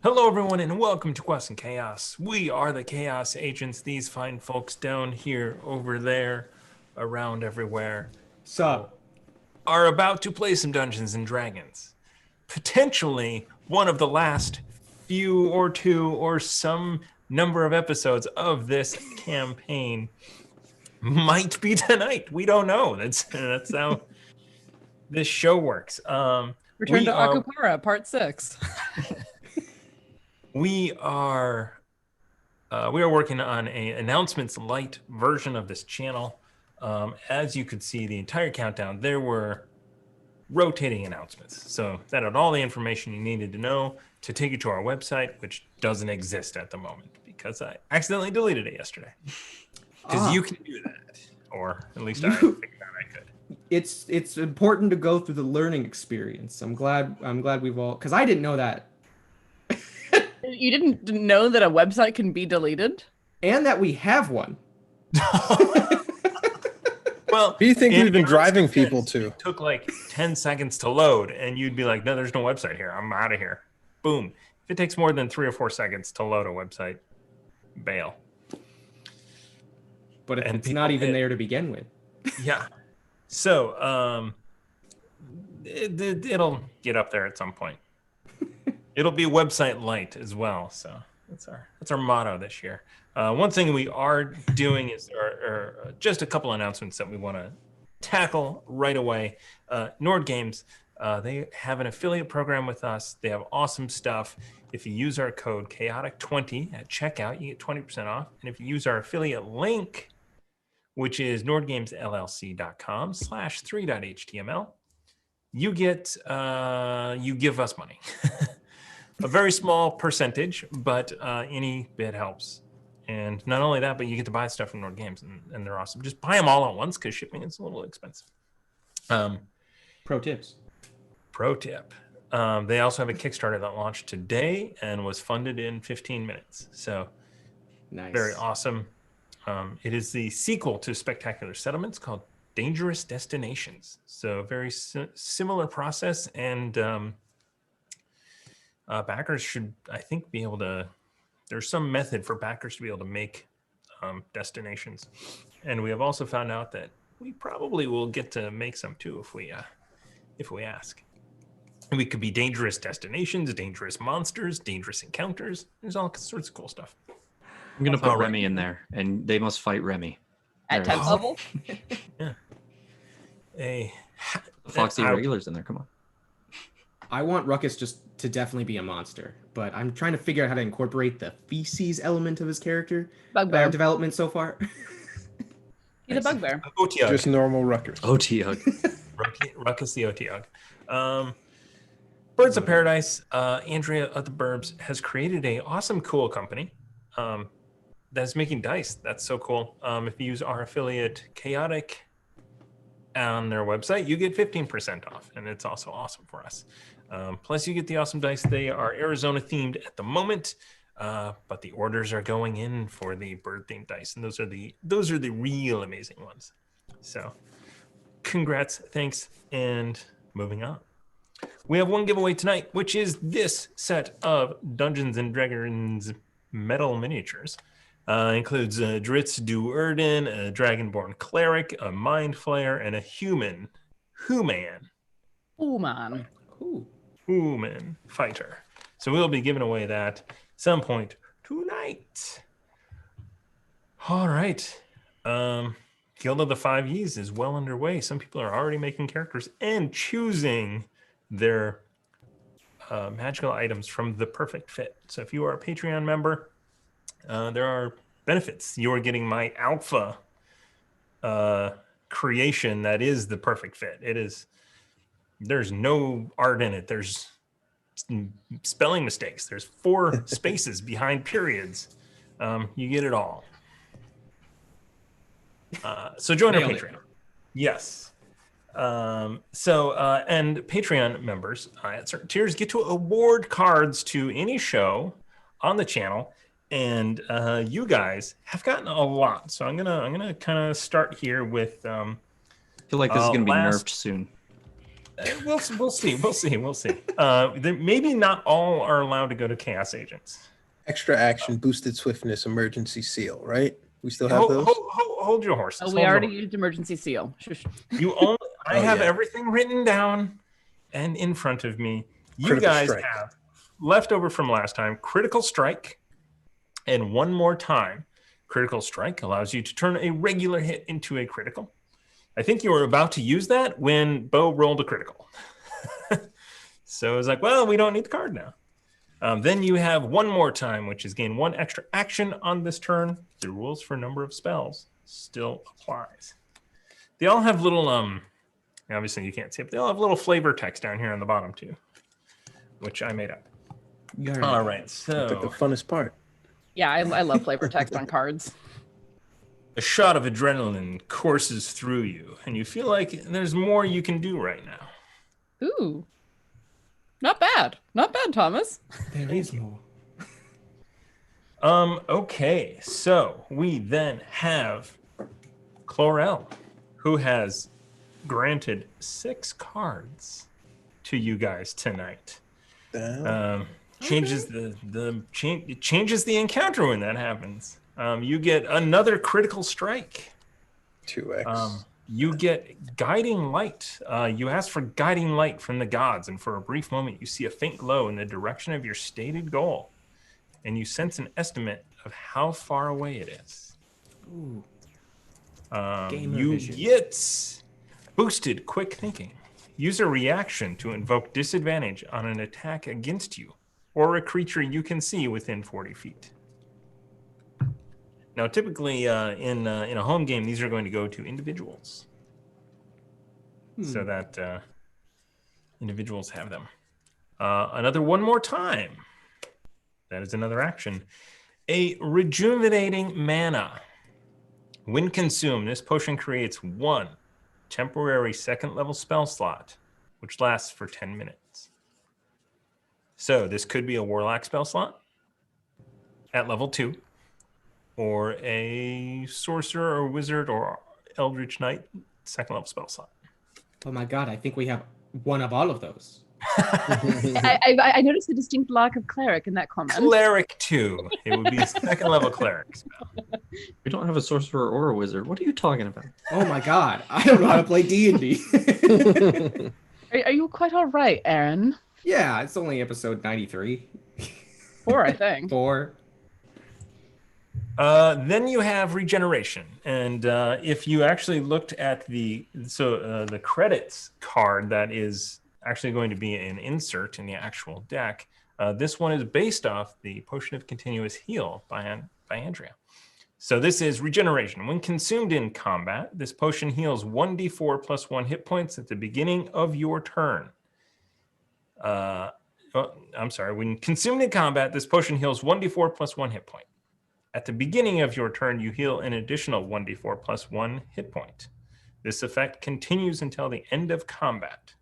Hello, everyone, and welcome to Quest and Chaos. We are the Chaos Agents, these fine folks down here, over there, around everywhere, Sup? are about to play some Dungeons and Dragons. Potentially one of the last few or two or some number of episodes of this campaign might be tonight. We don't know. That's how this show works. Return to Akupara, part 6. We are working on an announcements light version of this channel. As you could see, the entire countdown, there were rotating announcemements. So that had all the information you needed to know to take you to our website, which doesn't exist at the moment because I accidentally deleted it yesterday. Because you can do that, or at least I figured out I could. It's important to go through the learning experience. I'm glad we've all, because I didn't know that. You didn't know that a website can be deleted? And that we have one. Well, Who do you think we've been driving people to? It took like 10 seconds to load, and you'd be like, no, there's no website here. I'm out of here. Boom. If it takes more than 3 or 4 seconds to load a website, bail. But if it's not even there to begin with. Yeah. So, it'll get up there at some point. It'll be website light as well. So that's our motto this year. One thing we are doing is just a couple announcements that we want to tackle right away. Nord Games, they have an affiliate program with us. They have awesome stuff. If you use our code Chaotic20 at checkout, you get 20% off. And if you use our affiliate link, which is nordgamesllc.com/3.html, you give us money. A very small percentage, but any bit helps. And not only that, but you get to buy stuff from Nord Games, and they're awesome. Just buy them all at once because shipping is a little expensive. Pro tips. Pro tip. They also have a Kickstarter that launched today and was funded in 15 minutes. So Nice. Very awesome. It is the sequel to Spectacular Settlements called Dangerous Destinations. So very similar process, and backers should, I think, be able to. There's some method for backers to be able to make destinations, and we have also found out that we probably will get to make some too if we ask. And we could be dangerous destinations, dangerous monsters, dangerous encounters. There's all sorts of cool stuff. I'm gonna put Remy in there, and they must fight Remy At 10th level? Yeah. Foxy regulars in there. Come on. I want Ruckus just to definitely be a monster, but I'm trying to figure out how to incorporate the feces element of his character Bugbear. development so far. He's a bugbear. Otiug. Just normal Ruckers. OTUG. Ruckus the Otiug. Birds of Paradise, Andrea of the Burbs has created a awesome, cool company that's making dice. That's so cool. If you use our affiliate Chaotic on their website, you get 15% off, and it's also awesome for us. Plus, you get the awesome dice. They are Arizona themed at the moment, but the orders are going in for the bird themed dice, and those are the real amazing ones. So, congrats, thanks, and moving on. We have one giveaway tonight, which is this set of Dungeons and Dragons metal miniatures. Includes Dritz Du Erden, a Dragonborn Cleric, a Mind Flayer, and a human fighter. So we'll be giving away that some point tonight. All right. Guild of the 5Es is well underway. Some people are already making characters and choosing their magical items from the perfect fit. So if you are a Patreon member, there are benefits. You are getting my alpha creation that is the perfect fit. There's no art in it. There's spelling mistakes. There's 4 spaces behind periods. You get it all. So join our Patreon. Yes. And Patreon members at certain tiers get to award cards to any show on the channel, and you guys have gotten a lot. So I'm gonna kind of start here with. I feel like this is gonna be nerfed soon. We'll see. Maybe not all are allowed to go to Chaos Agents. Extra action, boosted swiftness, emergency seal, right? We still have Hold, those? hold your horses. Oh, we already used emergency seal. Shush. You only. I have yeah. everything written down and in front of me. You Critical guys strike. have leftover from last time. Critical strike, and one more time. Critical strike allows you to turn a regular hit into a critical. I think you were about to use that when Bo rolled a critical. So it's like, well, we don't need the card now. Then you have one more time, which is gain one extra action on this turn. The rules for number of spells still applies. They all have little, obviously you can't see it, but they all have little flavor text down here on the bottom too, which I made up. All right, so That's like the funnest part. Yeah, I love flavor text on cards. a shot of adrenaline courses through you, and you feel like there's more you can do right now. Ooh. Not bad. Not bad, Thomas. There is more. Okay, so we then have Chlorel, who has granted 6 cards to you guys tonight. Changes it changes the encounter when that happens. You get another critical strike. 2x. You get guiding light. You ask for guiding light from the gods, and for a brief moment, you see a faint glow in the direction of your stated goal, and you sense an estimate of how far away it is. Ooh. You get boosted quick thinking. Use a reaction to invoke disadvantage on an attack against you or a creature you can see within 40 feet. Now, typically in a home game, these are going to go to individuals so that individuals have them. Another one more time. That is another action. A rejuvenating mana. When consumed, this potion creates 1 temporary second level spell slot, which lasts for 10 minutes. So this could be a warlock spell slot at level 2, or a sorcerer or wizard or eldritch knight second level spell slot. Oh my god, I think we have one of all of those. I noticed a distinct lack of cleric in that comment. Cleric 2. It would be a second level cleric spell. We don't have a sorcerer or a wizard. What are you talking about? Oh my god, I don't know how to play D&D. Are you quite all right, Aaron? Yeah, it's only episode 93. 4, I think. 4. Then you have regeneration, and if you actually looked at the credits card that is actually going to be an insert in the actual deck, this one is based off the Potion of Continuous Heal by Andrea. So this is regeneration. When consumed in combat, this potion heals 1d4 plus 1 hit points at the beginning of your turn. When consumed in combat, this potion heals 1d4 plus 1 hit point. At the beginning of your turn, you heal an additional 1d4 plus 1 hit point. This effect continues until the end of combat.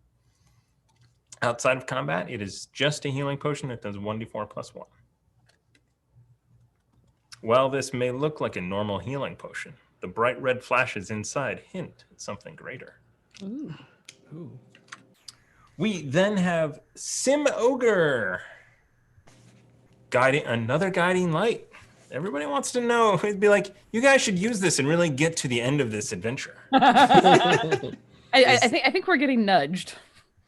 Outside of combat, it is just a healing potion that does 1d4 plus 1. While this may look like a normal healing potion, the bright red flashes inside hint at something greater. Ooh. Ooh. We then have Sim Ogre. Another guiding light. Everybody wants to know. It'd be like, you guys should use this and really get to the end of this adventure. I think we're getting nudged.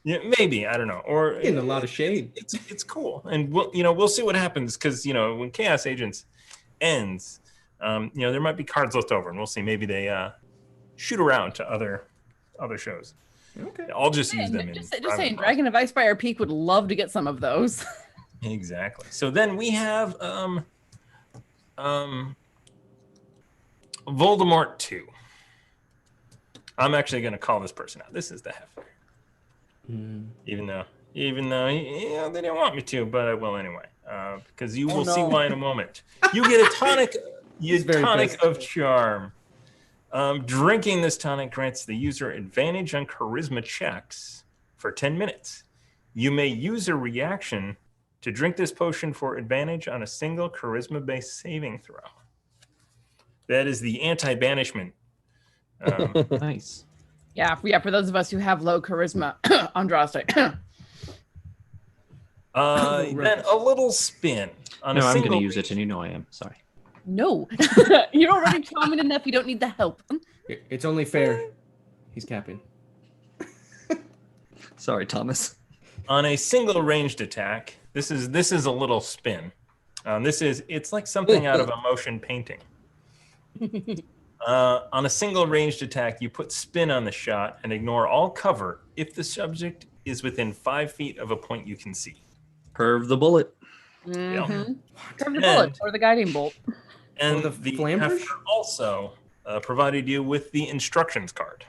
Yeah, maybe, I don't know. Or In a lot of shade. It's cool, and we'll see what happens, because when Chaos Agents ends, there might be cards left over, and we'll see. Maybe they shoot around to other shows. Okay. I'll just use them. Just saying, Dragon of Icefire Peak would love to get some of those. Exactly. So then we have Voldemort 2. I'm actually going to call this person out. This is the Heifer. Even though they didn't want me to, but I will anyway, because you will see why in a moment. You get a tonic, of charm. Drinking this tonic grants the user advantage on charisma checks for 10 minutes. You may use a reaction to drink this potion for advantage on a single charisma-based saving throw. That is the anti-banishment. Nice. Yeah, for those of us who have low charisma, Andraste. Then a little spin on No, a I'm single. going to use it, and you know I am. Sorry. No, you're already charming enough. You don't need the help. It's only fair. He's capping. Sorry, Thomas. On a single ranged attack, this is a little spin. It's like something out of a motion painting. On a single ranged attack, you put spin on the shot and ignore all cover if the subject is within 5 feet of a point you can see. Curve the bullet. Mm-hmm. Curve the bullet or the guiding bolt. And the the flamberge? Hefner also provided you with the instructions card.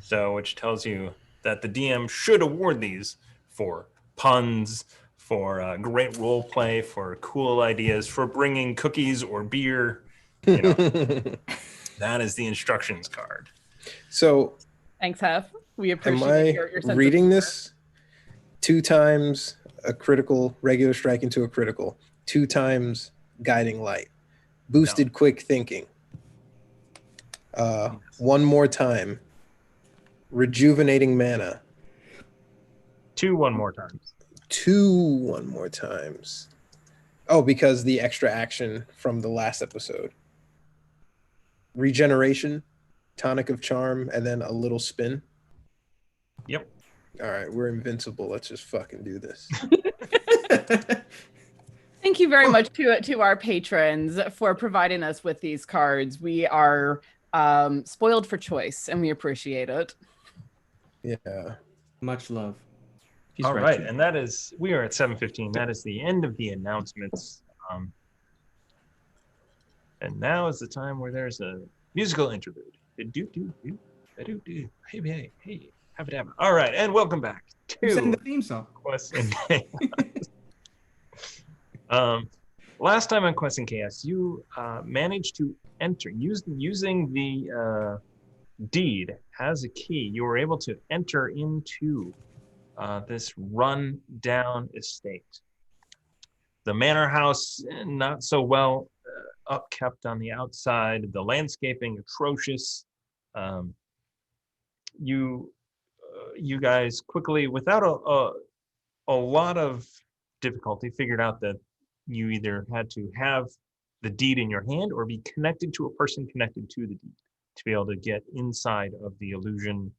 So, which tells you that the DM should award these for puns, for great role play, for cool ideas, for bringing cookies or beer. You know, that is the instructions card. So, Thanks, Hef. We am appreciate I your sense reading of this 2 times a critical, regular strike into a critical, 2 times guiding light, boosted quick thinking, 1 more time, rejuvenating mana, 2 1 more times. 2 1 more times. Oh, because the extra action from the last episode. Regeneration, tonic of charm, and then a little spin. Yep. All right, we're invincible. Let's just fucking do this. Thank you very much to our patrons for providing us with these cards. We are spoiled for choice, and we appreciate it. Yeah. Much love. He's All right, right, Jim. and that is, we are at 7:15. That is the end of the announcements. And now is the time where there's a musical interlude. Do-do-do, da-do-do. Hey, have it happen. All right, and welcome back Who sang the to theme song? Quest and Chaos. Last time on Quest and Chaos, you managed to enter using the deed as a key. You were able to enter into this run-down estate. The manor house, not so well upkept on the outside. The landscaping atrocious. You guys quickly, without a lot of difficulty, figured out that you either had to have the deed in your hand or be connected to a person connected to the deed to be able to get inside of the illusion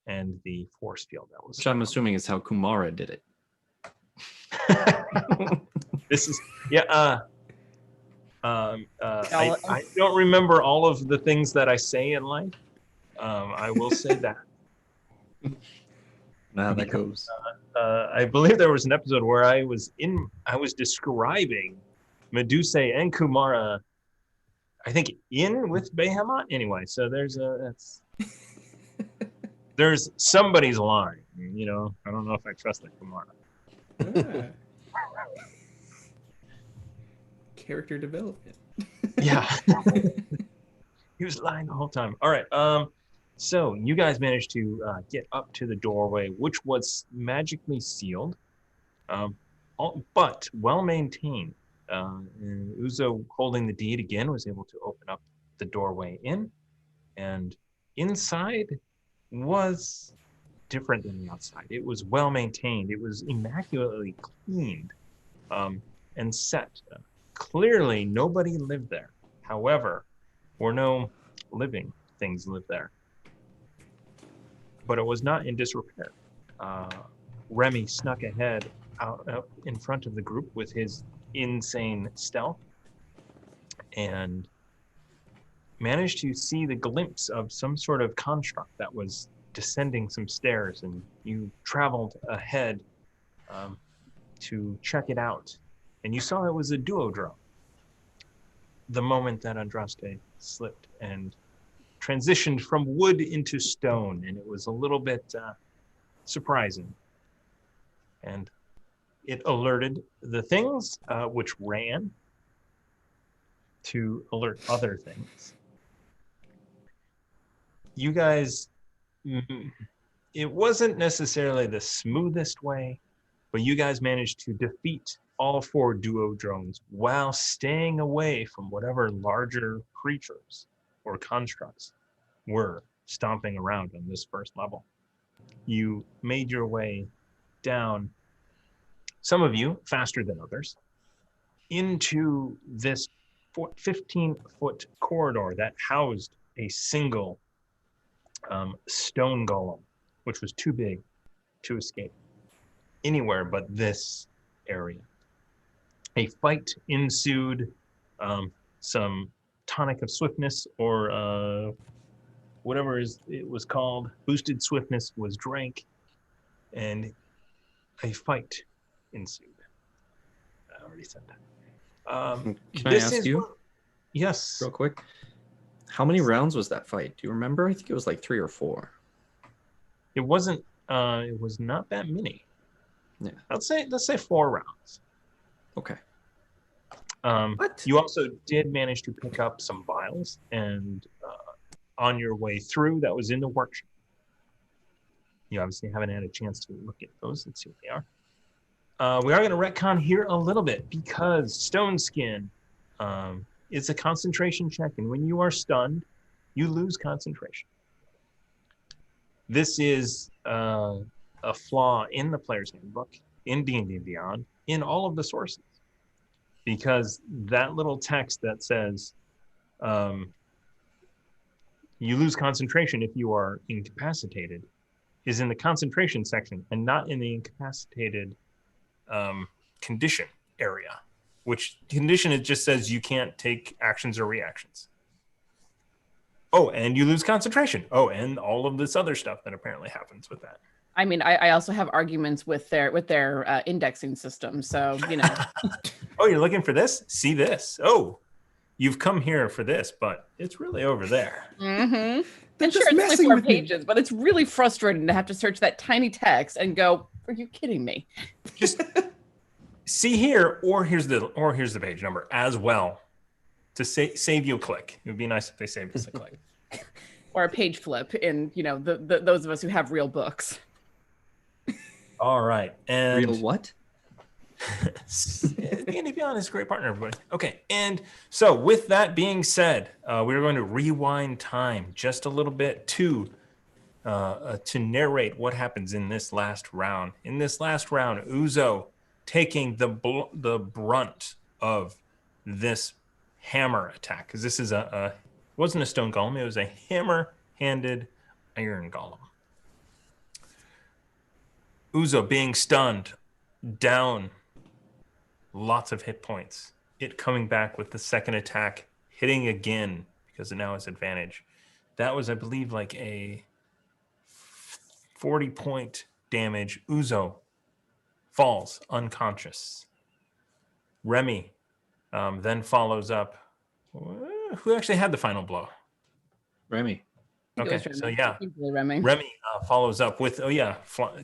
and the force field that was. Which I'm assuming is how Kumara did it. This is I don't remember all of the things that I say in life. I will say that. Now that goes. I believe there was an episode where I was describing Medusa and Kumara, I think in with Behamont. Anyway, so there's somebody's line, you know. I don't know if I trust that Kumara. Character development. Yeah. He was lying the whole time. All right. So you guys managed to get up to the doorway, which was magically sealed, but well maintained. Uzo, holding the deed again, was able to open up the doorway in, and inside was different than the outside. It was well maintained. It was immaculately cleaned and set. Clearly, nobody lived there. However, or no living things lived there. But it was not in disrepair. Remy snuck ahead up in front of the group with his insane stealth and managed to see the glimpse of some sort of construct that was descending some stairs, and you traveled ahead to check it out, and you saw it was a duodrome. The moment that Andraste slipped and transitioned from wood into stone, and it was a little bit surprising. And it alerted the things, which ran to alert other things. You guys, it wasn't necessarily the smoothest way, but you guys managed to defeat all 4 duodrones while staying away from whatever larger creatures or constructs were stomping around on this first level. You made your way down, some of you faster than others, into this 15-foot corridor that housed a single stone golem, which was too big to escape anywhere but this area. A fight ensued, some tonic of swiftness, or whatever it was called, boosted swiftness was drank, and a fight ensued. I already said that. Can I ask you? Yes. Real quick. How many rounds was that fight? Do you remember? I think it was like 3 or 4. It wasn't. It was not that many. Yeah. Let's say 4 rounds. Okay. What? You also did manage to pick up some vials, and on your way through, that was in the workshop. You obviously haven't had a chance to look at those and see what they are. We are going to retcon here a little bit because Stone Skin is a concentration check, and when you are stunned, you lose concentration. This is a flaw in the player's handbook, in D&D Beyond, in all of the sources, because that little text that says you lose concentration if you are incapacitated is in the concentration section and not in the incapacitated condition area, which condition, it just says you can't take actions or reactions. Oh, and you lose concentration. Oh, and all of this other stuff that apparently happens with that. I mean, I also have arguments with their indexing system. So, you know. Oh, you're looking for this? See this? Oh, you've come here for this, but it's really over there. Mm-hmm. They're And sure, just it's messing only 4 with me. pages, but it's really frustrating to have to search that tiny text and go, "Are you kidding me?" Just see here, or here's the page number as well to save you a click. It would be nice if they saved us a click. Or a page flip in, you know, those of us who have real books. All right, and Real what? D&D Beyond is a great partner, everybody. Okay, and so with that being said, we're going to rewind time just a little bit to narrate what happens in this last round. In this last round, Uzo taking the brunt of this hammer attack, because this is it wasn't a stone golem, it was a hammer-handed iron golem. Uzo being stunned, down lots of hit points. It coming back with the second attack, hitting again because it now has advantage. That was, I believe, like a 40-point damage. Uzo falls unconscious. Remy then follows up. Who actually had the final blow? Remy. Okay, so yeah, Remy. Remy follows up with,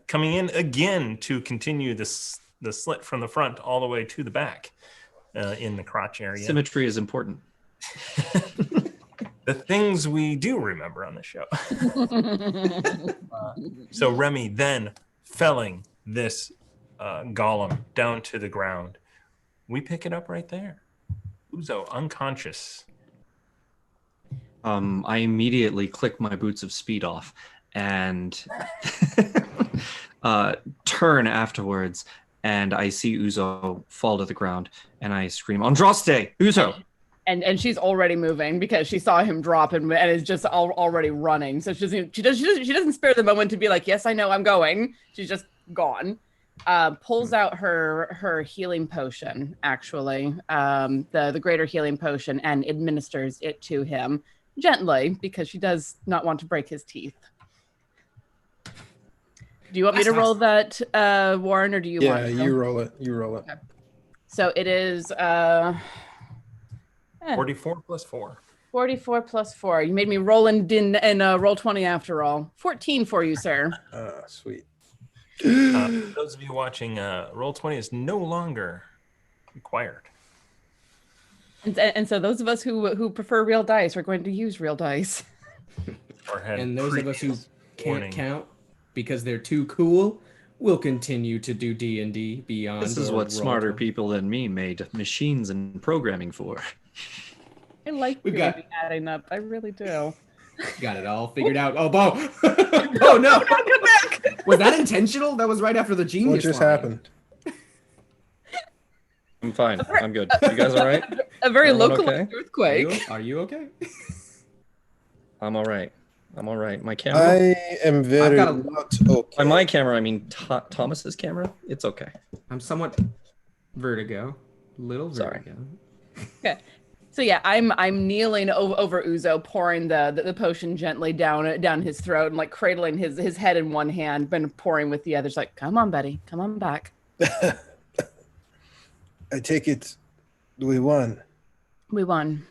coming in again to continue the slit from the front all the way to the back in the crotch area. Symmetry is important. The things we do remember on the show. So Remy then felling this golem down to the ground. We pick it up right there. Uzo unconscious. I immediately click my boots of speed off and turn afterwards, and I see Uzo fall to the ground, and I scream, "Andraste, Uzo!" And she's already moving because she saw him drop and is just already running. So she doesn't spare the moment to be like, "Yes, I know, I'm going." She's just gone. Pulls out her healing potion, actually, the greater healing potion, and administers it to him gently because she does not want to break his teeth. Do you want me to roll that, Warren, or do you want to? Yeah, you roll it. You roll it. Okay. So it is 44 plus 4. 44 plus 4. You made me roll and roll 20 after all. 14 for you, sir. Sweet. For those of you watching, roll 20 is no longer required. And so those of us who prefer real dice are going to use real dice. And those of us who can't count because they're too cool will continue to do D&D Beyond. This is what smarter people than me made machines and programming for. I like adding up. I really do. Got it all figured out. Oh, Bo! Oh no! Come back! Was that intentional? That was right after the genius. What just line. happened? I'm fine. I'm good. You guys all right? A very Everyone localized okay? earthquake. Are you okay? I'm all right. I'm all right. My camera. I am very got a- not okay. By my camera, I mean Thomas's camera. It's okay. I'm somewhat vertigo. Little Sorry. vertigo. Okay. So yeah, I'm kneeling over Uzo, pouring the potion gently down his throat and like cradling his head in one hand, but pouring with the others. Like, come on, buddy, come on back. I take it we won. We won.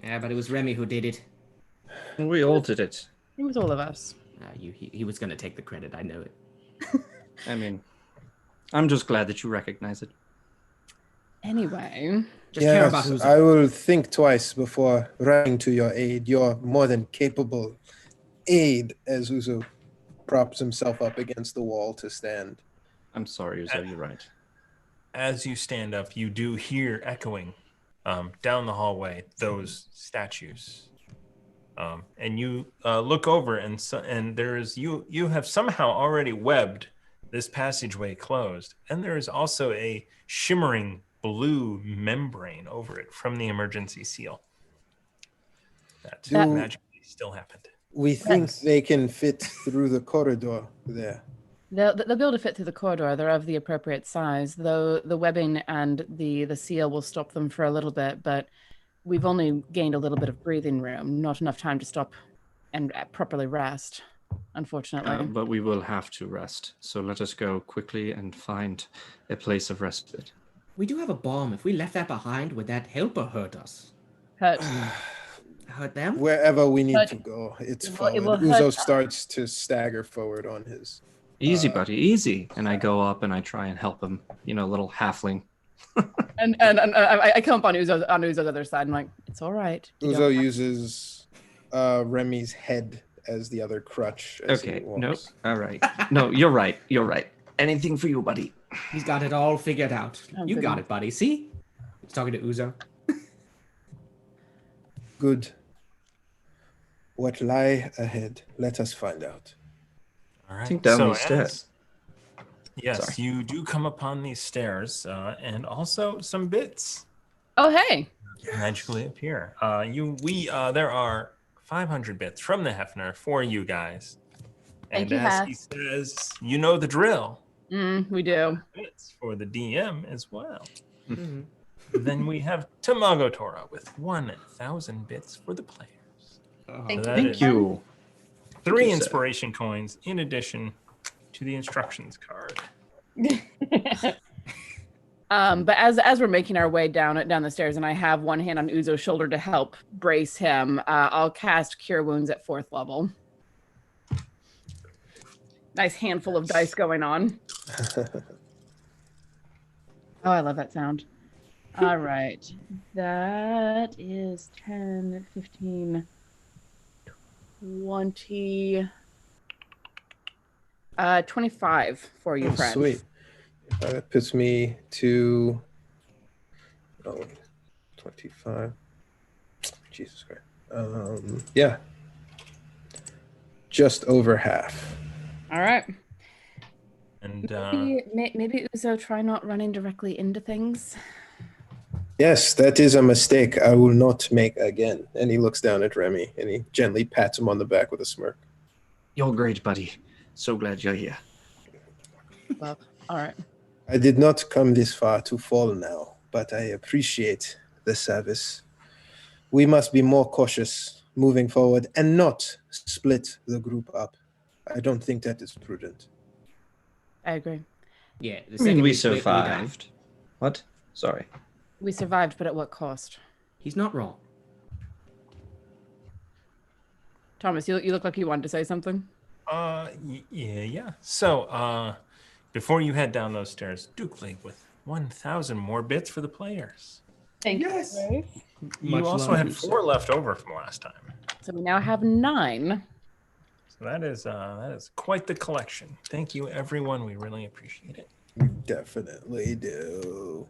Yeah, but it was Remy who did it. We all did it. It was all of us. He was gonna take the credit. I know it. I mean, I'm just glad that you recognize it. Anyway, Just care about Yes, who's. I will think twice before running to your aid. You're more than capable aid, as Uzo props himself up against the wall to stand. I'm sorry, Uzo. You're right. As you stand up, you do hear echoing down the hallway those statues, and you look over, and there is you have somehow already webbed this passageway closed, and there is also a shimmering blue membrane over it from the emergency seal. That Do- magically still happened. We think Yes. they can fit through the corridor there. they'll be able to fit through the corridor. They're of the appropriate size, though the webbing and the seal will stop them for a little bit. But we've only gained a little bit of breathing room, not enough time to stop and properly rest, unfortunately. But we will have to rest. So let us go quickly and find a place of respite. We do have a bomb. If we left that behind, would that help or hurt us? Hurt. Hurt them? Wherever we need But to go, it's it fine. will Uzo hurt- starts to stagger forward on his. Easy, buddy, easy. And I go up and I try and help him. You know, little halfling. And I come up on Uzo's other side. And I'm like, it's all right. You Uzo don't have- uses Remy's head as the other crutch. As Okay, he no, walks. all right. No, you're right. You're right. Anything for you, buddy. He's got it all figured out. Oh, You got goodness. it, buddy. See? He's talking to Uzo. Good. What lie ahead? Let us find out. All right. think down so these stairs. Yes, Sorry. you do come upon these stairs, and also some bits Oh, hey. magically appear. There are 500 bits from the Hefner for you guys. Thank And you, as Hef. he says, you know the drill. We do. Bits for the DM as well. Mhm. Then we have Tamago Tora with 1,000 bits for the players. Thank That Thank is you. 3 you, sir. inspiration coins in addition to the instructions card. But as we're making our way down the stairs, and I have one hand on Uzo's shoulder to help brace him, I'll cast Cure Wounds at 4th level. Nice handful of dice going on. Oh, I love that sound. All right. That is 10, 15, 20, 25 for you, Oh, friend. sweet. That puts me to 25. Jesus Christ. Yeah. Just over half. All right. And Maybe Uzo, try not running directly into things. Yes, that is a mistake I will not make again. And he looks down at Remy and he gently pats him on the back with a smirk. You're great, buddy. So glad you're here. Well, all right. I did not come this far to fall now, but I appreciate the service. We must be more cautious moving forward and not split the group up. I don't think that is prudent. I agree. Yeah. The I mean, second we split, die. survived. What? Sorry. We survived, but at what cost? He's not wrong. Thomas, you look like you wanted to say something. yeah. So, before you head down those stairs, Duke League with 1,000 more bits for the players. Thank Yes. you. You Much also love, had Uzo. 4 left over from last time. So we now have 9. So that is quite the collection. Thank you, everyone. We really appreciate it. We definitely do.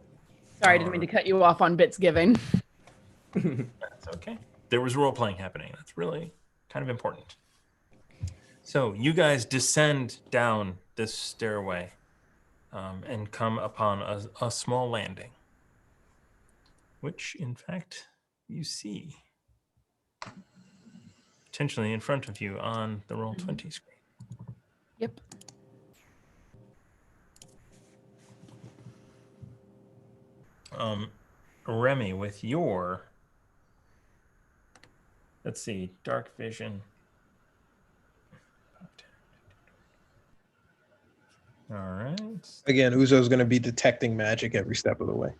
Sorry, I didn't mean to cut you off on bits giving. That's okay. There was role playing happening. That's really kind of important. So you guys descend down this stairway and come upon a small landing, which in fact you see potentially in front of you on the Roll20 screen. Yep. Remy, with your, let's see, dark vision. All right. Again, Uzo's going to be detecting magic every step of the way.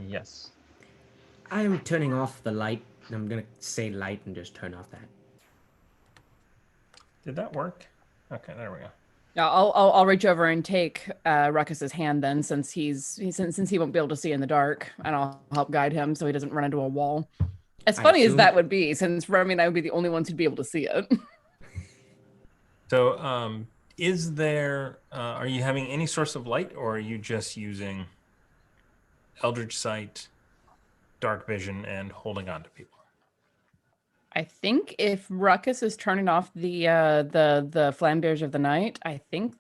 Yes. I am turning off the light. I'm gonna say light and just turn off that. Did that work? Okay, there we go. Yeah, I'll reach over and take Ruckus's hand then, since since he won't be able to see in the dark, and I'll help guide him so he doesn't run into a wall. As funny as that would be, since Remy and I would be the only ones who'd be able to see it. So, is there? Are you having any source of light, or are you just using Eldritch Sight, Dark Vision, and holding on to people? I think if Ruckus is turning off the flambears of the night, I think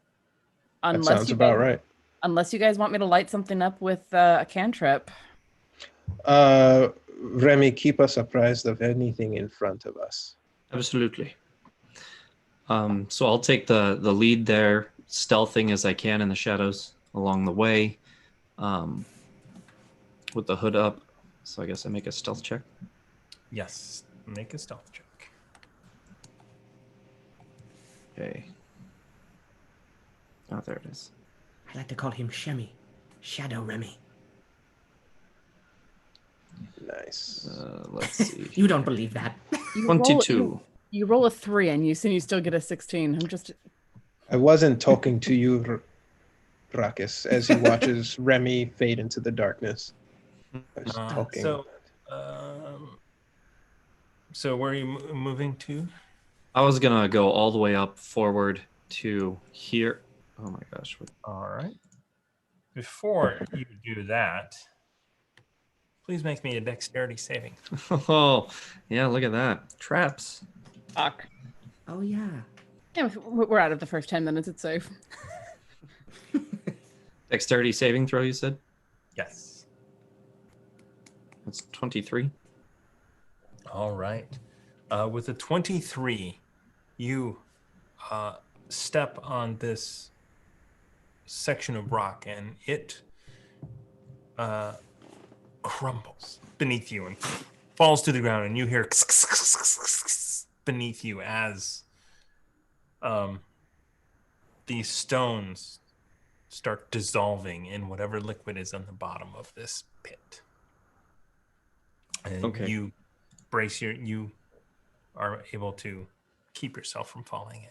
That sounds about right. Unless you guys want me to light something up with a cantrip. Remy, keep us apprised of anything in front of us. Absolutely. So I'll take the lead there, stealthing as I can in the shadows along the way, with the hood up. So I guess I make a stealth check. Yes. Make a stealth check. Okay. Oh, there it is. I like to call him Shemmy. Shadow Remy. Nice. Let's see. You don't believe that. 22. You roll a 3 and you still get a 16. I wasn't talking to you, Ruckus, as he watches Remy fade into the darkness. I was talking. So where are you moving to? I was gonna go all the way up forward to here. Oh my gosh. All right. Before you do that, please make me a dexterity saving. Oh, yeah, look at that. Traps. Fuck. Oh, yeah. Yeah, we're out of the first 10 minutes. It's safe. Dexterity saving throw, you said? Yes. That's 23. All right. With a 23, you step on this section of rock and it crumbles beneath you and falls to the ground, and you hear beneath you as these stones start dissolving in whatever liquid is on the bottom of this pit. And Okay. you are able to keep yourself from falling in.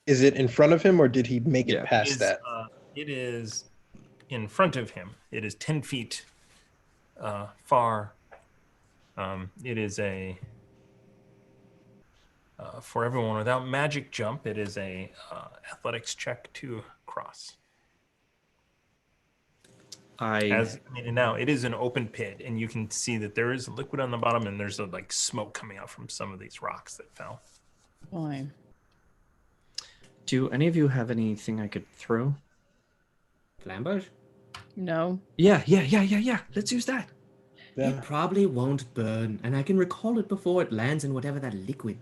Is it in front of him, or did he make it past that? It is in front of him. It is 10 feet far. It is a for everyone without magic jump. It is a athletics check to cross. Now it is an open pit, and you can see that there is liquid on the bottom, and there's like smoke coming out from some of these rocks that fell. Fine. Do any of you have anything I could throw? Flamberge? No. Yeah. Let's use that. Yeah. It probably won't burn, and I can recall it before it lands in whatever that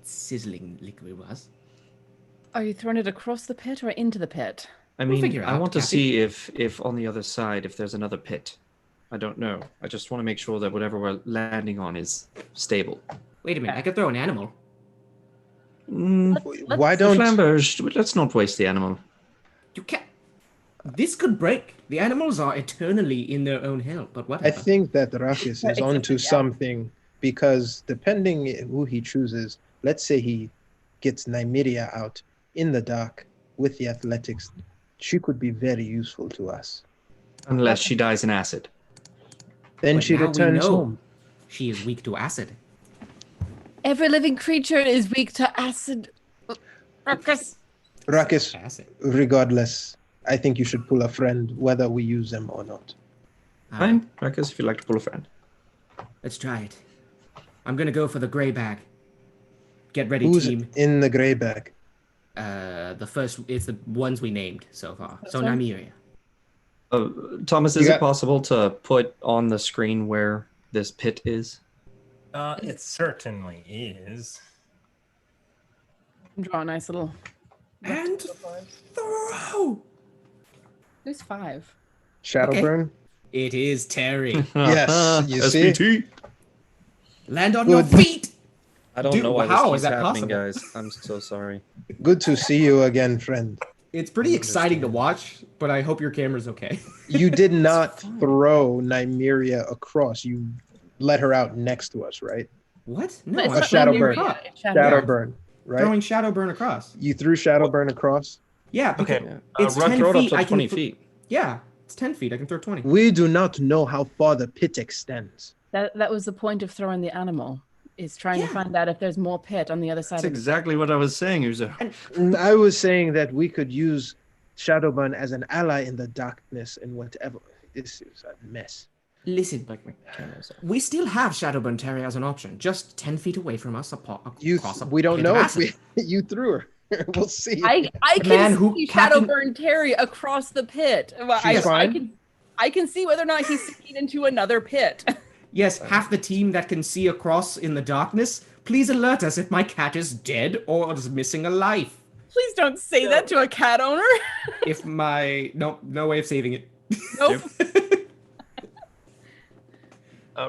sizzling liquid was. Are you throwing it across the pit or into the pit? I We'll mean, figure it I out, want to Cappy. see if on the other side, if there's another pit. I don't know. I just want to make sure that whatever we're landing on is stable. Wait a minute, I could throw an animal. Why don't Flamberge, let's not waste the animal. You can't. This could break. The animals are eternally in their own hell, but I whatever. think that Ruckus is onto something, because depending who he chooses, let's say he gets Nymeria out in the dark with the athletics, she could be very useful to us. Unless she dies in acid. Then But she now we returns know home. She is weak to acid. Every living creature is weak to acid. Ruckus. Ruckus, Acid. regardless, I think you should pull a friend, whether we use them or not. Fine, Marcus, if you'd like to pull a friend. Let's try it. I'm gonna go for the gray bag. Get ready, Who's team. in the gray bag? The first is the ones we named so far. This So one? Nymeria. Thomas, You is got- it possible to put on the screen where this pit is? It certainly is. Draw a nice little. And throw. Who's 5? Shadowburn? It is Terry. Yes, you see? SPT. Land on Good. your feet. I don't Dude, know why how this is keeps that happening, possible? guys. I'm so sorry. Good to see you again, friend. It's pretty exciting to watch, but I hope your camera's okay. You did not fine. throw Nymeria across. You let her out next to us, right? What? No, It's I'm not Shadowburn. Nymeria, it's Shadowburn. Shadowburn, right? throwing Shadowburn across. You threw Shadowburn across. Yeah. Okay. because Yeah. It's Ruck, 10 Throw it up feet. to I can 20 feet. Yeah, it's 10 feet. I can throw 20. We do not know how far the pit extends. That was the point of throwing the animal. Is trying to Yeah. find out if there's more pit on the other side That's of the exactly what I was saying, Uzo. I was saying that we could use Shadowburn as an ally in the darkness and whatever. This is a mess. Listen, Like my camera's off. we still have Shadowburn Terry as an option, just 10 feet away from us. We don't pit know of if we, acid. you threw her. We'll see. I The man can who see Captain- Shadowburn Terry across the pit. Well, She's fine? I can see whether or not he's sinking into another pit. Yes, half the team that can see across in the darkness, please alert us if my cat is dead or is missing a life. Please don't say that to a cat owner. If my... No way of saving it. Nope.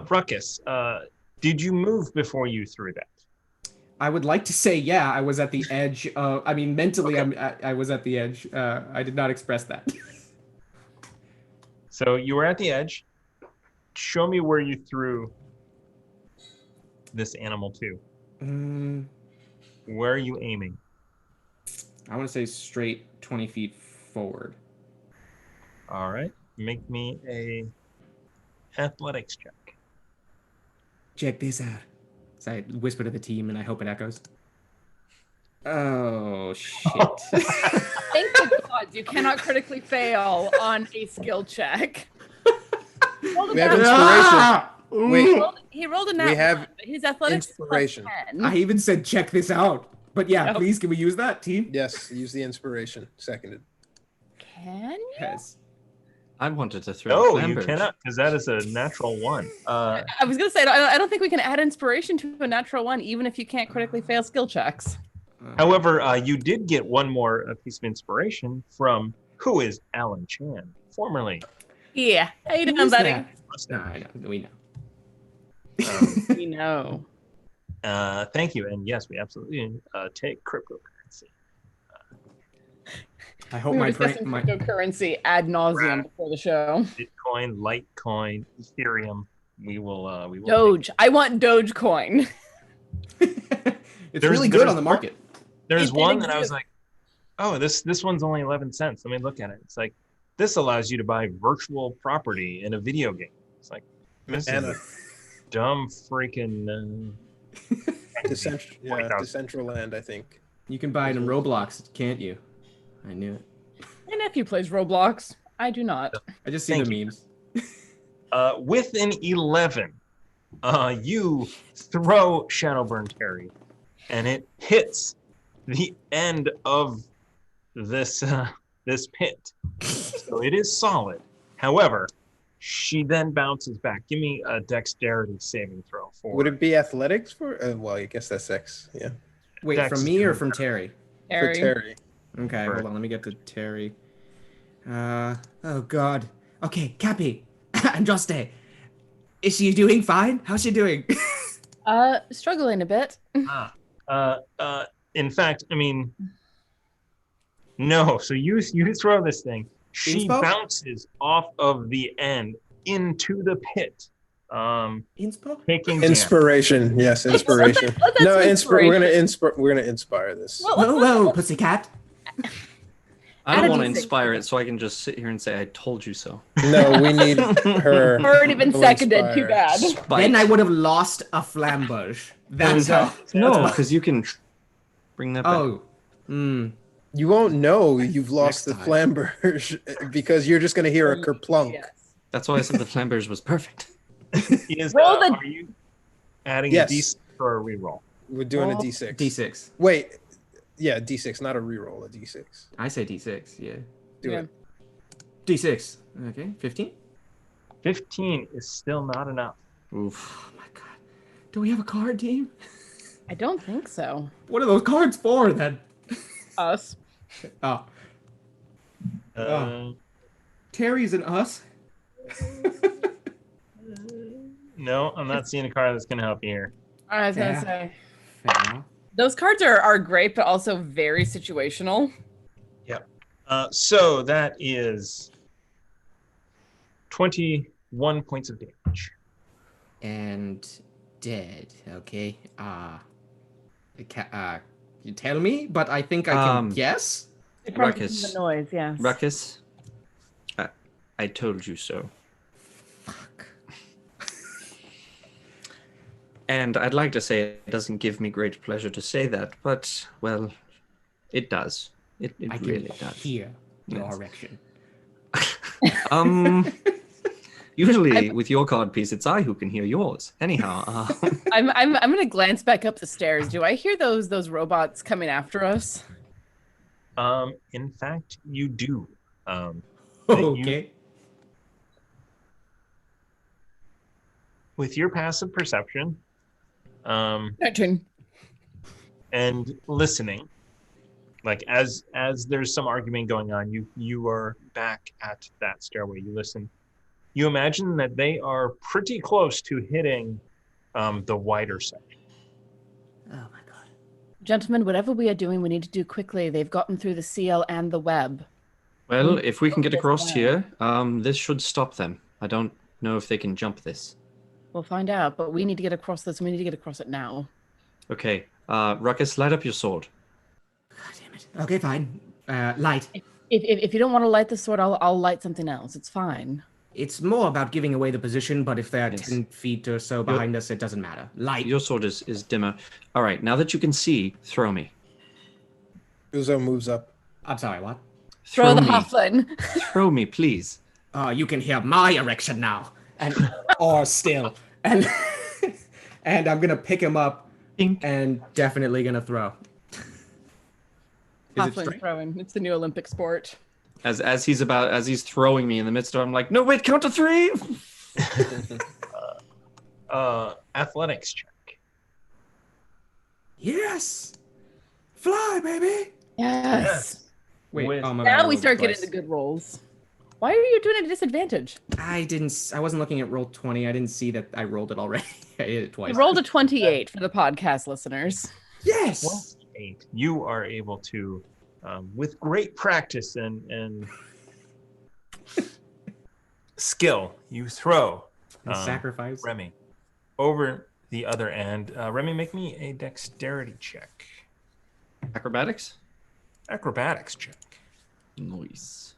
Ruckus, did you move before you threw that? I would like to say, yeah, I was at the edge. I mean, mentally, I was at the edge. I did not express that. So you were at the edge. Show me where you threw this animal to. Where are you aiming? I want to say straight 20 feet forward. All right. Make me a athletics check. Check this out. So I whisper to the team, and I hope it echoes. Oh, shit. Thank the gods you cannot critically fail on a skill check. We have inspiration. Wait, He rolled a nat we have one, but his athletics is inspiration. +10. I even said check this out. But yeah, Nope. please, can we use that, team? yes, use the inspiration. Seconded. Can you? Yes. I wanted to throw No, a you Flamberge. cannot, because that is a natural one. I was gonna say I don't think we can add inspiration to a natural one, even if you can't critically fail skill checks. However, you did get one more piece of inspiration from who is Alan Chan, formerly. Yeah. How you Who doing, is buddy? that? No, I know. We know. We know. Thank you, and yes, we absolutely take cryptocurrency. I hope We were my brain... discussing My... cryptocurrency ad nauseum before the show. Bitcoin, Litecoin, Ethereum. We will. We will. Doge. I want Dogecoin. It's really good on the market. There's It did one that I was exist. like, oh, this one's only 11 cents. Let me look at it. It's like this allows you to buy virtual property in a video game. It's like this And is a dumb freaking. Decentraland, I think. You can buy it in Roblox, can't you? I knew it. My nephew plays Roblox. I do not. I just see Thank the you. memes. With an 11, you throw Shadowburn Terry, and it hits the end of this this pit. So it is solid. However, she then bounces back. Give me a dexterity saving throw for. Would it be athletics for? Well, I guess that's X. Yeah, Wait, Dex from me or is from Terry? for Harry. Terry. Okay, Right. hold on. Let me get to Terry. Oh God. Okay, Cappy. Andraste. Is she doing fine? How's she doing? Struggling a bit. In fact, I mean, no. So you throw this thing. She Inspo? bounces off of the end into the pit. Inspo? Taking damage. Inspiration. Yes, inspiration. Let's No, have some we're gonna inspiration. we're gonna inspire this. Well, Whoa, whoa, pussycat. I don't Add a want to D6. inspire it, so I can just sit here and say, I told you so. No, we need her. already been to seconded. Too inspire. bad. Then I would have lost a flamberge. That's how. No, because you can bring that back. Oh. Hmm. You won't know you've lost Next the time. flamberge because you're just gonna hear a kerplunk. Yes. That's why I said the Flamberge was perfect. Is, Roll the- are you adding Yes. a D6 for a reroll? We're doing a D6. D6. Wait, yeah, D6, not a reroll, a D6. I say D6, yeah. Do it. D6. Okay, 15? 15 is still not enough. Oof. Oh my god. Do we have a card team? I don't think so. What are those cards for then? Us. Oh, Uh, Terry's and us. no, I'm not seeing a card that's going to help you here. I was gonna Yeah. say Fair. those cards are great, but also very situational. So that is 21 points of damage. And dead. Okay. You tell me, but I think I can guess. It probably Ruckus. is the noise, yes. Ruckus, I told you so. Fuck. And I'd like to say it doesn't give me great pleasure to say that, but, well, it does. It I can really does. hear your Yes. erection. Usually with your card piece, it's I who can hear yours. Anyhow, I'm gonna glance back up the stairs. Do I hear those robots coming after us? In fact, you do. You- Okay. with your passive perception, My turn. and listening, like as there's some argument going on, you are back at that stairway. You listen. You imagine that they are pretty close to hitting the wider section. Oh my god. Gentlemen, whatever we are doing, we need to do quickly. They've gotten through the seal and the web. well, if we can get Yes, across ma'am. here, this should stop them. I don't know if they can jump this. We'll find out, but we need to get across this. We need to get across it now. Okay, Ruckus, light up your sword. God damn it. Okay, fine. Light. If you don't want to light the sword, I'll light something else. It's fine. It's more about giving away the position, but if they're Yes. 10 feet or so behind us, it doesn't matter. Light. Your sword is dimmer. All right, now that you can see, throw me. Uzo moves up. I'm sorry, what? Throw the me. halfling. Throw me, please. You can hear my erection now. And or still. And and I'm gonna pick him up Dink. and definitely gonna throw. Is it Halfling straight? throwing. It's the new Olympic sport. As he's throwing me in the midst of, I'm like, no, wait, count to 3. Athletics check. Yes! Fly, baby! Yes. Wait, With- my bad, I Now we rolled start twice. getting the good rolls. Why are you doing it at a disadvantage? I wasn't looking at roll 20. I didn't see that I rolled it already. I did it twice. You rolled a 28 for the podcast listeners. Yes! Plus 8. You are able to, with great practice and skill, you throw And sacrifice. Remy over the other end. Remy, make me a dexterity check. Acrobatics? Acrobatics check. Nice.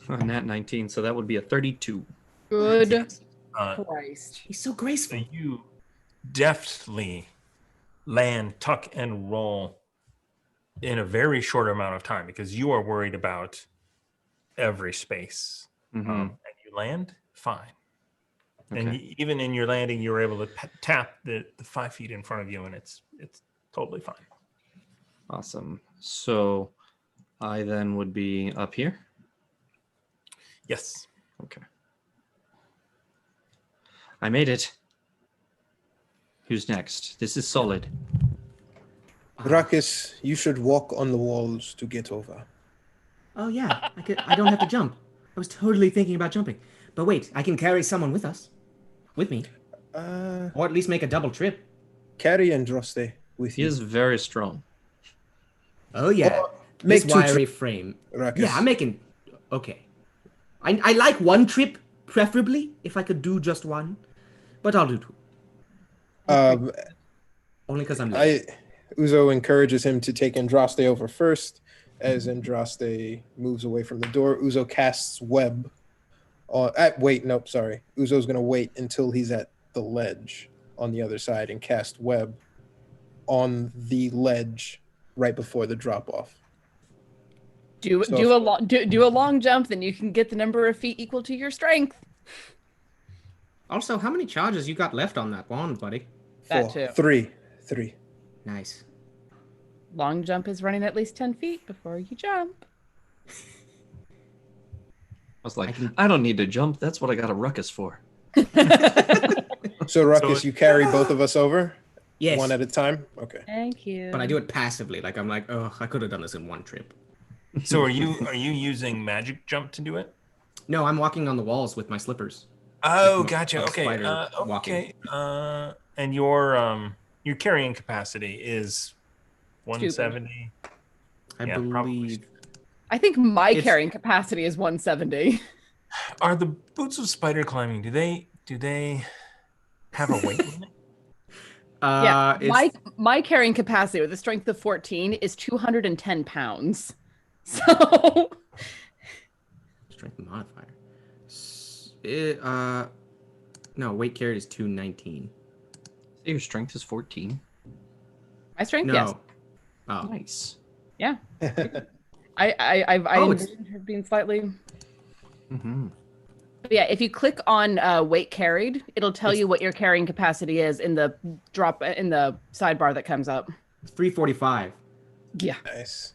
Nat 19, so that would be a 32. Good Uh, Christ. He's so so graceful. you deftly land, tuck, and roll in a very short amount of time because you are worried about every space. Mhm. And you land fine. And Okay. even in your landing, you were able to tap the 5 feet in front of you, and it's totally fine. Awesome. So I then would be up here. Yes. Okay. I made it. Who's next? This is solid. Ruckus, you should walk on the walls to get over. Oh yeah, I don't have to jump. I was totally thinking about jumping. But wait, I can carry someone with us. With me. Or at least make a double trip. Carry Andraste with He you. is very strong. Oh yeah. make This two wiry frame. Ruckus. Yeah, I'm making... Okay. I like one trip, preferably, if I could do just one. But I'll do 2. Only because I'm late. Uzo encourages him to take Andraste over first. As Andraste moves away from the door, Uzo casts web. Uzo's going to wait until he's at the ledge on the other side and cast web on the ledge right before the drop off. Do a long jump, then you can get the number of feet equal to your strength. Also, how many charges you got left on that wand, buddy? That 4, too. 3. Nice. Long jump is running at least 10 feet before you jump. I was like, I don't need to jump. That's what I got a ruckus for. So Ruckus, you carry both of us over? Yes. One at a time? Okay. Thank you. But I do it passively. Like I'm like, oh, I could have done this in one trip. So are you using magic jump to do it? No, I'm walking on the walls with my slippers. Oh, Like gotcha. a Okay. spider walking. Okay. And your carrying capacity is 170. I Yeah, believe. probably. I think my It's- carrying capacity is 170. Are the boots of spider climbing? Do they have a weight limit? Yeah, It's, my carrying capacity with a strength of 14 is 210 pounds. So strength modifier. No, weight carried is 219. Your strength is 14. my strength, No. yes. Oh. Nice. Yeah. I Oh, it's- envisioned her being slightly. Mm-hmm. But yeah, if you click on weight carried, it'll tell you what your carrying capacity is in the drop in the sidebar that comes up. 345. Yeah, Nice.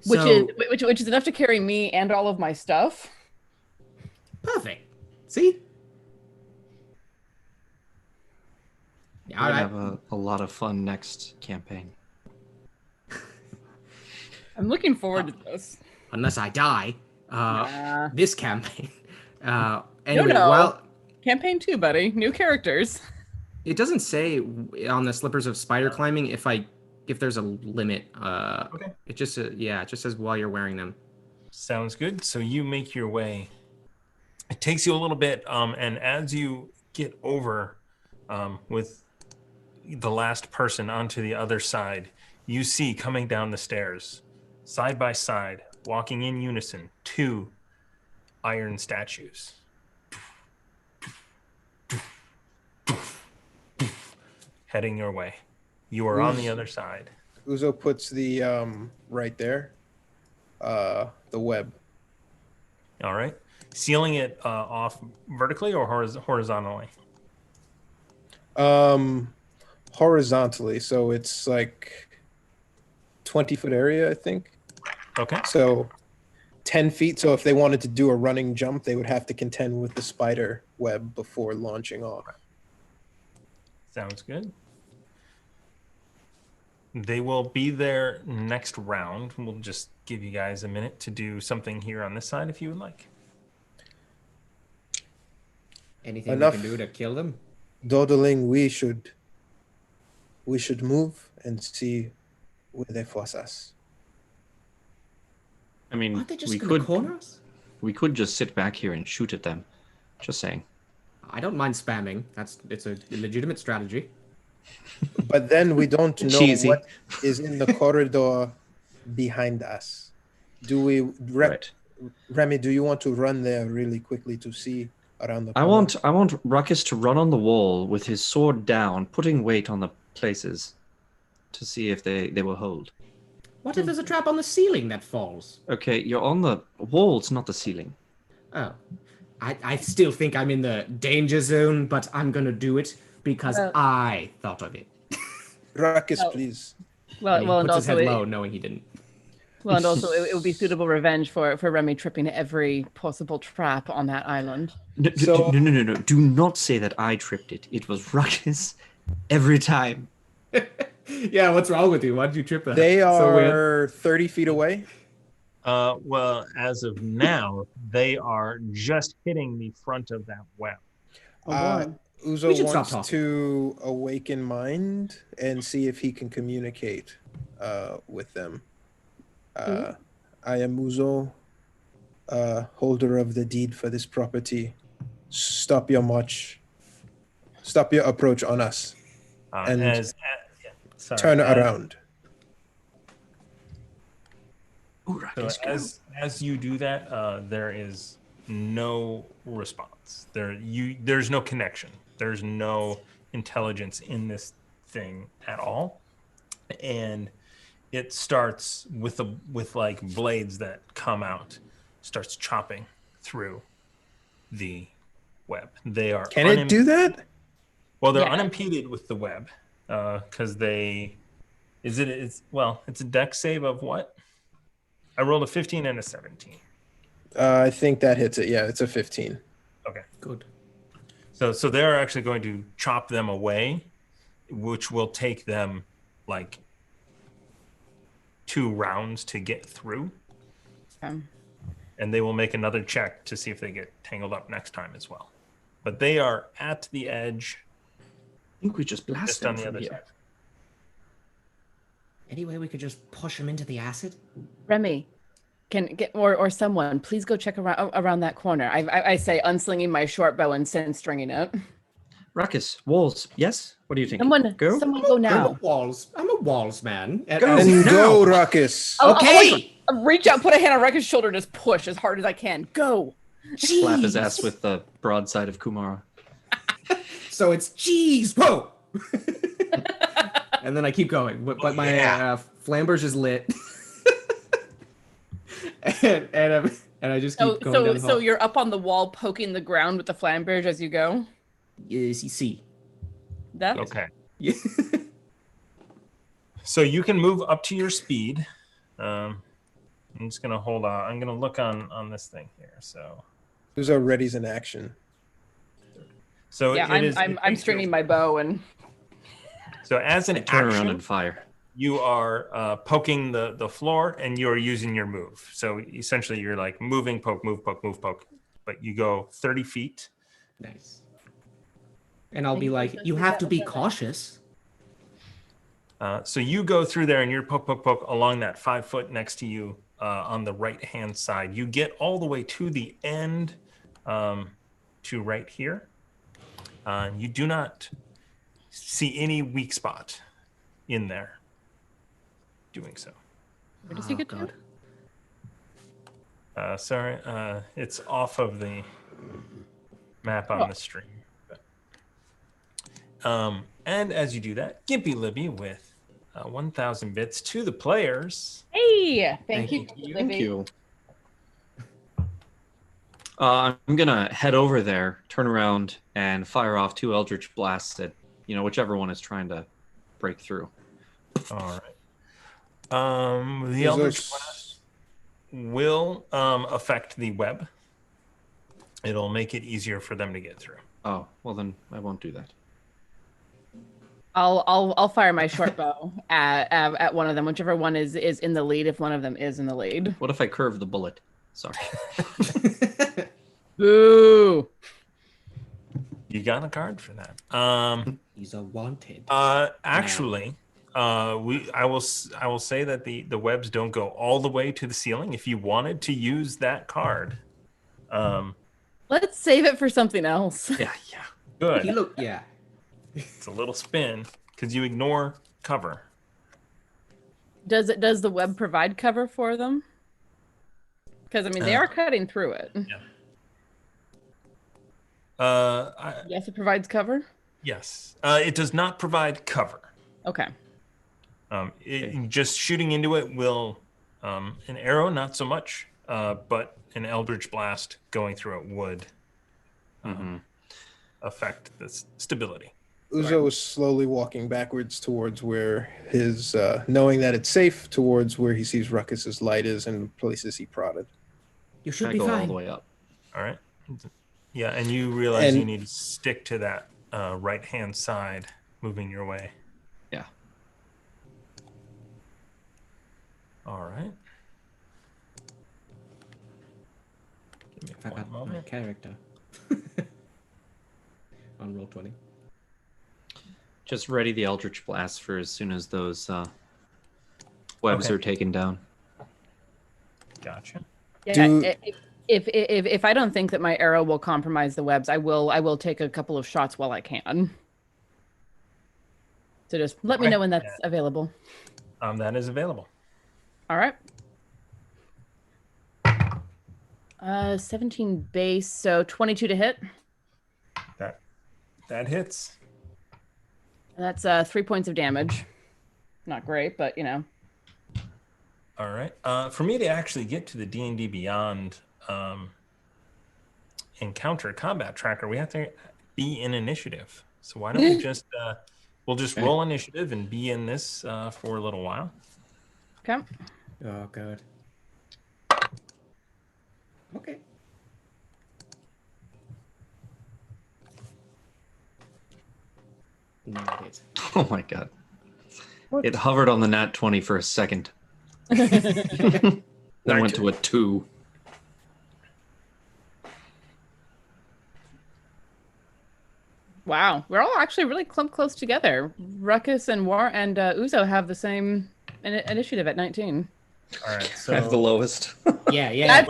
which So- is which is enough to carry me and all of my stuff. Perfect. See? We're Yeah, gonna I, have a lot of fun next campaign. I'm looking forward to this. unless I die. Nah. This campaign. Anyway, no. well, Campaign 2, buddy. New characters. it doesn't say on the slippers of spider climbing if there's a limit. Okay. It just it just says while you're wearing them. Sounds good. So you make your way. It takes you a little bit, and as you get over with the last person onto the other side, you see coming down the stairs, side by side, walking in unison, 2 iron statues. Heading your way. You are on the other side. Uzo puts the right there. The web. All right. Sealing it off vertically or horizontally? Horizontally, so it's like 20-foot area, I think. Okay. So 10 feet. So if they wanted to do a running jump, they would have to contend with the spider web before launching off. Sounds good. They will be there next round. We'll just give you guys a minute to do something here on this side if you would like. Anything Enough. we can do to kill them? Dawdling, we should move and see where they force us. I mean, Aren't they just we going to could corner us? we could just sit back here and shoot at them. Just saying. I don't mind spamming. It's a legitimate strategy. But then we don't know Cheesy. what is in the corridor behind us. Do we, Right. Remy? Do you want to run there really quickly to see around the I corner? want Ruckus to run on the wall with his sword down, putting weight on the places to see if they will hold. What if there's a trap on the ceiling that falls? Okay, you're on the walls, not the ceiling. Oh. I still think I'm in the danger zone, but I'm going to do it because I thought of it. Ruckus, Oh. please. Well, And he well, and puts his also, head low, knowing he didn't. well, and also, it would be suitable revenge for Remy tripping every possible trap on that island. No, So- no. Do not say that I tripped it. It was Ruckus every time. Yeah, what's wrong with you? Why did you trip that? They So weird. are 30 feet away. Well, as of now, they are just hitting the front of that web. We Uzo should stop wants talking. to awaken mind and see if he can communicate with them. I am Uzo, holder of the deed for this property. Stop your march. Stop your approach on us. And Sorry, Turn around. Ooh, So Ruckus, go. as you do that, there is no response. There's no connection. There's no intelligence in this thing at all, and it starts with like blades that come out, starts chopping through the web. They are Can it do that? Well, they're Yeah. unimpeded with the web, because it's a dex save of what? I rolled a 15 and a 17. I think that hits it. Yeah, it's a 15. Okay. Good. So they're actually going to chop them away, which will take them like 2 rounds to get through. And they will make another check to see if they get tangled up next time as well. But they are at the edge, I think we just blast just them on the from other here. side. Any way we could just push him into the acid? Remy, can get or someone please go check around that corner. I say, unslinging my short bow and sin stringing it. Ruckus, walls, yes? What do you think? Someone Go? go now. I'm a walls man. And go, Ruckus. Okay. I'll reach out, put a hand on Rekka's shoulder, and just push as hard as I can. Go. Slap his Jeez. ass with the broadside of Kumara. So it's jeez, whoa. And then I keep going, but my flamberge is lit. and I just keep going down the So hall. you're up on the wall poking the ground with the flamberge as you go? Yes, you see. That? Okay. Yeah. So you can move up to your speed. I'm just gonna hold on. I'm gonna look on this thing here. So Those are readies in action. Yeah, I'm stringing my bow and So as an Turn around action, and fire. you are poking the floor, and you are using your move. So essentially, you're like moving, poke, move, poke, move, poke. But you go 30 feet. Nice. And I'll be like, you have to be cautious. So you go through there, and you're poke, poke, poke along that 5 foot next to you on the right hand side. You get all the way to the end, to right here. You do not see any weak spot in there doing so. where does he get to? Sorry, it's off of the map on the stream. And as you do that, Gimpy Libby with 1,000 bits to the players. Hey, thank Thank you. Thank you. I'm gonna head over there, turn around, and fire off 2 Eldritch Blasts at whichever one is trying to break through. All right. The Is Eldritch this- Blast will affect the web. It'll make it easier for them to get through. Oh, well then I won't do that. I'll fire my short bow at one of them, whichever one is in the lead. If one of them is in the lead. What if I curve the bullet? Sorry. Boo! You got a card for that. He's a wanted. Actually, I will say that the webs don't go all the way to the ceiling. If you wanted to use that card, Let's save it for something else. Yeah. good. Yeah. It's a little spin because you ignore cover. Does the web provide cover for them? Because I mean, they are cutting through it. Yes, it provides cover. Yes, it does not provide cover. Okay. Just shooting into it will, an arrow not so much, but an Eldritch Blast going through it would affect the stability. Uzo is slowly walking backwards towards where his, knowing that it's safe, towards where he sees Ruckus's light is and places he prodded. You should I be go all fine. the way up. All right. Yeah, and you realize And- you need to stick to that right-hand side, moving your way. Yeah. All right. Give me I one got my moment. character. On roll 20. Just ready the Eldritch Blast for as soon as those webs Okay. are taken down. Gotcha. Yeah. Do- If I don't think that my arrow will compromise the webs, I will take a couple of shots while I can. So just let me Okay. know when that's available. That is available. All right. 17 base, so 22 to hit. That hits. That's 3 points of damage. Not great, but you know. All right. For me to actually get to the D&D Beyond encounter combat tracker, we have to be in initiative. So why don't we just we'll just roll initiative and be in this for a little while. Okay. Oh god. Okay. Not it. Oh my god. It hovered on the nat 20 for a second. Then went to a 2. Wow, we're all actually really clumped close together. Ruckus and Uzo have the same initiative at 19. All right, I have the so lowest. Yeah.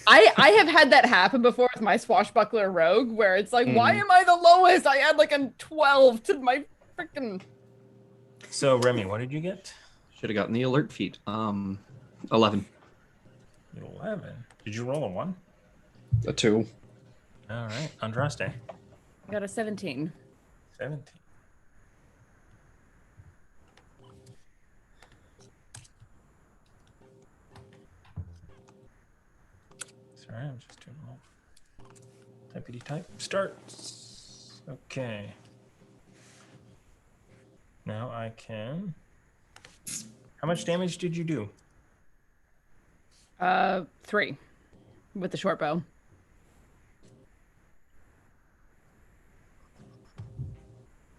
I have had that happen before with my swashbuckler rogue, where it's like, why am I the lowest? I had like a 12 to my freaking. so Remy, what did you get? Should have gotten the alert feat. 11. 11. Did you roll a 1? A 2. All right, Andraste. I got a 17. 17. Sorry, I'm just doing a little typey type. Start. Okay. Now I can. How much damage did you do? 3 with the short bow.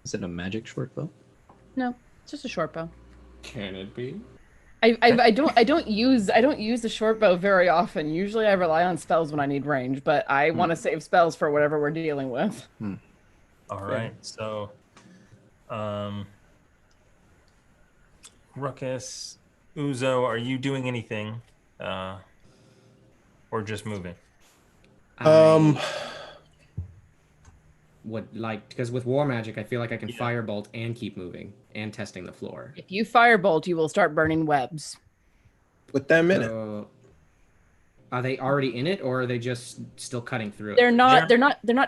Is it a magic short bow? No, it's just a short bow. Can it be? I don't use the short bow very often. Usually I rely on spells when I need range, but I want to save spells for whatever we're dealing with. All right, so Ruckus, Uzo, are you doing anything? Or just moving? Would like, because with war magic, I feel like I can firebolt and keep moving and testing the floor. If you firebolt, you will start burning webs. Put them in it. So, are they already in it, or are they just still cutting through it? They're not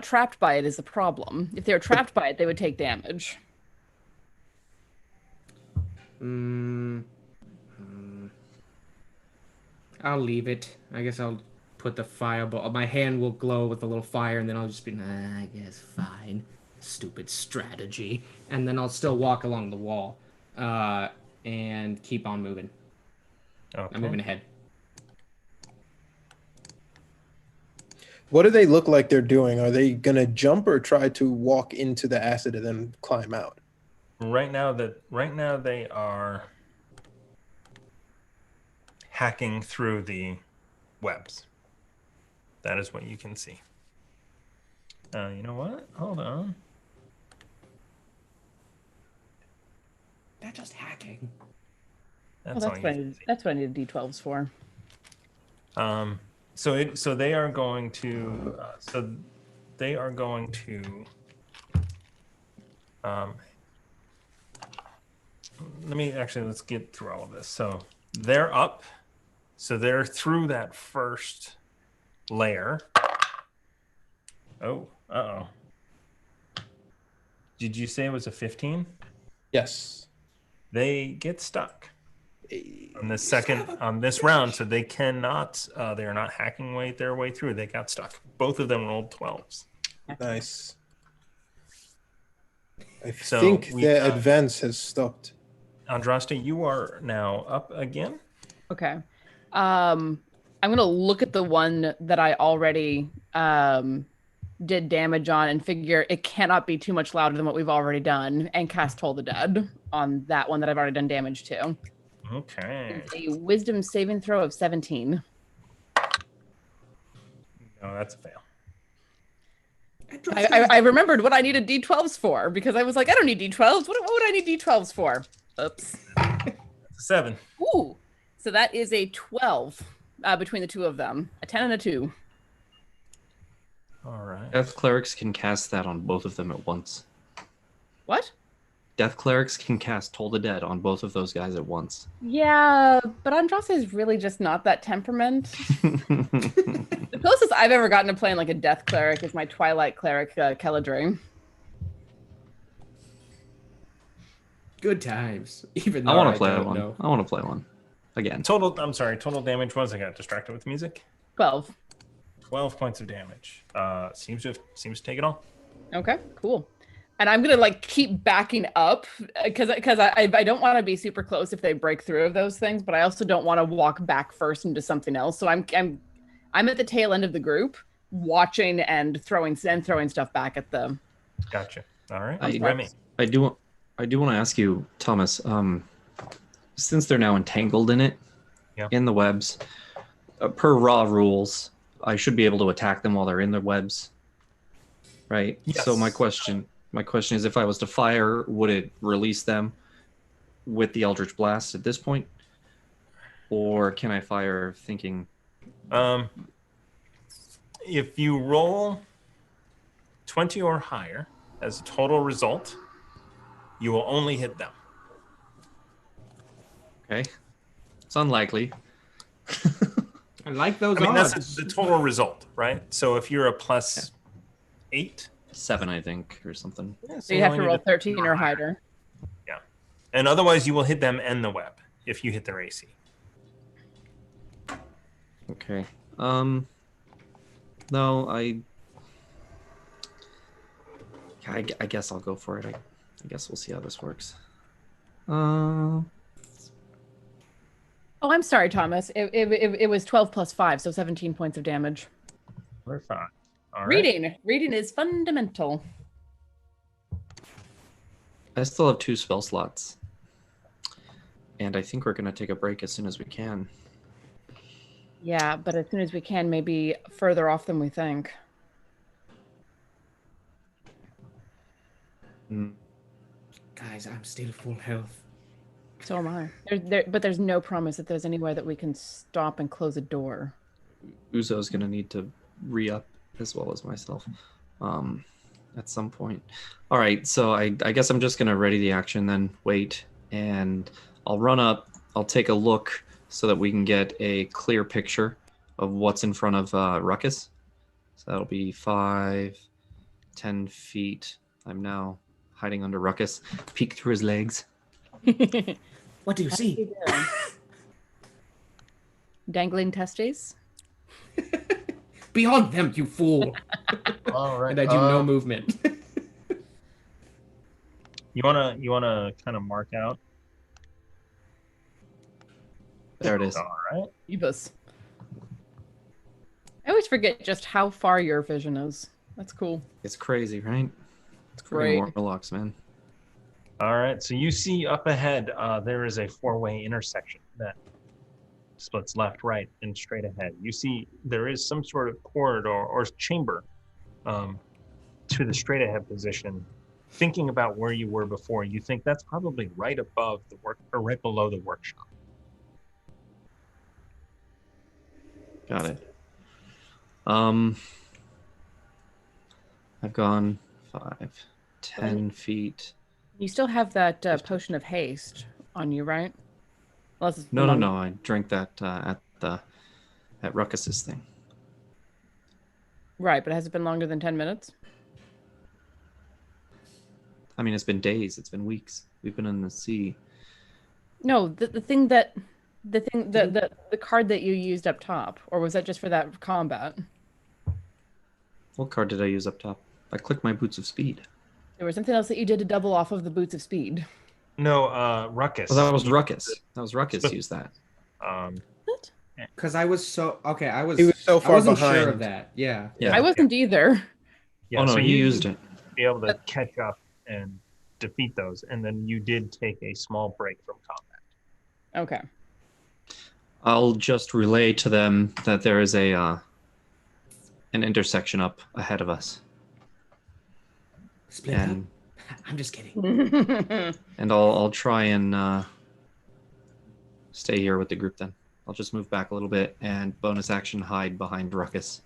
trapped by it is the problem. If they were trapped by it, they would take damage. I'll leave it. I guess I'll put the fireball. My hand will glow with a little fire, and then I'll just be, I guess fine. Stupid strategy. And then I'll still walk along the wall, and keep on moving. Okay. I'm moving ahead. What do they look like they're doing? Are they gonna jump or try to walk into the acid and then climb out? Right now they are hacking through the webs. That is what you can see. You know what? Hold on. They're just hacking. That's all you can see. That's what I need D12s for. So they are going to let's get through all of this. So they're up. So they're through that first layer. Oh, uh-oh. Did you say it was a 15? Yes. They get stuck on this round, so they cannot. They are not hacking their way through. They got stuck. Both of them rolled 12s. Nice. I think their advance has stopped. Andraste, you are now up again. Okay. I'm gonna look at the one that I already did damage on and figure it cannot be too much louder than what we've already done, and cast Toll the Dead on that one that I've already done damage to. Okay. A wisdom saving throw of 17. No, that's a fail. I remembered what I needed D12s for, because I was like, I don't need D12s. What would I need D12s for? Oops. That's a 7. Ooh. So that is a 12 between the two of them. A 10 and a 2. All right. Death clerics can cast that on both of them at once. What? Death clerics can cast Toll the Dead on both of those guys at once. Yeah, but Andraste is really just not that temperament. The closest I've ever gotten to playing like a death cleric is my Twilight cleric, Keladre. Good times. Even though I want to play don't one. know. I want to play one again. Total damage was, I got distracted with music. 12. 12 points of damage. Seems to take it all. Okay, cool. And I'm gonna like keep backing up because I don't want to be super close if they break through of those things, but I also don't want to walk back first into something else. So I'm at the tail end of the group, watching and throwing stuff back at them. Gotcha. All right. I do want to ask you, Thomas. Since they're now entangled in it, in the webs, per raw rules, I should be able to attack them while they're in the webs, right? Yes. So my question is, if I was to fire, would it release them with the Eldritch Blast at this point, or can I fire thinking? If you roll 20 or higher as a total result, you will only hit them. Okay, it's unlikely. I like those I mean, odds. that's the total result, right? So if you're a plus 8, 7, I think, or something. So you have to roll 13 or higher. Yeah, and otherwise you will hit them and the web if you hit their AC. Okay. No, I guess I'll go for it. I guess we'll see how this works. Oh, I'm sorry, Thomas. It was 12 plus 5, so 17 points of damage. We're fine. All right. Reading is fundamental. I still have 2 spell slots. And I think we're going to take a break as soon as we can. Yeah, but as soon as we can, maybe further off than we think. Guys, I'm still full health. So am I. But there's no promise that there's anywhere that we can stop and close a door. Uzo's going to need to re-up as well as myself at some point. All right, so I guess I'm just going to ready the action, then wait, and I'll run up. I'll take a look so that we can get a clear picture of what's in front of Ruckus. So that'll be 5, 10 feet. I'm now hiding under Ruckus. Peek through his legs. What do you see? Dangling testes? Beyond them, you fool! All right. And I do no movement. You wanna kind of mark out. There it is. All right. Ebus. I always forget just how far your vision is. That's cool. It's crazy, right? It's Freaking great. Warlocks, man. All right. So you see up ahead, there is a 4-way intersection that splits left, right, and straight ahead. You see there is some sort of corridor or chamber to the straight ahead position. Thinking about where you were before, you think that's probably right above the work or right below the workshop. Got it. I've gone 5, 10 feet. You still have that potion of haste on you, right? Unless it's No. I drank that at Ruckus's thing. Right, but has it been longer than 10 minutes? I mean, it's been days. It's been weeks. We've been in the sea. No, the card that you used up top, or was that just for that combat? What card did I use up top? I clicked my Boots of Speed. There was something else that you did to double off of the boots of speed. No, Ruckus. Oh, that was Ruckus. That was Ruckus used that. What? Because I was so okay. He was so I far wasn't behind. sure of that. Yeah. Yeah. I wasn't either. Yeah, Oh no, so you used it. be able to catch up and defeat those, and then you did take a small break from combat. Okay. I'll just relay to them that there is an intersection up ahead of us. Split And up. I'm just kidding. and I'll try and stay here with the group then. I'll just move back a little bit and bonus action hide behind Ruckus.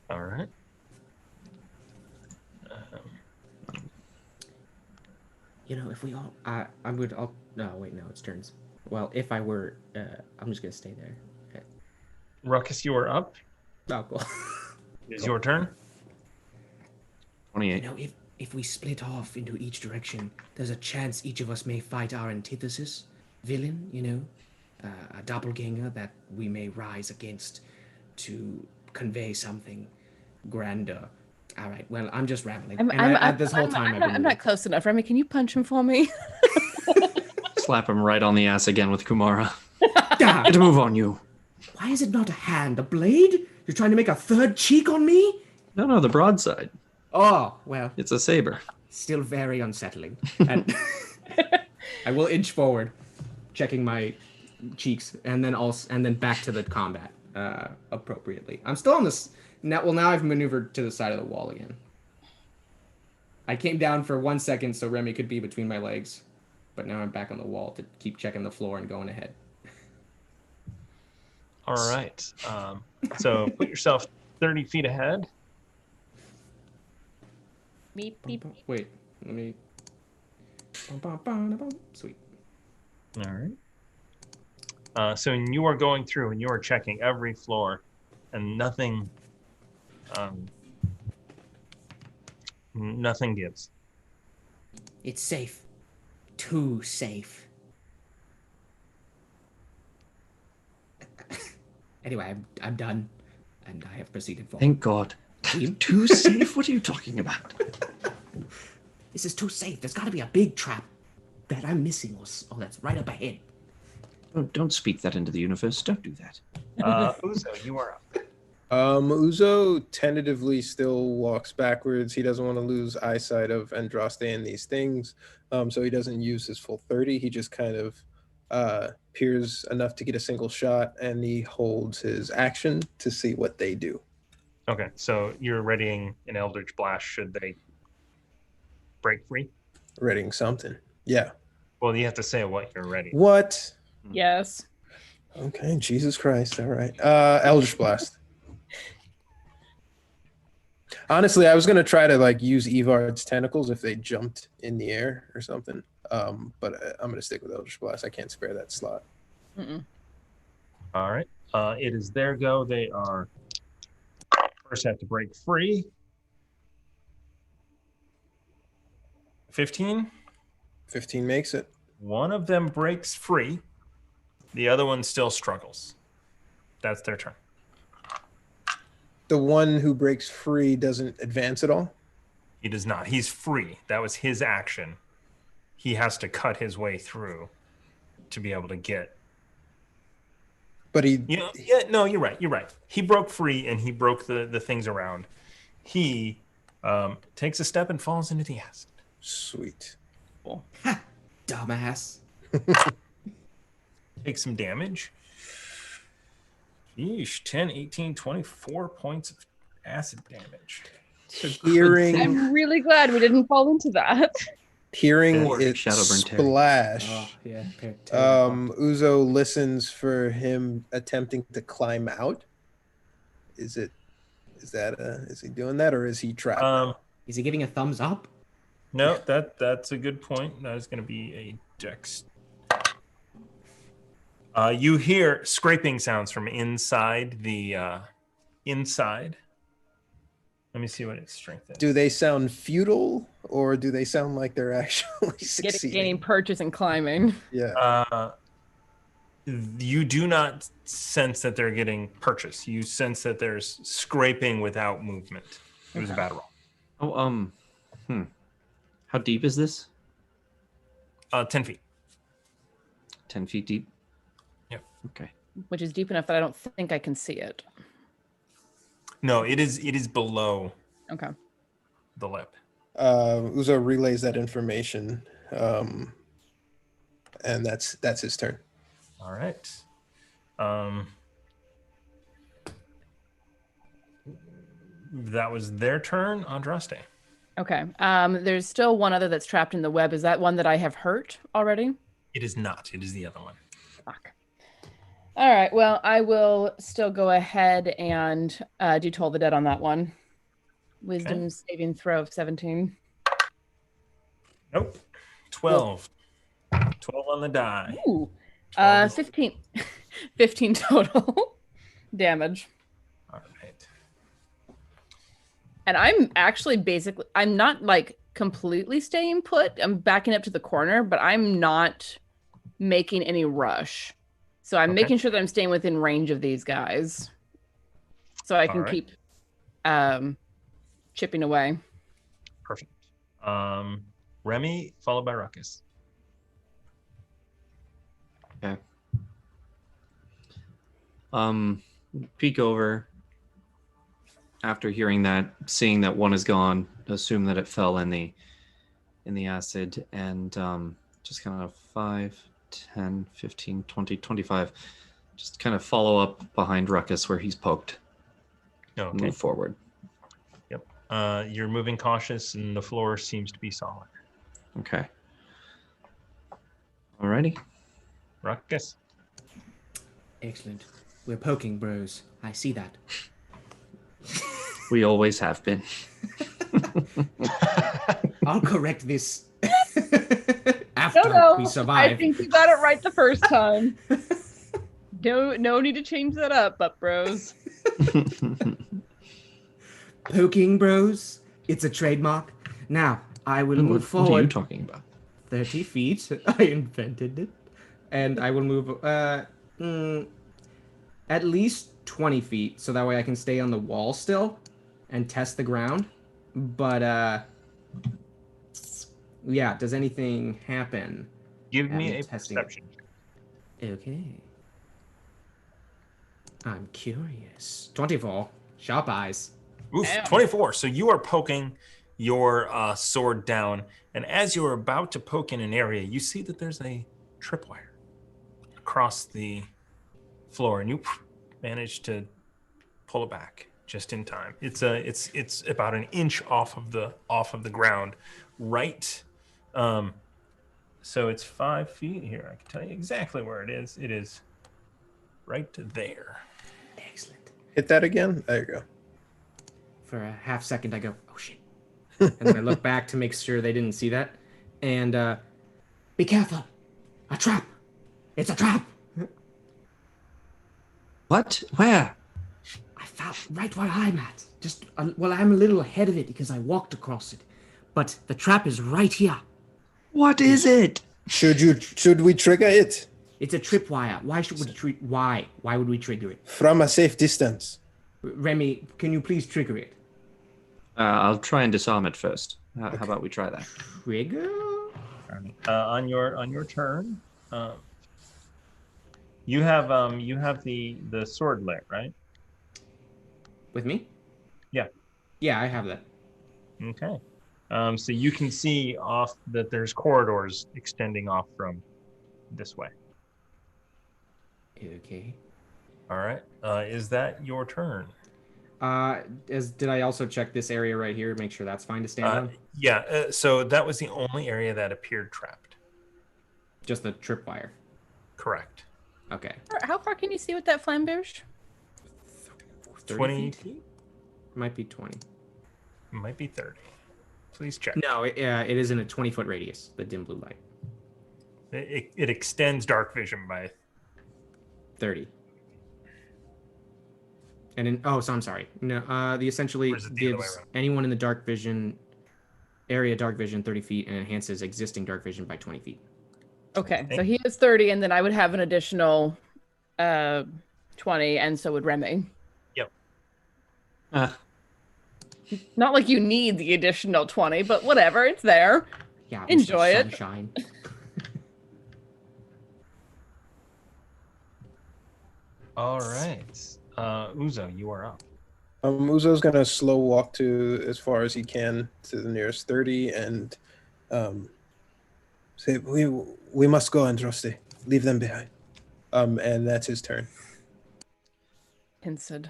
All right. You know, if we all, no, wait, no, it's turns. Well, if I were, I'm just gonna stay there. Okay. Ruckus, you are up. Oh, cool. It's your turn. 28. You know, if we split off into each direction, there's a chance each of us may fight our antithesis villain. You know, a doppelganger that we may rise against to convey something grander. All right. Well, I'm just rambling. This whole time I've been I'm not close enough. Remy, can you punch him for me? Slap him right on the ass again with Kumara. Ah, Get a move on you. why is it not a hand, a blade? You're trying to make a third cheek on me? No, the broadside. Oh, well, It's a saber. still very unsettling. And I will inch forward, checking my cheeks, and then back to the combat appropriately. I'm still on this. Now I've maneuvered to the side of the wall again. I came down for 1 second so Remy could be between my legs, but now I'm back on the wall to keep checking the floor and going ahead. All right. So put yourself 30 feet ahead. Beep, beep. Wait, let me. Sweet. All right. So you are going through and you are checking every floor, and nothing gives. It's safe. Too safe. Anyway, I'm done, and I have proceeded forward. Thank God. Too safe? What are you talking about? This is too safe. There's got to be a big trap that I'm missing, or that's right up ahead. Don't speak that into the universe. Don't do that. Uzo, you are up. Uzo tentatively still walks backwards. He doesn't want to lose eyesight of Andraste and these things, so he doesn't use his full 30. He just kind of peers enough to get a single shot, and he holds his action to see what they do. Okay, so you're readying an Eldritch Blast should they break free? Readying something. Yeah. Well, you have to say what you're ready. What? Yes. Okay, Jesus Christ. All right. Eldritch Blast. Honestly, I was going to try to use Evard's tentacles if they jumped in the air or something. But I'm going to stick with Eldritch Blast. I can't spare that slot. Mm-mm. All right. It is their go. They are first have to break free. 15. 15 makes it. One of them breaks free. The other one still struggles. That's their turn. The one who breaks free doesn't advance at all? He does not. He's free. That was his action. He has to cut his way through to be able to get. But he... No, you're right. You're right. He broke free and he broke the things around. He takes a step and falls into the acid. Sweet. Cool. Ha! Dumbass. Takes some damage. Yeesh, 10, 18, 24 points of acid damage. Hearing... I'm really glad we didn't fall into that. Hearing Or it Shadowburn Terry. splash, Oh, yeah. Uzo listens for him attempting to climb out. Is he doing that, or is he trapped? Is he giving a thumbs up? No, that's a good point. That is going to be a dex. You hear scraping sounds from inside the inside. Let me see what its strength is. Do they sound futile, or do they sound like they're actually succeeding? Gaining purchase and climbing. Yeah. You do not sense that they're getting purchase. You sense that there's scraping without movement. It was a bad roll. Oh, How deep is this? 10 feet. 10 feet deep? Yep. Okay. Which is deep enough that I don't think I can see it. No, it is below Okay. the lip. Uzo relays that information, and that's his turn. All right. That was their turn. Andraste. Okay. There's still one other that's trapped in the web. Is that one that I have hurt already? It is not. It is the other one. Fuck. All right. Well, I will still go ahead and do Toll the Dead on that one. Wisdom saving throw of 17. Nope. 12. 12 on the die. Ooh. 15. 15 total damage. All right. And I'm actually I'm not completely staying put. I'm backing up to the corner, but I'm not making any rush. So I'm making sure that I'm staying within range of these guys. So I can keep chipping away. Perfect. Remy, followed by Ruckus. Okay. Peek over after hearing that, seeing that one is gone, assume that it fell in the acid, and just kind of 5, 10, 15, 20, 25. Just kind of follow up behind Ruckus where he's poked. Okay. Move forward. Yep. You're moving cautious, and the floor seems to be solid. Okay. Alrighty. Ruckus. Excellent. We're poking, bros. I see that. We always have been. I'll correct this after we I survive. think you got it right the first time. No need to change that up, but bros. Poking, bros. It's a trademark. Now, I will move What are you forward talking about? 30 feet. I invented it. And I will move at least 20 feet, so that way I can stay on the wall still and test the ground. But, yeah, does anything happen? Give me I'm a testing. perception. Okay. I'm curious. 24. Sharp eyes. Oof, Damn. 24. So you are poking your sword down, and as you're about to poke in an area, you see that there's a tripwire across the floor, and you manage to pull it back just in time. It's about an inch off of the ground, right. So it's 5 feet here. I can tell you exactly where it is. It is right there. Excellent. Hit that again. There you go. For a half second, I go, oh shit. And then I look back to make sure they didn't see that. And, be careful. A trap. It's a trap. What? Where? I found right where I'm at. Well, I'm a little ahead of it because I walked across it. But the trap is right here. What is it? Should we trigger it It's a tripwire. Why would we trigger it? from a safe distance? Remy, can you please trigger it? I'll try and disarm it first. How about we try that? Trigger? On your turn, you have the sword lit, right? With me? Yeah. Yeah, I have that. Okay. So you can see off that there's corridors extending off from this way. Okay. All right. Is that your turn? Did I also check this area right here, make sure that's fine to stand on? Yeah. So that was the only area that appeared trapped. Just the tripwire. Correct. Okay. How far can you see with that flamberge? 20 feet? Might be 20. Might be 30. Please check. No, it is in a 20-foot radius, the dim blue light. It extends dark vision by 30. And so I'm sorry. No, the essentially Or is it the other way gives around? anyone in the dark vision 30 feet and enhances existing dark vision by 20 feet. Okay, so he has 30, and then I would have an additional 20, and so would Remy. Yep. Not like you need the additional 20, but whatever, it's there. Yeah, Enjoy it. sunshine. All right. Uzo, you are up. Uzo's gonna slow walk to as far as he can to the nearest 30 and say, "We must go, Andraste. Leave them behind." And that's his turn. Pinsed.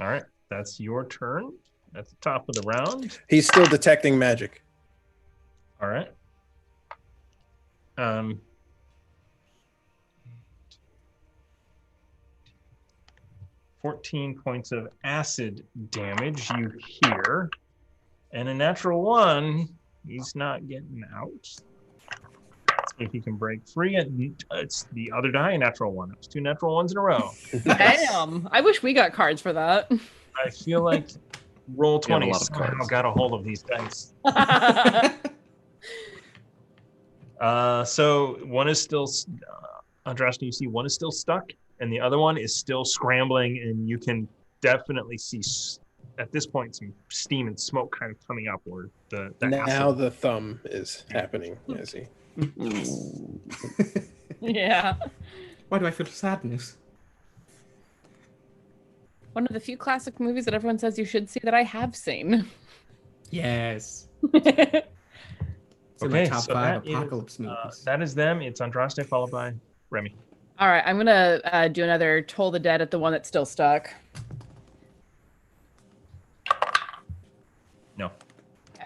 All right. That's your turn. At the top of the round. He's still detecting magic. All right. 14 points of acid damage you hear. And a natural 1, he's not getting out. Let's see if he can break free. It's the other die, a natural 1. It was 2 natural 1s in a row. Damn. I wish we got cards for that. I feel like roll You have a 20 lot of somehow cards. got a hold of these dice. So one is still, Andraste, you see one is still stuck, and the other one is still scrambling, and you can definitely see at this point some steam and smoke kind of coming upward. The Now acid. the thumb is happening. I see. Yeah. Why do I feel sadness? One of the few classic movies that everyone says you should see that I have seen. Yes. Okay. It's in my Okay, top so 5 that is, apocalypse movies. that is them. It's Andraste followed by Remy. All right, I'm gonna do another Toll the Dead at the one that's still stuck. No.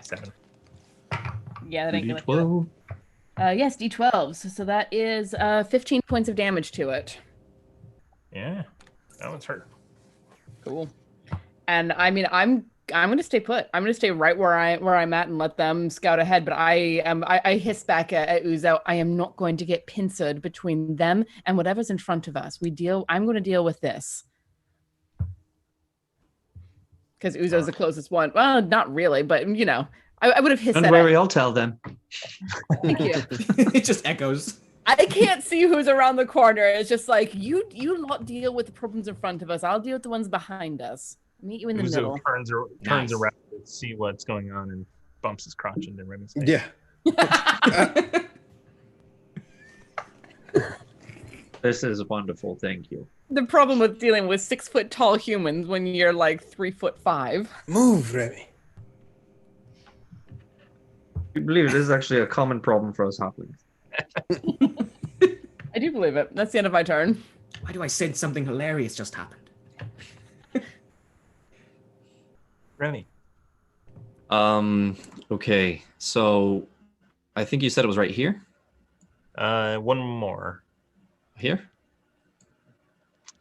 7. Yeah, that ain't gonna do it. D12. Yes, D12s. So that is 15 points of damage to it. Yeah. That one's hurt. Cool. And I mean, I'm gonna stay put. I'm gonna stay right where I'm at and let them scout ahead. But I hiss back at Uzo. I am not going to get pincered between them and whatever's in front of us. I'm going to deal with this. Because Uzo's the closest one. Well, not really, but you know, I would have hissed Don't that. worry, I'll tell them. Thank you. It just echoes. I can't see who's around the corner. It's just like you lot deal with the problems in front of us. I'll deal with the ones behind us. Meet you in the Uzo middle. turns Nice. around to see what's going on and bumps his crotch into Remy's face. Yeah. This is wonderful. Thank you. The problem with dealing with 6 foot tall humans when you're like 3'5". Move, Remy. You believe it, this is actually a common problem for us halflings. I do believe it. That's the end of my turn. Why do I sense something hilarious just happened? Remy. Okay, so I think you said it was right here. One more. Here.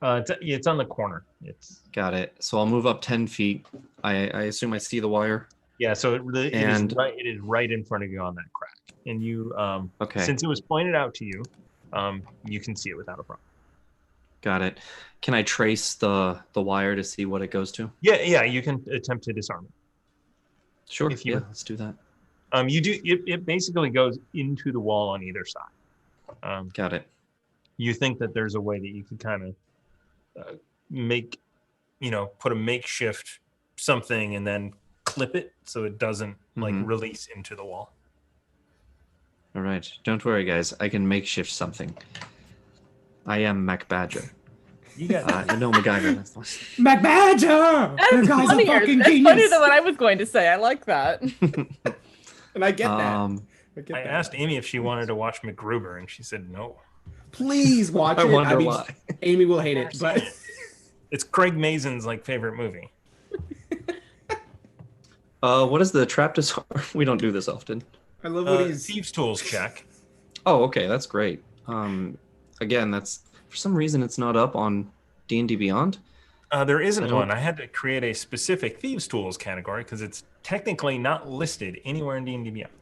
It's on the corner. It's Got it. So I'll move up 10 feet. I assume I see the wire. yeah. So it And- is right in front of you on that crack, and you Okay. since it was pointed out to you, you can see it without a problem. Got it. Can I trace the wire to see what it goes to? Yeah. You can attempt to disarm it. Sure. If you- Yeah, let's do that. You do. It basically goes into the wall on either side. Got it. You think that there's a way that you could kind of put a makeshift something and then clip it so it doesn't like Mhm. release into the wall. All right. Don't worry, guys. I can makeshift something. I am MacBadger. You got No MacGyver. That's the one. MacBadger! That's That guy's a funnier. fucking That's genius. funnier than what I was going to say. I like that. And I get that. I that. asked Amy if she wanted to watch MacGruber, and she said no. Please watch I it. wonder mean, why. Amy will hate it, but It's Craig Mazin's like favorite movie. What is the trap disarm? We don't do this often. I love what he's. Thieves' tools check. Oh, okay, that's great. Again, that's for some reason it's not up on D&D Beyond. There I isn't don't- one. I had to create a specific thieves' tools category because it's technically not listed anywhere in D&D Beyond.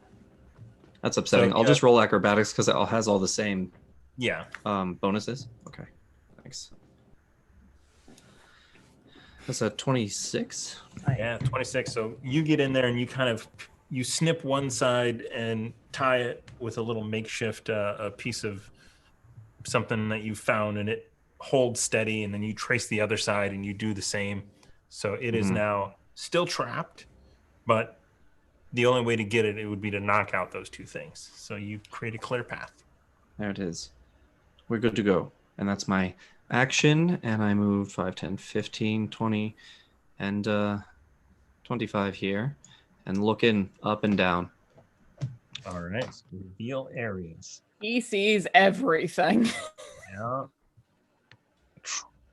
That's upsetting. I'll yeah. just roll acrobatics because it all has all the same Yeah. bonuses. Okay, thanks. That's a 26. Yeah, 26. So you get in there and you snip one side and tie it with a little makeshift a piece of something that you found, and it holds steady, and then you trace the other side and you do the same. So it is Mhm. now still trapped, but the only way to get it would be to knock out those two things. So you create a clear path. There it is. We're good to go. And that's my action. And I move 5, 10, 15, 20, and 25 here. And looking up and down. All right. So reveal areas. He sees everything. Yeah.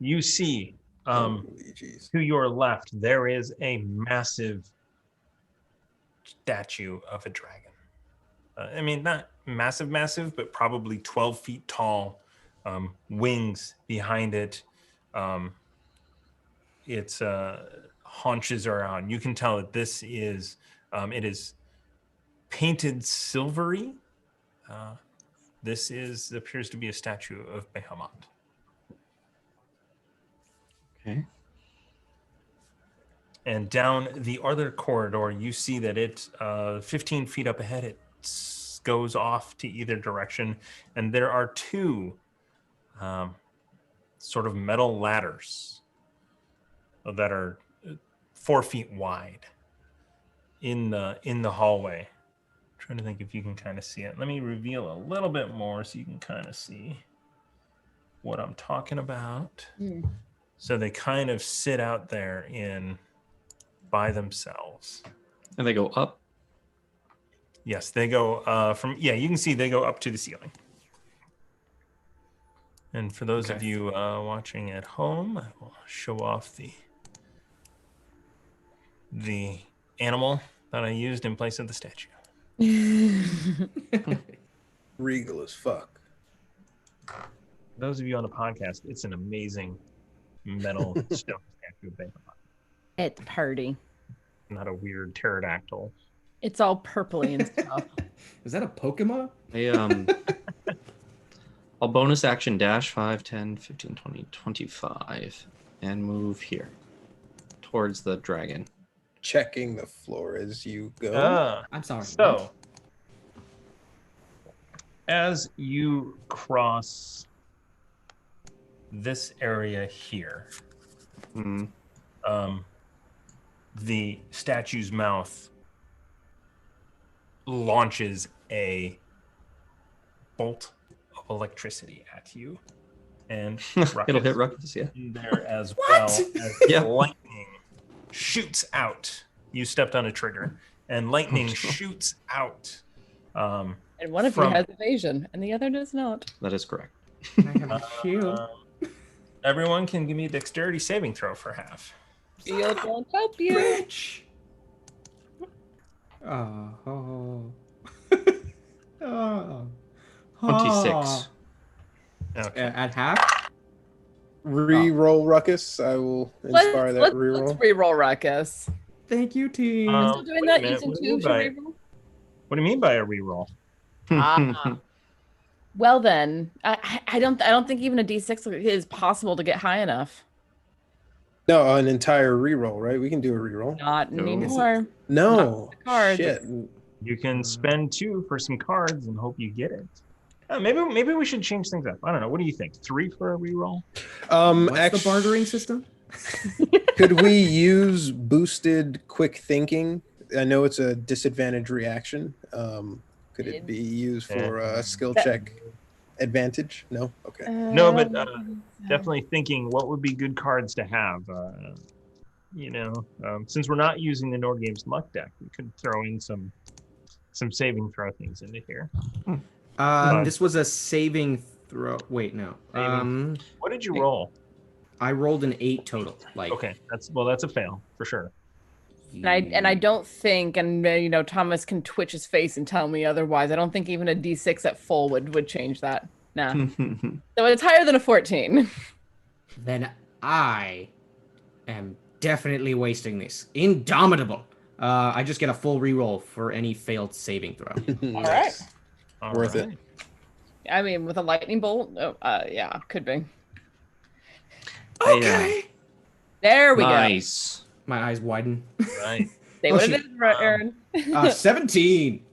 You see, Holy jeez. to your left, there is a massive statue of a dragon. I mean, not massive, but probably 12 feet tall. Wings behind it. Its haunches are out. You can tell that this is, it is painted silvery. This appears to be a statue of Behamont. Okay. And down the other corridor, you see that it, 15 feet up ahead, it goes off to either direction. And there are two sort of metal ladders that are 4 feet wide in the hallway. Trying to think if you can kind of see it. Let me reveal a little bit more so you can kind of see what I'm talking about. So they kind of sit out there by themselves. And they go up. Yes, they go you can see they go up to the ceiling. And for those of you watching at home, I will show off the animal that I used in place of the statue. Regal as fuck. For those of you on the podcast, it's an amazing metal stone statue of Behamont. It's pretty. Not a weird pterodactyl. It's all purpley and stuff. Is that a Pokemon? I'll bonus action dash 5, 10, 15, 20, 25 and move here towards the dragon. Checking the floor as you go. I'm sorry. So, as you cross this area here, the statue's mouth launches a bolt of electricity at you, and It'll hit Ruckus, yeah. there as well as lightning shoots out. You stepped on a trigger, and lightning shoots out. And one of you has evasion, and the other does not. That is correct. I have a shield. Everyone can give me a dexterity saving throw for half. Shield won't help you. Rich. Oh. Oh. 26. Okay. At half? Reroll Ruckus. I will inspire that reroll. Let's reroll Ruckus. Thank you, team. Still doing wait a that minute, using what do you tubes to mean reroll? What do you mean by a reroll? Well then, I don't think even a D6 is possible to get high enough. No, an entire reroll, right? We can do a reroll. Not No. anymore. No. Cards. Shit. You can spend 2 for some cards and hope you get it. Maybe we should change things up. I don't know. What do you think? 3 for a reroll? What's the bartering system? Could we use boosted quick thinking? I know it's a disadvantage reaction. Could it be used for a skill check advantage? No? Okay. No, but definitely thinking what would be good cards to have. Since we're not using the Nord Games luck deck, we could throw in some saving throw things into here. This was a saving throw. Wait, no. What did you roll? I rolled an 8 total. Okay, that's a fail for sure. And I don't think, and Thomas can twitch his face and tell me otherwise. I don't think even a D6 at full would change that. Nah. So it's higher than a 14. Then I am definitely wasting this. Indomitable. I just get a full reroll for any failed saving throw. All right. Worth it. I mean, with a lightning bolt, yeah, could be. Okay. There we go. Nice. My eyes widen. Right. Say what it is, Aaron. 17.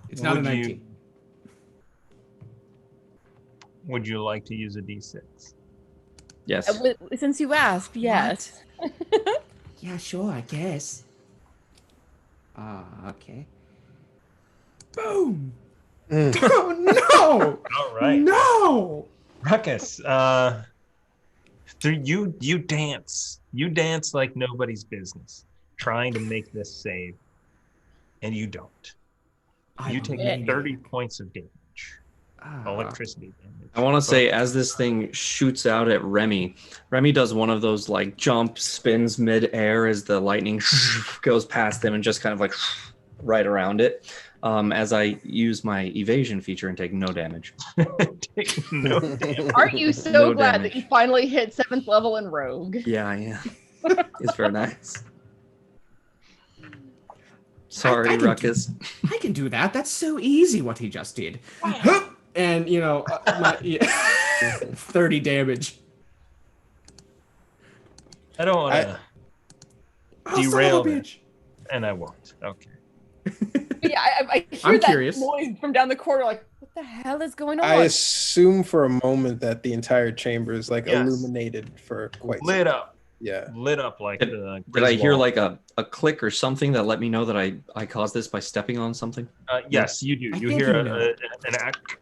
It's not a Would 19. Would you like to use a D6? Yes. Since you asked, yes. Yeah, sure, I guess. Okay. Boom. Oh, no! All right. No! Ruckus, you dance. You dance like nobody's business, trying to make this save, and you don't. You take 30 points of damage, electricity damage. I want to say, as this thing shoots out at Remy does one of those like jump spins mid-air as the lightning goes past them and just kind of like right around it. As I use my evasion feature and take no damage. Take no damage. Aren't you so No glad damage. that you finally hit 7th level in Rogue? Yeah, I am. It's very nice. Sorry, I can Ruckus. I can do that. That's so easy what he just did. And, 30 damage. I don't want to derail it, and I won't. Okay. Yeah, I hear I'm that curious. noise from down the corridor, like, what the hell is going on? I assume for a moment that the entire chamber is like Yes. illuminated for quite some Lit up. Yeah. lit up like Did- the. Did I hear Griswold. like a click or something that let me know that I caused this by stepping on something? Yes, you do. I You think hear you know. an act,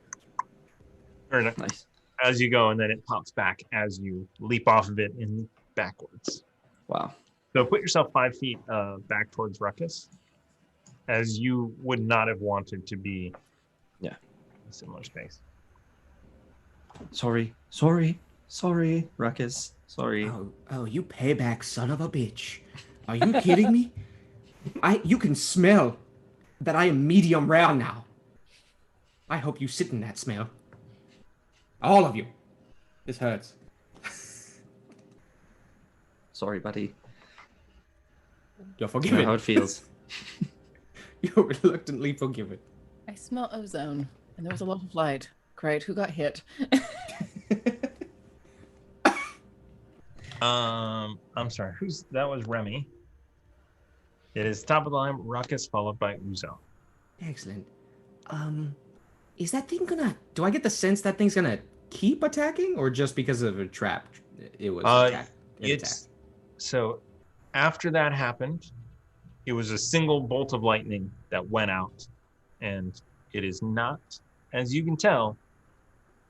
or Nice. as you go, and then it pops back as you leap off of it and backwards. Wow. So put yourself 5 feet back towards Ruckus, as you would not have wanted to be. Yeah. In a similar space. Sorry, Ruckus. Sorry. Oh, you payback son of a bitch. Are you kidding me? You can smell that I am medium rare now. I hope you sit in that smell. All of you. This hurts. Sorry, buddy. You're You know forgiven. how it feels. You're reluctantly forgiven. I smell ozone, and there was a lot of light. Great, who got hit? I'm sorry. That was Remy. It is top of the line, Ruckus, followed by Uzo. Excellent. Is that thing gonna... Do I get the sense that thing's gonna keep attacking, or just because of a trap it was attacked? So after that happened, it was a single bolt of lightning that went out, and it is not, as you can tell,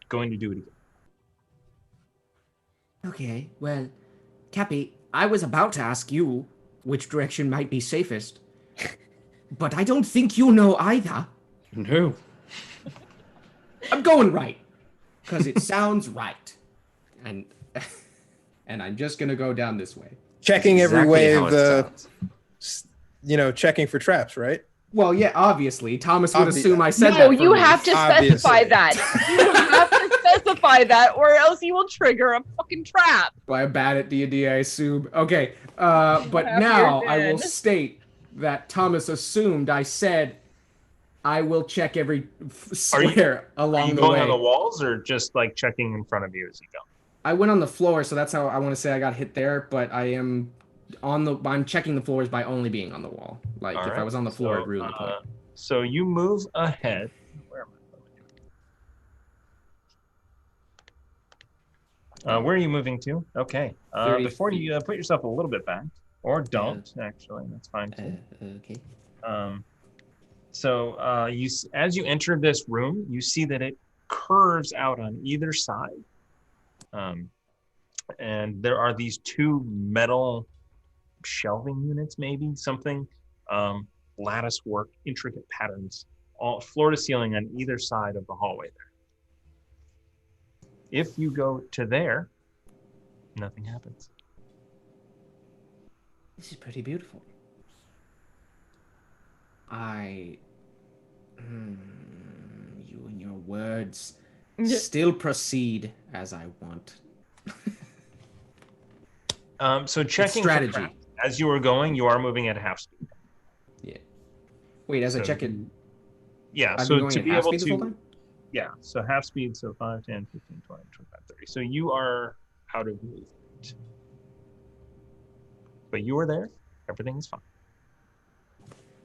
going to do it again. Okay, well, Cappy, I was about to ask you which direction might be safest, but I don't think you know either. No. I'm going right, because it sounds right, and I'm just gonna go down this way. Checking every Exactly how wave, it sounds. checking for traps, right? Well, yeah, obviously, Thomas would assume I said that. No, for you me. have to specify Obviously. that. You have to specify that, or else you will trigger a fucking trap. Well, I'm bad at D&D, I assume. Okay, but Half now your I will den. state that Thomas assumed I said I will check every square Are along you the going way. on the walls or just like checking in front of you as you go? I went on the floor, so that's how I want to say I got hit there. But I am I'm checking the floors by only being on the wall. Like All if I right, was on the floor, it'd ruin the point. So you move ahead. Where am I? Where are you moving to? Okay. 30 Before feet. you put yourself a little bit back, or don't actually, that's fine too. Okay. So as you enter this room, you see that it curves out on either side, and there are these two metal shelving units, maybe something, lattice work, intricate patterns, all floor to ceiling on either side of the hallway there. If you go to there, nothing happens. This is pretty beautiful. You and your words still proceed as I want. So checking for strategy. traps. As you are going, you are moving at half speed. Yeah. Wait, as I So check it, Yeah, I've so been going to at be half able speed this whole to, time? yeah, so half speed, so 5, 10, 15, 20, 25, 30. So you are out of movement. But you are there. Everything is fine.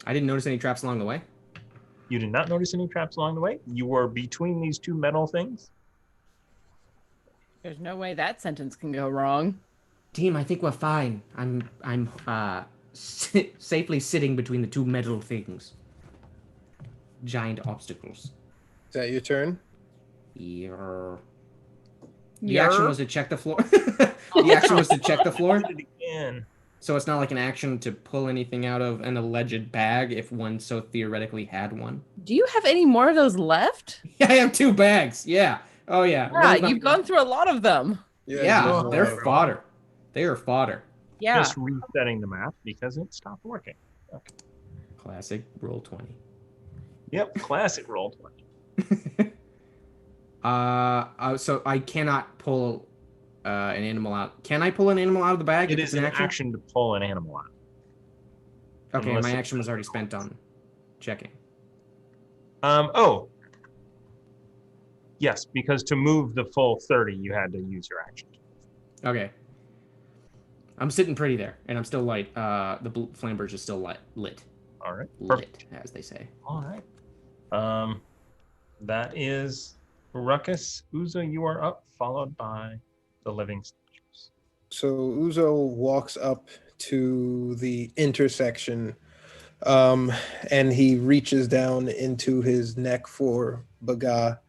I didn't notice any traps along the way. You did not notice any traps along the way. You were between these two metal things. There's no way that sentence can go wrong. Team, I think we're fine. I'm safely sitting between the two metal things. Giant obstacles. Is that your turn? The action was to check the floor. Oh, The action was to check the floor. Did it again. So it's not like an action to pull anything out of an alleged bag if one so theoretically had one. Do you have any more of those left? Yeah, I have 2 bags. Yeah. Oh yeah. Yeah, One's not- you've gone through a lot of them. Yeah, Oh, they're right. fodder. They are fodder. Yeah. Just resetting the map because it stopped working. Okay. Classic roll 20. Yep, classic roll 20. So I cannot pull an animal out. Can I pull an animal out of the bag? It if is it's an action to pull an animal out. Okay, unless my it- action was already spent on checking. Yes, because to move the full 30, you had to use your action. Okay. I'm sitting pretty there, and I'm still light. The flamberge is still lit. All right, perfect. Lit, as they say. All right. That is Ruckus. Uzo, you are up, followed by the living statues. Uzo walks up to the intersection, and he reaches down into his neck for Baga,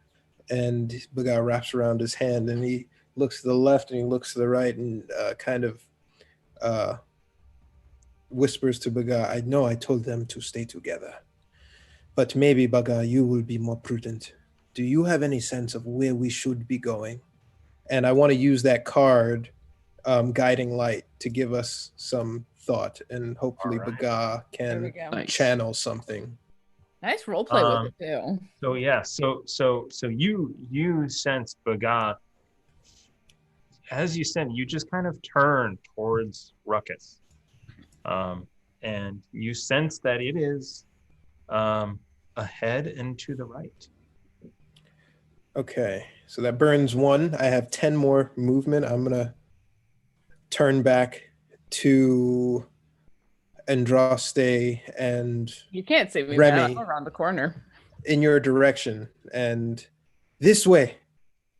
and Baga wraps around his hand, and he looks to the left and he looks to the right, and kind of whispers to Baga, I know I told them to stay together, but maybe, Baga, you will be more prudent. Do you have any sense of where we should be going? And I want to use that card, Guiding Light, to give us some thought, and hopefully All right. Baga There we can go. Nice. channel something. Nice role play with it too. So yeah, so you sense Baga. As you said, you just kind of turn towards Ruckus, and you sense that it is ahead and to the right. Okay, so that burns 1. I have 10 more movement. I'm gonna turn back to Andraste and You can't see me, Remy. man. I'm around the corner. in your direction, and this way.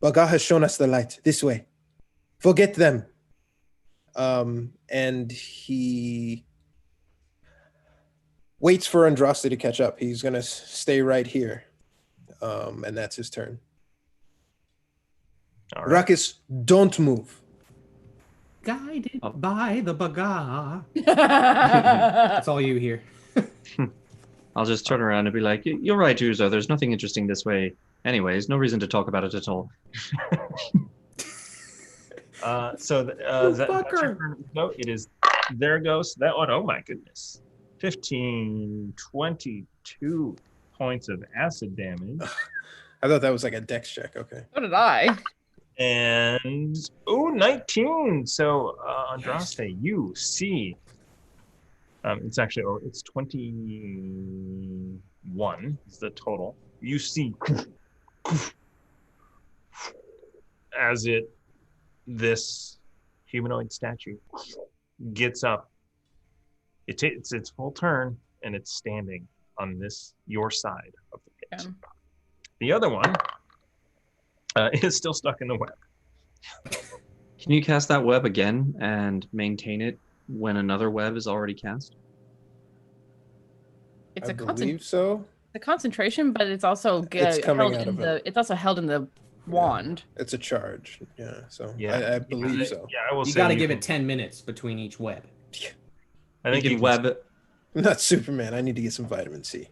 Baga has shown us the light. This way. Forget them. And he waits for Andraste to catch up. He's gonna stay right here, and that's his turn. All right. Ruckus, don't move. Guided by the Baga. That's all you hear. I'll just turn around and be like, "You're right, Uzo. There's nothing interesting this way. Anyways, no reason to talk about it at all." That's your turn. No, it is. There goes that one. Oh my goodness. 15, 22 points of acid damage. I thought that was like a dex check. Okay. So did I. And 19. So Andraste, you see it's actually it's 21 is the total. You see as this humanoid statue gets up. It takes its full turn and it's standing on your side of the pit. Yeah. The other one is still stuck in the web. Can you cast that web again and maintain it when another web is already cast? It's I a believe so. the concentration, but it's also It's coming held out in of the. It's also held in the wand. It's a charge. Yeah. So Yeah. I believe so. Yeah, I will You say got to you give can- it 10 minutes between each web. I think you you can web. I'm not Superman. I need to get some vitamin C.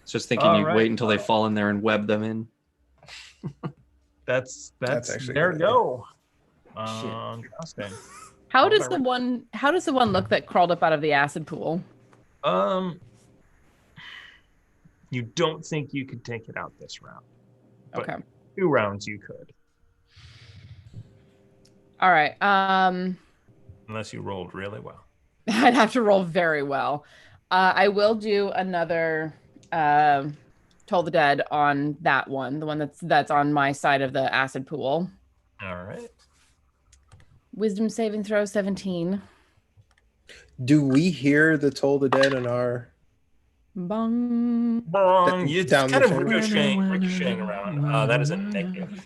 Just thinking All you right. wait until they fall in there and web them in. That's actually there good go. Shit. How Oh, does my the one? How does the one look that crawled up out of the acid pool? You don't think you could take it out this round, but Okay. 2 rounds you could, All right. unless you rolled really well. I'd have to roll very well. I will do another Toll the Dead on that one, the one that's on my side of the acid pool. All right. Wisdom saving throw 17. Do we hear the Toll the Dead in our? Bong. Bong. It's down kind the of channel. ricocheting around. That is a negative.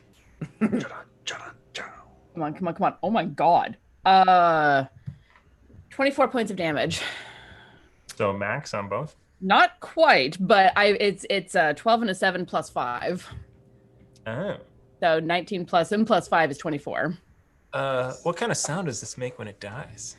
Come on. Oh my god. 24 points of damage. So max on both. Not quite, but it's 12 and a 7 plus 5. Oh. So 19 plus and plus 5 is 24. What kind of sound does this make when it dies?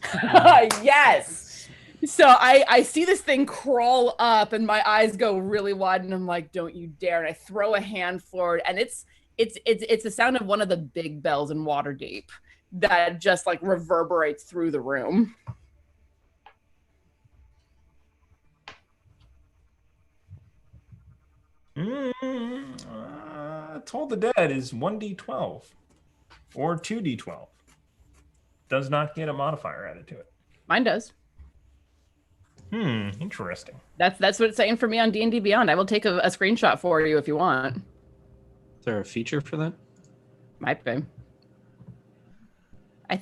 Yes. So I see this thing crawl up and my eyes go really wide and I'm like, don't you dare. And I throw a hand forward and it's the sound of one of the big bells in Waterdeep that just like reverberates through the room. Toll the Dead is 1d12 or 2d12. Does not get a modifier added to it. Mine does. Interesting. That's what it's saying for me on D&D Beyond. I will take a screenshot for you if you want. Is there a feature for that? Might be. I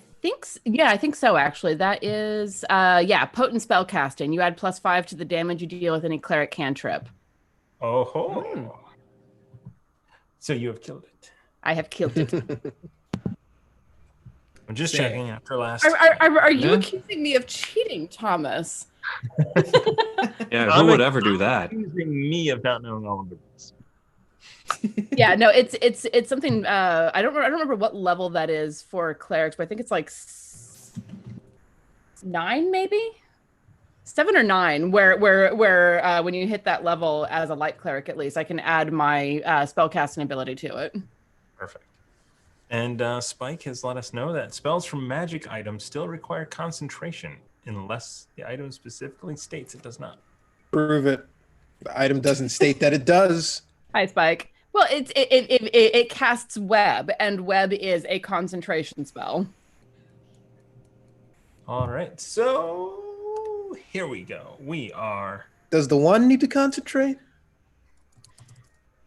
think so, actually. That is, potent spell casting. You add +5 to the damage you deal with any cleric cantrip. Oh ho. So you have killed it. I have killed it. I'm just Say it. checking after last. Are you Yeah. accusing me of cheating, Thomas? Yeah, I'm who would ever do I'm that? accusing me of not knowing all of the rules. Yeah, no, it's something. I don't remember what level that is for clerics, but I think it's like 9, maybe 7 or 9. Where when you hit that level as a light cleric, at least I can add my spellcasting ability to it. Perfect. And Spike has let us know that spells from magic items still require concentration unless the item specifically states it does not. Prove it. The item doesn't state that it does. Hi, Spike. Well, it casts web, and web is a concentration spell. All right, so here we go. We are Does the one need to concentrate?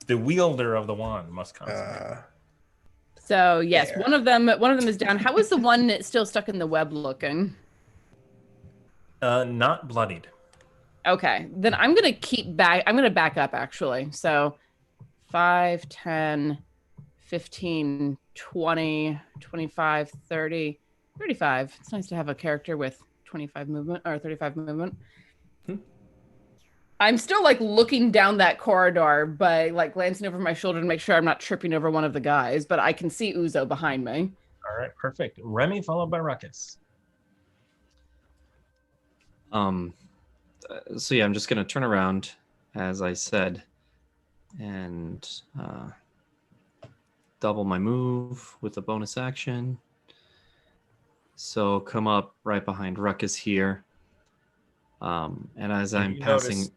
the wielder of the wand must concentrate. So yes, There. one of them is down. How is the one that's still stuck in the web looking? Not bloodied. Okay, then I'm gonna back up actually. So 5, 10, 15, 20, 25, 30, 35. It's nice to have a character with 25 movement or 35 movement. I'm still like looking down that corridor, but like glancing over my shoulder to make sure I'm not tripping over one of the guys, but I can see Uzo behind me. All right, perfect. Remy followed by Ruckus. So yeah, I'm just gonna turn around, as I said, and double my move with a bonus action. So come up right behind Ruckus here. And as I'm passing,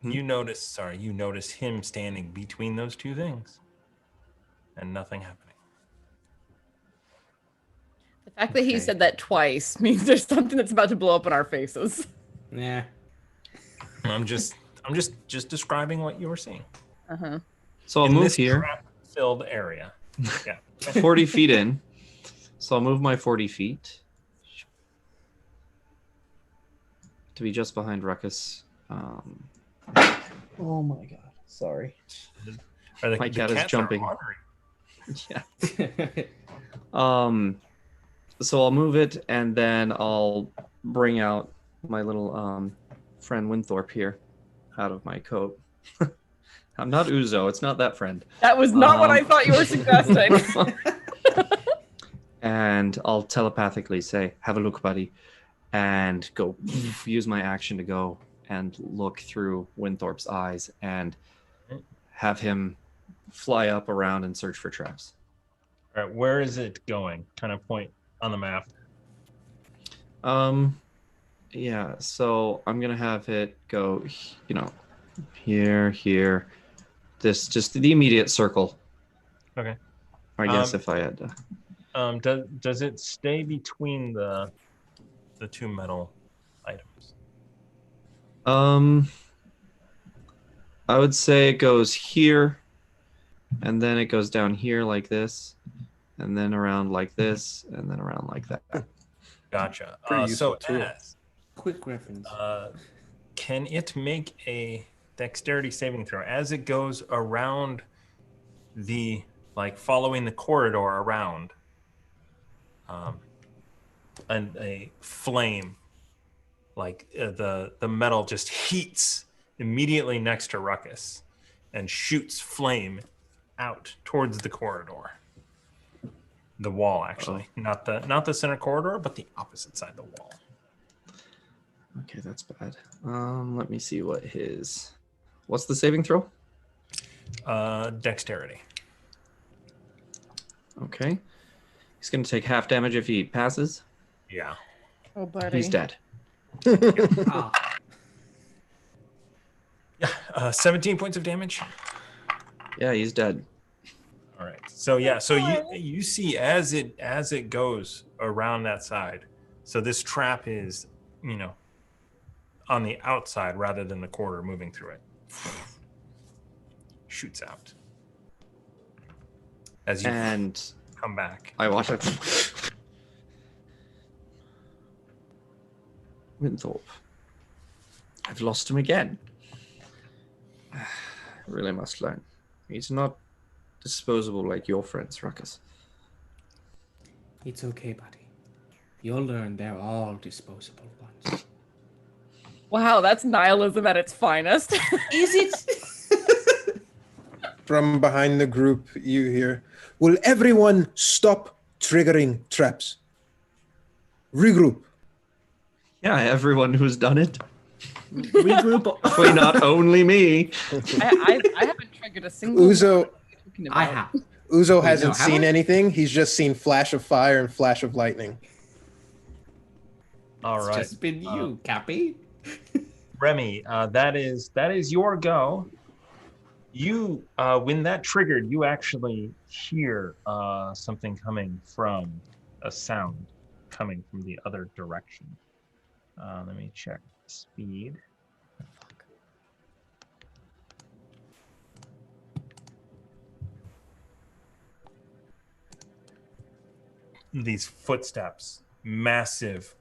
You notice him standing between those two things, and nothing happening. The fact that he Okay. said that twice means there's something that's about to blow up in our faces. Yeah. I'm just describing what you were seeing. Uh-huh. so I'll In move this here, trap-filled area. Yeah. 40 feet in. So I'll move my 40 feet to be just behind Ruckus. Oh my god! Sorry. Are My cat is cats are jumping. ornery. Yeah. So I'll move it, and then I'll bring out my little friend Winthorpe here out of my coat. I'm not Uzo. It's not that friend. That was not what I thought you were suggesting. And I'll telepathically say, "Have a look, buddy," and go use my action to go and look through Winthorpe's eyes and have him fly up around and search for traps. All right, where is it going? Kind of point on the map. Yeah, so I'm gonna have it go, here, this, just the immediate circle. Okay. I guess if I had to. Does it stay between the two metal items? I would say it goes here, and then it goes down here like this, and then around like this, and then around like that. Gotcha. Pretty So useful tool. as Quick reference. can it make a dexterity saving throw as it goes around the following the corridor around and a flame the metal just heats immediately next to Ruckus and shoots flame out towards the corridor, the wall actually. Not the center corridor, but the opposite side of the wall. Okay, that's bad. Let me see what's the saving throw? Dexterity. Okay. He's going to take half damage if he passes. Yeah. Oh, buddy. He's dead. Ah. Yeah. 17 points of damage. Yeah, he's dead. All right. So yeah, so you see as it goes around that side. So this trap is, on the outside rather than the corridor moving through it. Shoots out. As you And come back. I watch it. Winthorpe. I've lost him again. I really must learn. He's not disposable like your friends, Ruckus. It's okay, buddy. You'll learn they're all disposable ones. Wow, that's nihilism at its finest. Is it? From behind the group, you hear, "Will everyone stop triggering traps? Regroup." Yeah, everyone who's done it. Regroup. Hopefully not only me. I haven't triggered a single. Uzo, I have. Uzo Wait, hasn't no, have seen I? anything. He's just seen flash of fire and flash of lightning. All It's right, just been you, Cappy. Remy, that is your go. You, when that triggered, you actually hear something coming from a sound coming from the other direction. Let me check speed. These footsteps, massive,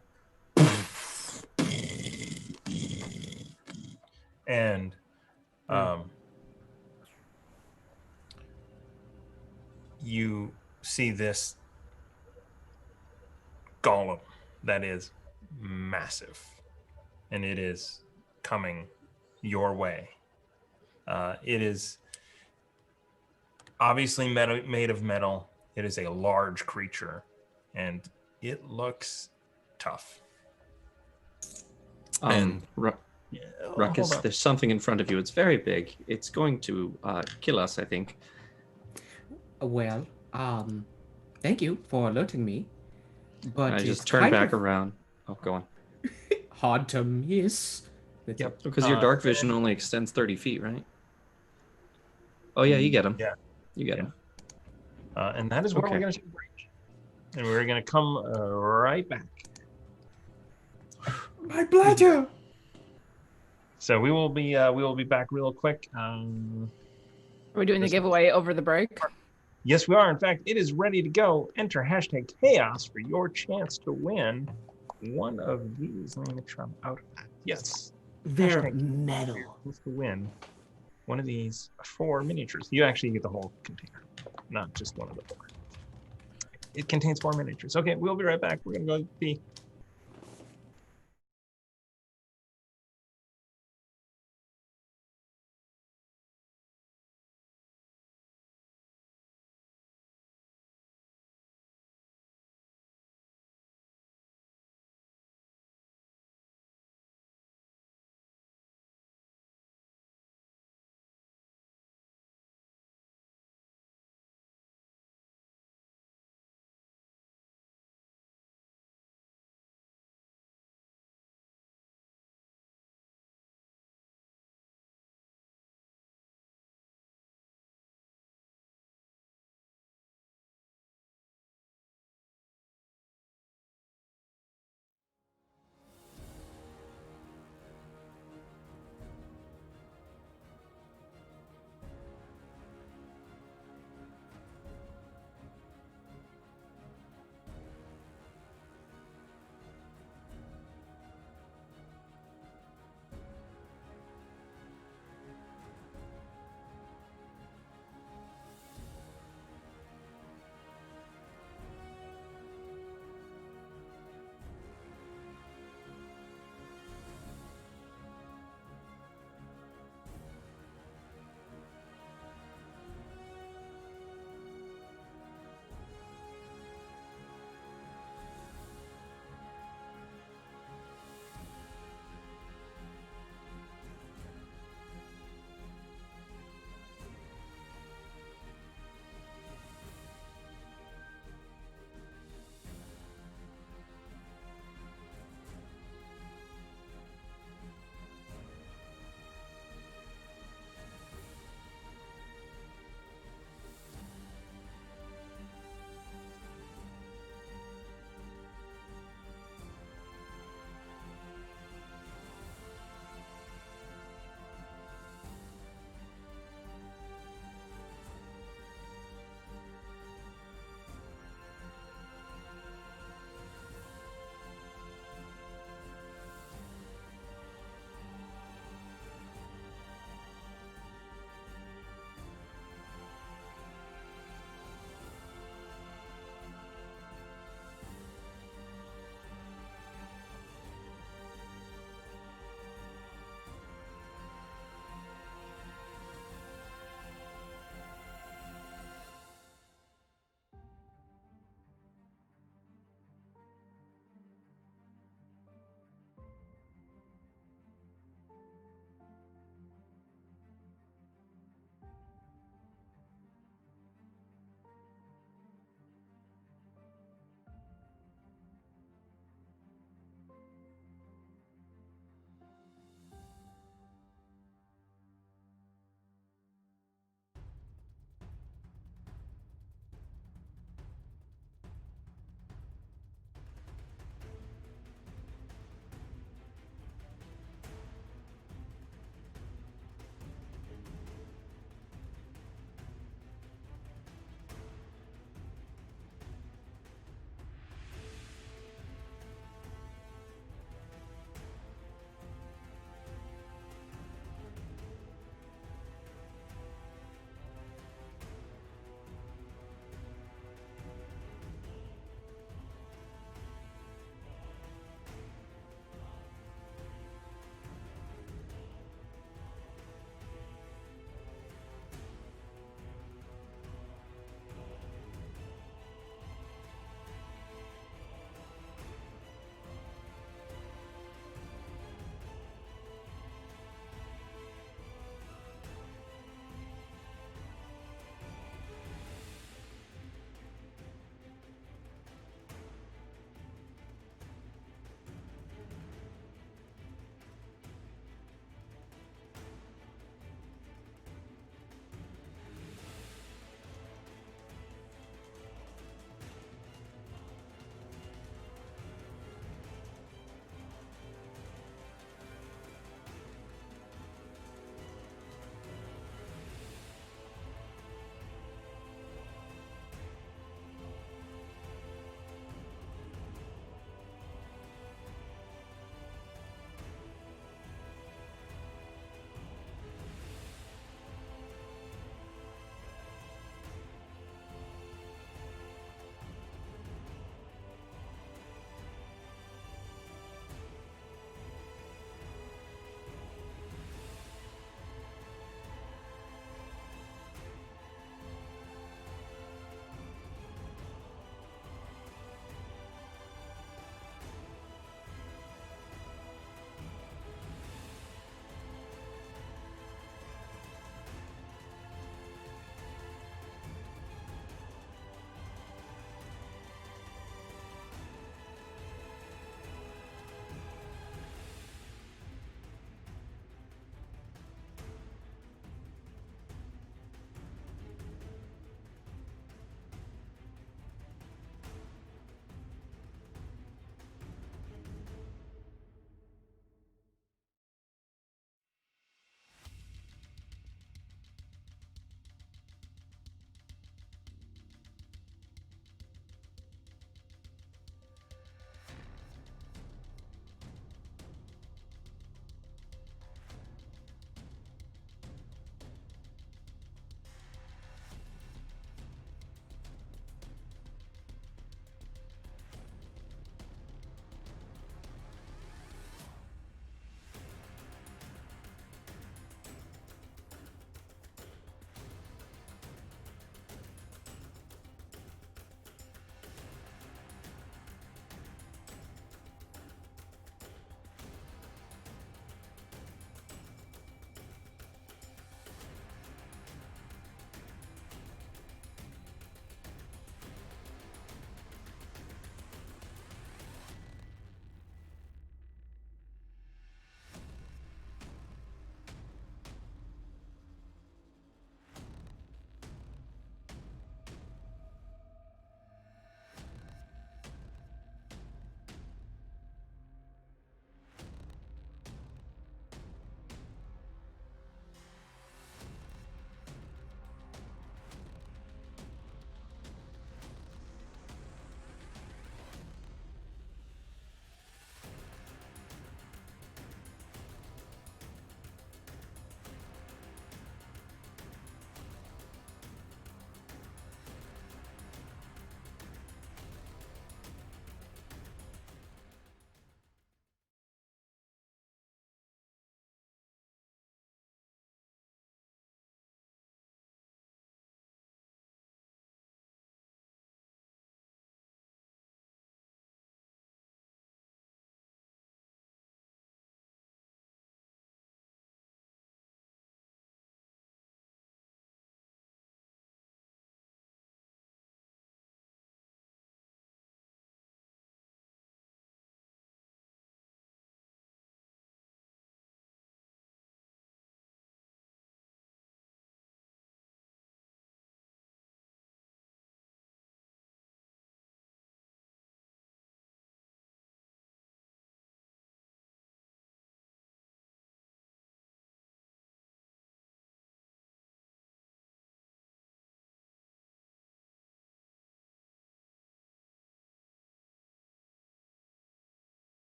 and you see this golem that is massive, and it is coming your way. It is obviously made of metal. It is a large creature, and it looks tough. And yeah, Ruckus, hold on. there's something in front of you. It's very big. It's going to kill us, I think. Well, thank you for alerting me. But I it's just turned kind back of around. Oh, go on. hard to miss. Yep, because your dark vision only extends 30 feet, right? Oh, yeah, you get him. Yeah. You get Yeah. him. And that is where Okay. we're going to take a break. And we're going to come right back. My pleasure. So we will be back real quick. Are we doing the giveaway over the break? Yes, we are. In fact, it is ready to go. Enter hashtag chaos for your chance to win one of these. Let me make sure I'm out of that. Yes. They're Hashtag metal. chance to win one of these 4 miniatures. You actually get the whole container, not just one of the 4. It contains 4 miniatures. Okay, we'll be right back. We're going to go pee.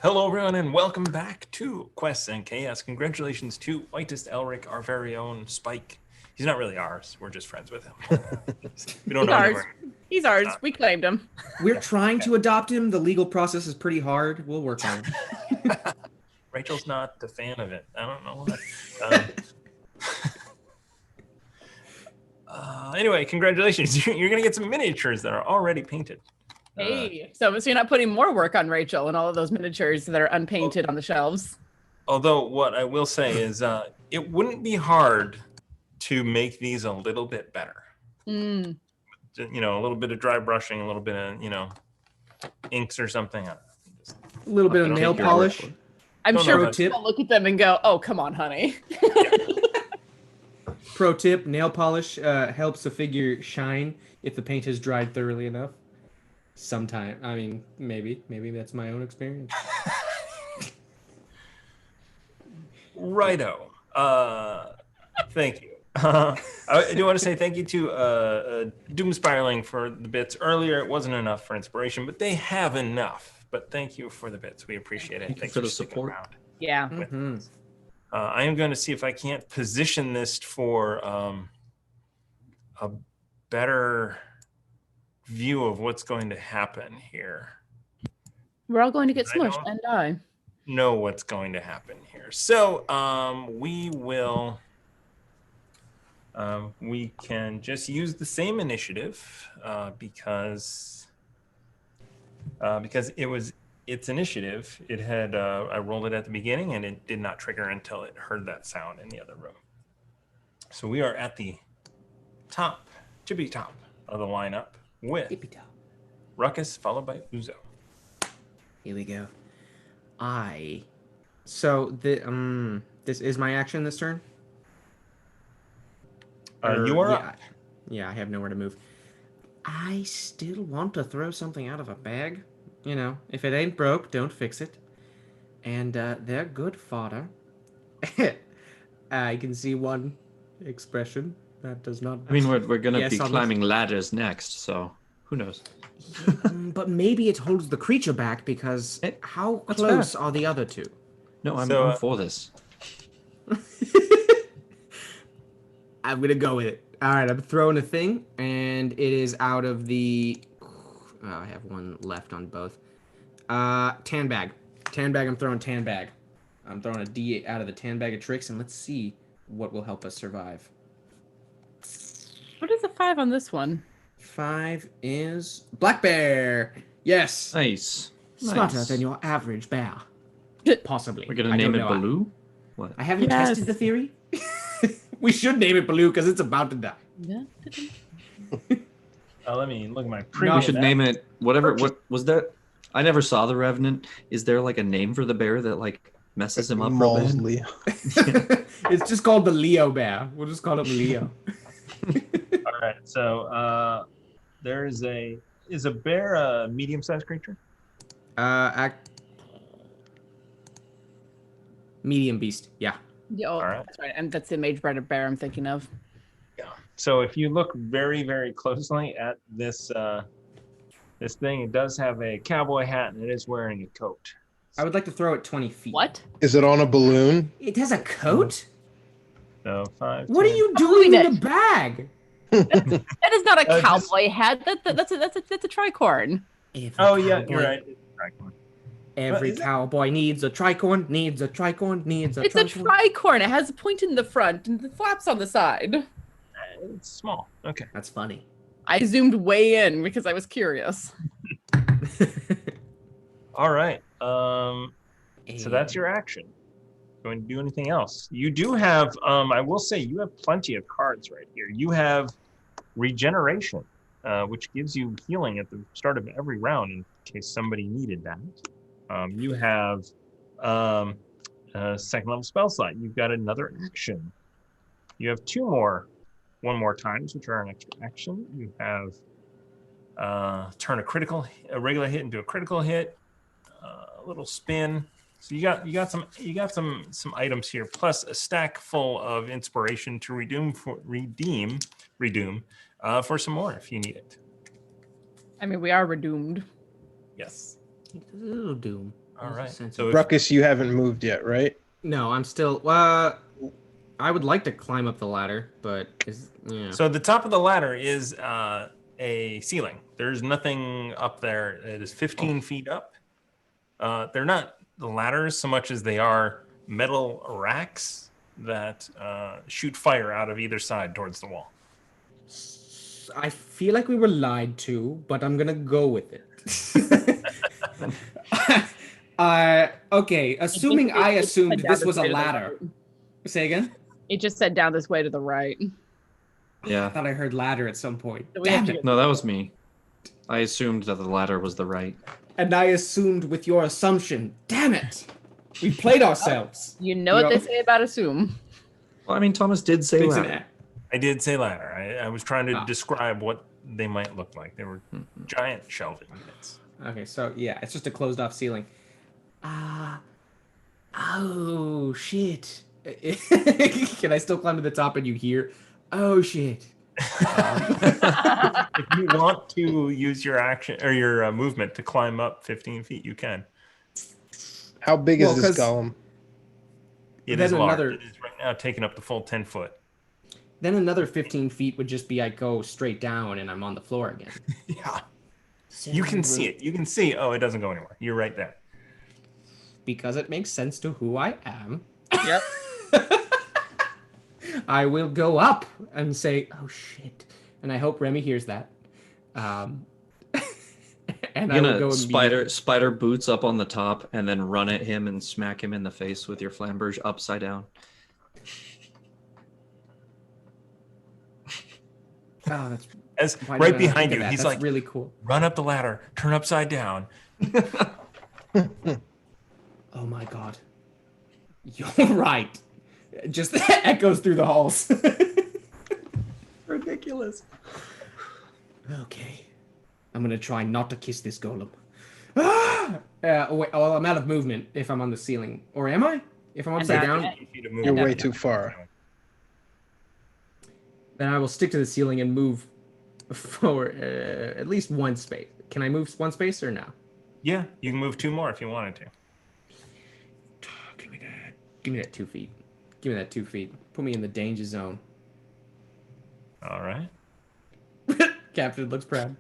Hello, everyone, and welcome back to Quests and Chaos. Congratulations to Whitest Elric, our very own Spike. He's not really ours. We're just friends with him. We don't He's know ours. him. He's ours. We claimed him. We're trying to adopt him. The legal process is pretty hard. We'll work on it. Rachel's not a fan of it. I don't know what. Anyway, congratulations. You're going to get some miniatures that are already painted. Hey, so you're not putting more work on Rachel and all of those miniatures that are unpainted on the shelves. Although what I will say is it wouldn't be hard to make these a little bit better. Mm. You know, a little bit of dry brushing, a little bit of, inks or something. A little bit of I'll nail take your word polish. for it. I'm Don't sure know people about- look at them and go, "Oh, come on, honey." Pro tip: nail polish helps a figure shine if the paint has dried thoroughly enough. Sometime, I mean, maybe that's my own experience. Righto. Thank you. I do want to say thank you to Doom Spiraling for the bits earlier. It wasn't enough for inspiration, but they have enough. But thank you for the bits. We appreciate it. Thank you Thanks for the sticking support. around. Yeah. Mhm. I am going to see if I can't position this for a better view of what's going to happen here. We're all going to get I know. smushed and die. Know what's going to happen here. So we can just use the same initiative because it's initiative. It had I rolled it at the beginning and it did not trigger until it heard that sound in the other room. So we are at the top of the lineup with Tippy-top. Ruckus followed by Uzo. Here we go. So this is my action this turn. You are up. Yeah, I have nowhere to move. I still want to throw something out of a bag. You know, if it ain't broke, don't fix it. And they're good fodder. I can see one expression that does not. I mean, we're gonna Yes, be on this- climbing ladders next, so who knows? But maybe it holds the creature back because how that's close are the other two? No, I'm So, I'm for this. I'm gonna go with it. All right, I'm throwing a thing, and it is out of the. Oh, I have one left on both. Tan bag. I'm throwing tan bag. I'm throwing a D8 out of the tan bag of tricks, and let's see what will help us survive. What is a 5 on this one? 5 is black bear. Yes, Nice. smarter Nice. than your average bear. Possibly. We're gonna I name don't it know. Baloo? What? I haven't Yes. tested the theory. We should name it Baloo because it's about to die. Yeah. Let me look at my We previous. should name it whatever. What was that? I never saw the Revenant. Is there like a name for the bear that like messes him up real bad? Mosley. It's just called the Leo bear. We'll just call it Leo. All right. So there is a bear a medium-sized creature? Medium beast. Yeah. Yeah, All right. that's right. And that's the mage bread bear I'm thinking of. Yeah. So if you look very, very closely at this this thing, it does have a cowboy hat and it is wearing a coat. I would like to throw it 20 feet. What? Is it on a balloon? It has a coat? So 5. What are 10. you doing it. in the bag? That is not a just- cowboy hat. That's a tricorn. Every Oh yeah, cowboy- you're right. Every Is it? cowboy needs a tricorn, needs a tricorn, needs a It's a tricorn. tricorn. It has a point in the front and the flaps on the side. It's small. Okay. That's funny. I zoomed way in because I was curious. All right. So that's your action. Going to do anything else? You do have. I will say you have plenty of cards right here. You have regeneration, which gives you healing at the start of every round in case somebody needed that. You have a second level spell slot. You've got another action. You have one more times, which are an extra action. You have turn a regular hit into a critical hit, a little spin. So you got some items here, plus a stack full of inspiration to redeem for some more if you need it. I mean, we are redoomed. Yes. It'll do. All right. Sense So of- Ruckus, you haven't moved yet, right? No, I'm still. I would like to climb up the ladder, but So the top of the ladder is a ceiling. There's nothing up there. It is 15 feet up. They're not ladders so much as they are metal racks that shoot fire out of either side towards the wall. I feel like we were lied to, but I'm gonna go with it. Okay, assuming I assumed this was a ladder. Say again? It just said down this way to the right. I Yeah. thought I heard ladder at some point. So we have Damn to it. No, that was me. I assumed that the ladder was the right. And I assumed with your assumption. Damn it! We played ourselves. You know what they say about assume. Well, I mean, Thomas did say Thanks an ladder. I did say ladder. I was trying to Ah. describe what they might look like. They were giant shelving units. Okay, so yeah, it's just a closed off ceiling. Oh shit. Can I still climb to the top and you hear, oh shit. If you want to use your action or your movement to climb up 15 feet, you can. How big Well, is this 'cause- golem? It Then is large. another- It is right now taking up the full 10 foot. Then another 15 feet would just be I go straight down and I'm on the floor again. Yeah. You can see it. You can see, oh, it doesn't go anywhere. You're right there. Because it makes sense to who I am. Yep. I will go up and say, oh shit. And I hope Remy hears that. And I You're will go gonna spider boots up on the top and then run at him and smack him in the face with your flamberge upside down. Oh, that's As why right didn't I think behind of you, that? he's That's like, really cool. run up the ladder, turn upside down. Oh my god. You're right. Just echoes through the halls. Ridiculous. Okay. I'm gonna try not to kiss this golem. Ah! Wait, well, I'm out of movement if I'm on the ceiling. Or am I? If I'm upside down, You're way too far. then I will stick to the ceiling and move for at least one space. Can I move one space or no? Yeah, you can move 2 more if you wanted to. Give me that. Give me that 2 feet. Give me that 2 feet. Put me in the danger zone. All right. Captain looks proud.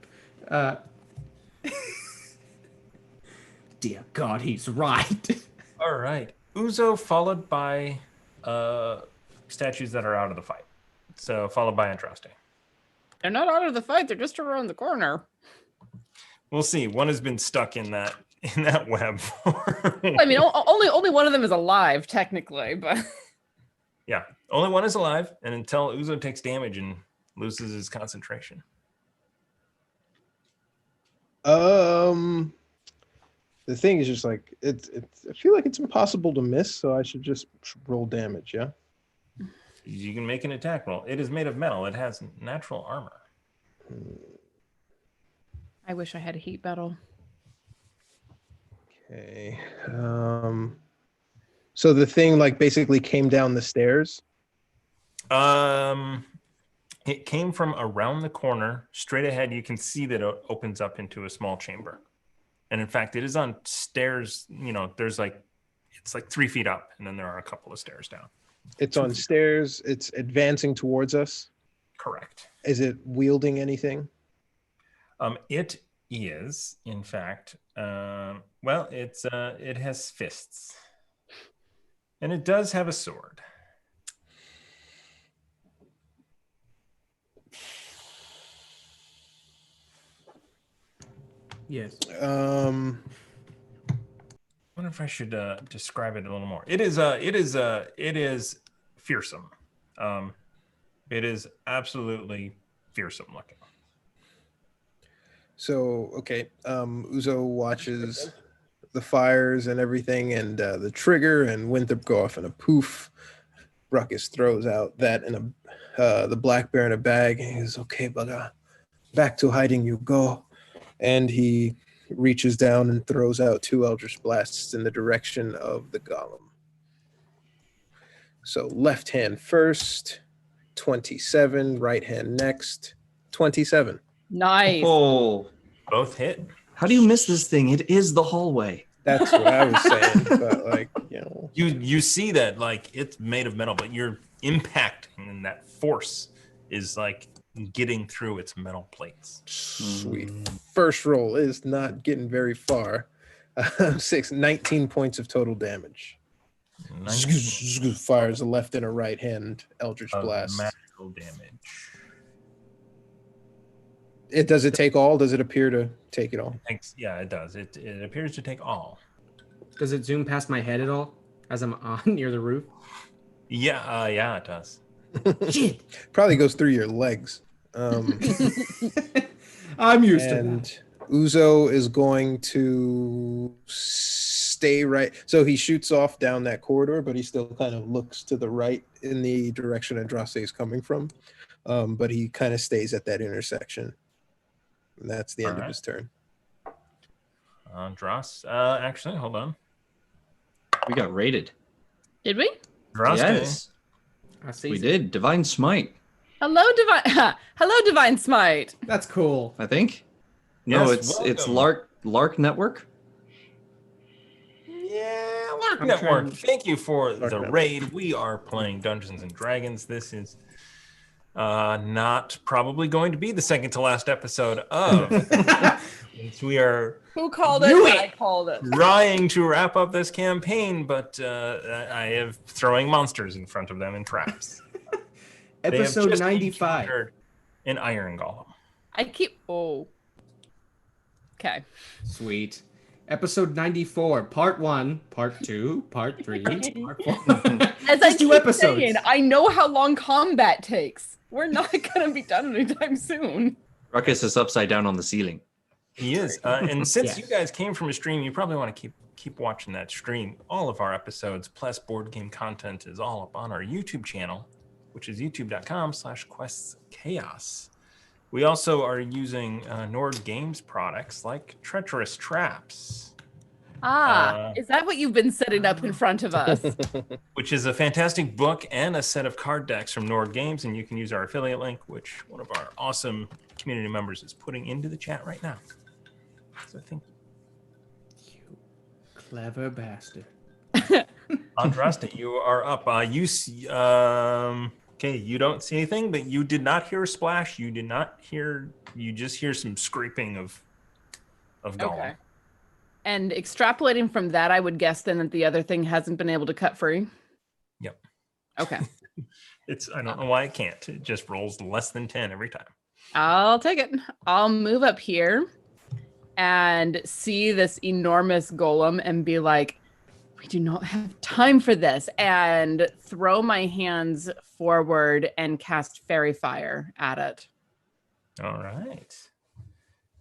Dear God, he's right. All right. Uzo followed by statues that are out of the fight. So followed by Andraste. They're not out of the fight. They're just around the corner. We'll see. One has been stuck in that web. I mean, only one of them is alive technically, but Yeah, only one is alive, and until Uzo takes damage and loses his concentration. The thing is just like it's. I feel like it's impossible to miss, so I should just roll damage. Yeah. You can make an attack roll. It is made of metal. It has natural armor. I wish I had a heat battle. Okay. So the thing like basically came down the stairs. It came from around the corner, straight ahead. You can see that it opens up into a small chamber, and in fact, it is on stairs. You know, it's like 3 feet up, and then there are a couple of stairs down. It's on stairs. It's advancing towards us. Correct. Is it wielding anything? It is, in fact, it has fists, and it does have a sword. Yes. I wonder if I should describe it a little more. It is fearsome. It is absolutely fearsome looking. So okay, Uzo watches the fires and everything, and the trigger and Winthrop go off in a poof. Ruckus throws out that in the black bear in a bag. He goes, "Okay, but back to hiding you go," and he reaches down and throws out 2 Eldritch Blasts in the direction of the golem. So left hand first, 27. Right hand next, 27. Nice. Oh, Both hit. how do you miss this thing? It is the hallway. That's what I was saying. But like, you know, You see that like it's made of metal, but you're impacting, and that force is like getting through its metal plates. sweet. First roll is not getting very far. 19 points of total damage. Fires a left and a right hand Eldritch Blast. Magical damage. Does it take all? Does it appear to take it all? Yeah, it does. It appears to take all. Does it zoom past my head at all as I'm on near the roof? Yeah, yeah, it does. Shit. Probably goes through your legs. I'm used to And that. Uzo is going to stay right. So he shoots off down that corridor, but he still kind of looks to the right in the direction Andraste is coming from. But he kind of stays at that intersection. And that's the end of his turn. Andras, actually, hold on. We got raided. Did we? Andraste, Yes, I see. we did. Divine Smite, Hello, Divine Smite. That's cool. I think. No, Yes, it's welcome. Lark Network. Yeah, Lark I'm Network. trying- Thank you for Lark the Network. raid. We are playing Dungeons and Dragons. This is not probably going to be the second to last episode of. Since we are Who called it? Knew I it! called it. trying to wrap up this campaign, but I have throwing monsters in front of them in traps. They have Episode just 95. encountered an iron golem. I keep. Oh. Okay. Sweet. Episode 94, part 1, part 2, part 3, part 4. As I Just 2 keep episodes. saying, I know how long combat takes. We're not gonna be done anytime soon. Ruckus is upside down on the ceiling. He is, and since Yes. you guys came from a stream, you probably want to keep watching that stream. All of our episodes plus board game content is all up on our YouTube channel, which is youtube.com/questschaos. We also are using Nord Games products like Treacherous Traps, Is that what you've been setting up in front of us? which is a fantastic book and a set of card decks from Nord Games, and you can use our affiliate link, which one of our awesome community members is putting into the chat right now. So thank you. You clever bastard. Andraste, you are up. Okay, you don't see anything, but you did not hear a splash. You did not hear. You just hear some scraping of golem. Okay. And extrapolating from that, I would guess then that the other thing hasn't been able to cut free. Yep. Okay. I don't know why it can't. It just rolls less than 10 every time. I'll take it. I'll move up here and see this enormous golem and be like, we do not have time for this, and throw my hands forward and cast fairy fire at it. All right.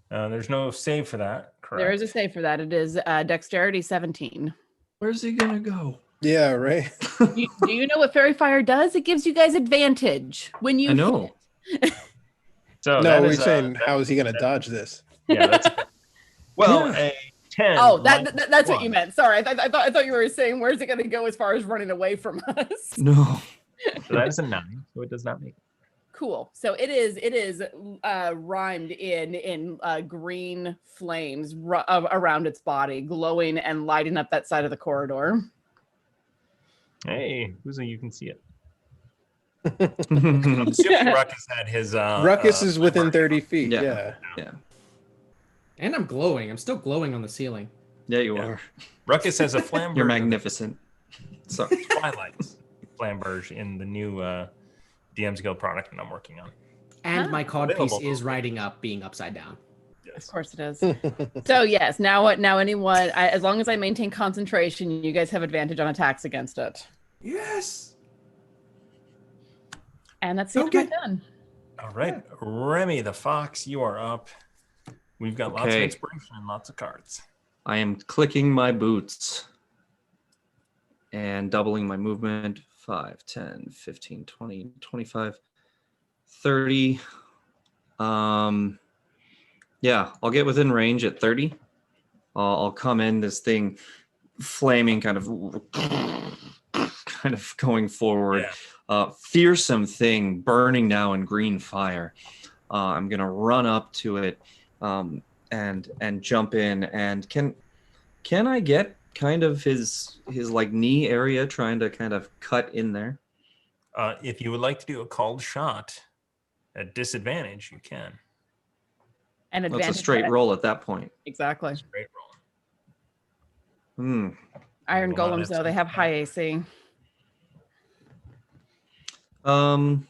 There's no save for that, correct? There is a save for that. It is dexterity 17. Where's he gonna go? Yeah, right. Do you know what fairy fire does? It gives you guys advantage when you I know. hit. So No, that we're is, saying, how is he going to dodge this? yeah, that's well, Yeah. a 10. Oh, minus that's what you 1. meant. Sorry, I thought you were saying where's it going to go as far as running away from us. No. So that is a 9, so it does not make it. Cool. So it is rhymed in green flames around its body, glowing and lighting up that side of the corridor. Hey, Uzo, you can see it. I'm assuming Ruckus had his. Ruckus is within 30 feet. Yeah. Yeah. Yeah. And I'm glowing. I'm still glowing on the ceiling. Yeah, you are. Ruckus has a flamberge. You're magnificent. So Twilight's flamberge in the new DM's Guild product that I'm working on. And my cod piece Available. is riding up, being upside down. Of course it is. So yes, now anyone, as long as I maintain concentration, you guys have advantage on attacks against it. Yes. And that's the end of my Okay. turn. All right, Remy the Fox, you are up. We've got lots of Okay. inspiration and lots of cards. I am clicking my boots and doubling my movement 5, 10, 15, 20, 25, 30. Yeah, I'll get within range at 30. I'll come in this thing flaming, kind of going forward. Fearsome thing burning now in green fire. I'm gonna run up to it and jump in. And can Can I get kind of his like knee area, trying to kind of cut in there? If you would like to do a called shot at disadvantage, you can. And That's advantage. a straight roll at that point. Exactly. Straight roll. Iron Will not golems, though, they have high AC. No,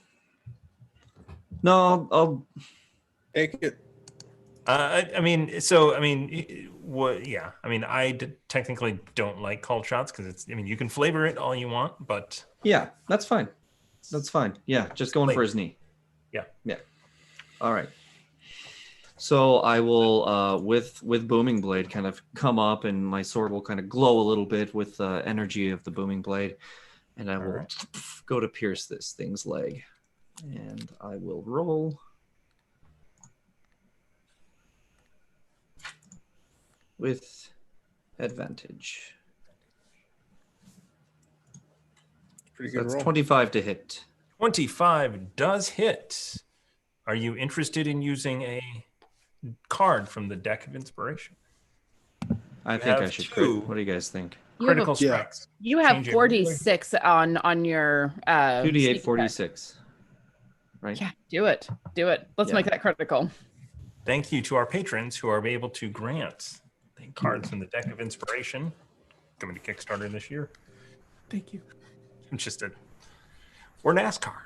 I'll Take it. What? Yeah. I mean, technically don't like called shots because it's. I mean, you can flavor it all you want, but yeah, that's fine. That's fine. Yeah, just going for his knee. Yeah. Yeah. All right. So I will, with booming blade, kind of come up, and my sword will kind of glow a little bit with the energy of the booming blade, and I will go to pierce this thing's leg, and I will roll with advantage. Pretty So good that's roll. 25 to hit. 25 does hit. Are you interested in using a card from the deck of inspiration? I You think I have two. two. What do you guys think? You have, Critical Yeah. strikes. you have Change it. 46 on your 2d8, sneak attack. 46. Right? Yeah, do it. Do it. Let's Yeah. make that critical. Thank you to our patrons who are able to grant cards from the deck of inspiration coming to Kickstarter this year. Thank you. It's just we're NASCAR.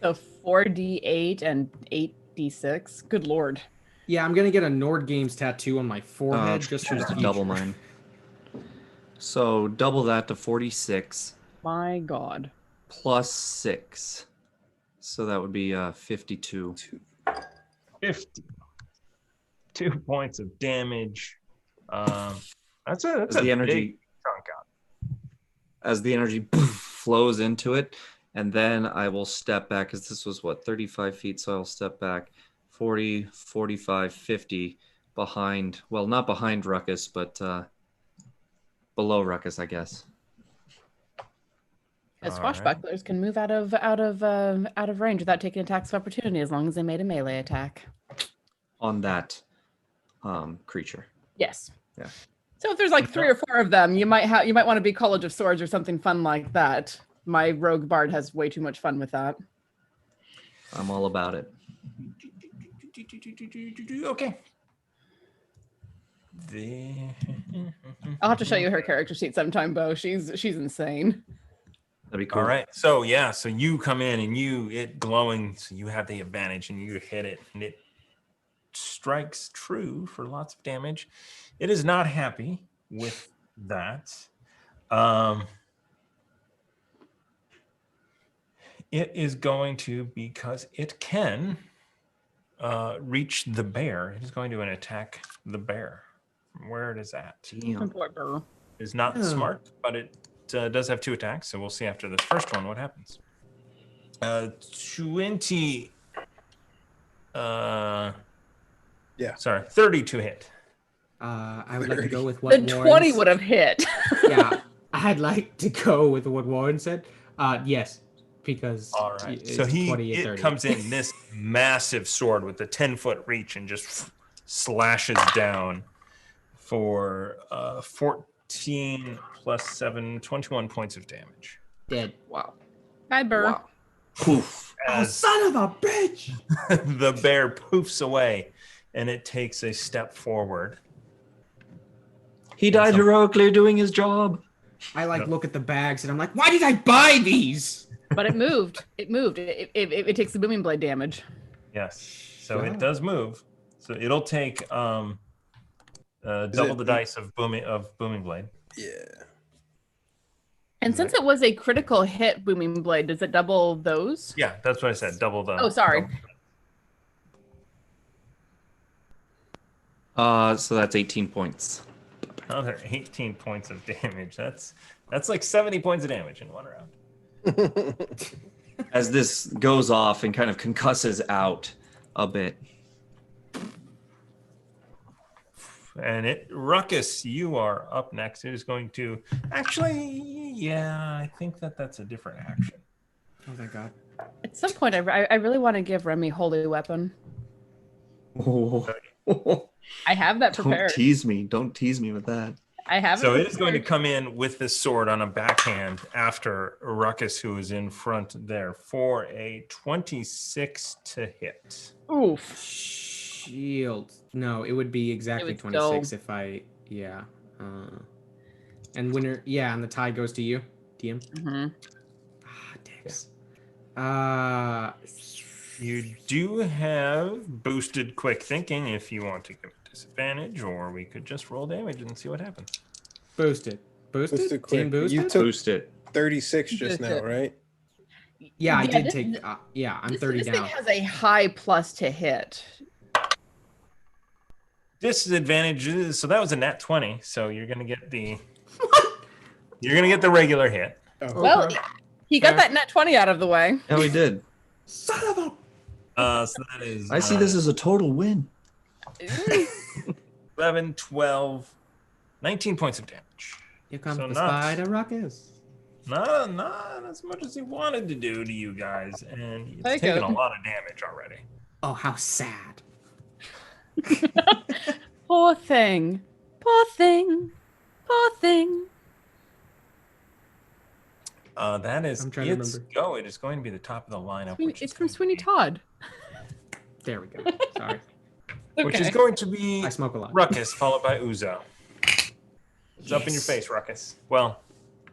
So 4d8 and 8d6. Good lord. Yeah, I'm gonna get a Nord Games tattoo on my forehead just for the future. double mine. So double that to 46 My god. plus 6. So that would be 52. 50. 2 points of damage. That's As a the energy big chunk out. as the energy flows into it, and then I will step back, because this was 35 feet, so I'll step back 40, 45, 50 behind, well, not behind Ruckus, but below Ruckus, I guess. As All swashbucklers can move out of range without taking attacks of opportunity as long as they made a melee attack. On that creature. Yes. Yeah. So if there's like 3 or 4 of them, you might want to be College of Swords or something fun like that. My rogue bard has way too much fun with that. I'm all about it. Okay. I'll have to show you her character sheet sometime, Bo. She's insane. That'd be cool. All right. So yeah, so you come in and it glowing, so you have the advantage and you hit it and it strikes true for lots of damage. It is not happy with that. It is going to, because it can reach the bear, it is going to attack the bear from where it is at. Damn. It is not smart, but it does have 2 attacks, so we'll see after this first one what happens. 20. Sorry, 30 to hit. I would like to go with what The Warren 20 would have hit. Yeah, I'd like to go with what Warren said. Yes, because All right. it's So 20 or it 30. comes in this massive sword with a 10-foot reach and just slashes down for 14 plus 7, 21 points of damage. Dead. Wow. Hi, Burr. Wow. Poof. Oh, As son of a bitch! the bear poofs away and it takes a step forward. He died heroically doing his job. I look at the bags and I'm like, why did I buy these? But it moved. It moved. It takes the booming blade damage. Yes. So it does move. So it'll take double the dice of booming blade. Yeah. And since it was a critical hit booming blade, does it double those? Yeah, that's what I said. Double the. Oh, sorry. So that's 18 points. Another 18 points of damage. That's like 70 points of damage in one round. As this goes off and kind of concusses out a bit. And Ruckus, you are up next. It is going to actually, yeah, I think that's a different action. Oh, thank God. At some point, I really want to give Remy Holy Weapon. I have that Don't prepared. tease me. Don't tease me with that. I have So it. it is going to come in with this sword on a backhand after Ruckus, who is in front there, for a 26 to hit. Oof. Shield. No, it would be exactly would 26 go- if I. Yeah. And winner. Yeah, and the tie goes to you, DM. Mhm. Ah, dicks. You do have boosted quick thinking if you want to give a disadvantage, or we could just roll damage and see what happens. Boosted. Boosted? Boosted Team quick. boosted? You took Boost it. 36 just now, Boosted. right? Yeah, I did this- take. Yeah, I'm 30 this down. thing has a high plus to hit. Disadvantage. So that was a nat 20. So you're gonna get the. You're gonna get the regular hit. Oh, Well, Okay. he got Fair. that net 20 out of the way. Yeah, we did. Son of a. So that is. I see this as a total win. 11, 12, 19 points of damage. Here comes So the not- spider ruckus. Not as much as he wanted to do to you guys, and it's Take taken it. a lot of damage already. Oh, how sad. Poor thing. Poor thing. Poor thing. That is I'm trying to its remember. go. It is going to be the top of the lineup. Which It's is from going to Sweeney be- Todd. There we go. Sorry. Which is going to be I smoke a lot. Ruckus, followed by Uzo. It's up in your Yes. face, Ruckus. Well,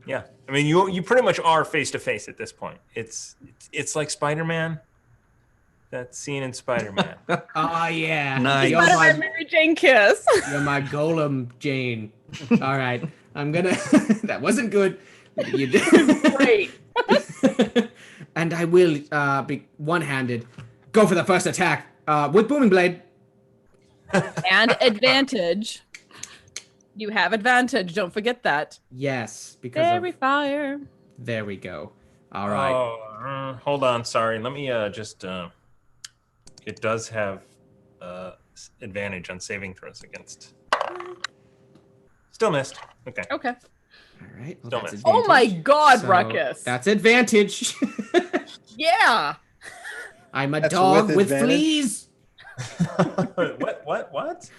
yeah. I mean, you pretty much are face to face at this point. It's like Spider-Man. That scene in Spider-Man. Oh, yeah. Nice. You're Spider-Man my, Mary Jane kiss. you're my golem, Jane. All right. I'm going to. That wasn't good. You did. Great. And I will be one-handed. Go for the first attack with Booming Blade. And advantage. You have advantage. Don't forget that. Yes, because Fairy of... fire. There we go. All right. Oh, hold on. Sorry. Let me just. It does have advantage on saving throws against. Still missed. Okay. Okay. All right. Well, Don't that's miss. Oh my advantage. God, So, Ruckus. That's advantage. Yeah. I'm a That's dog with with advantage? fleas. What?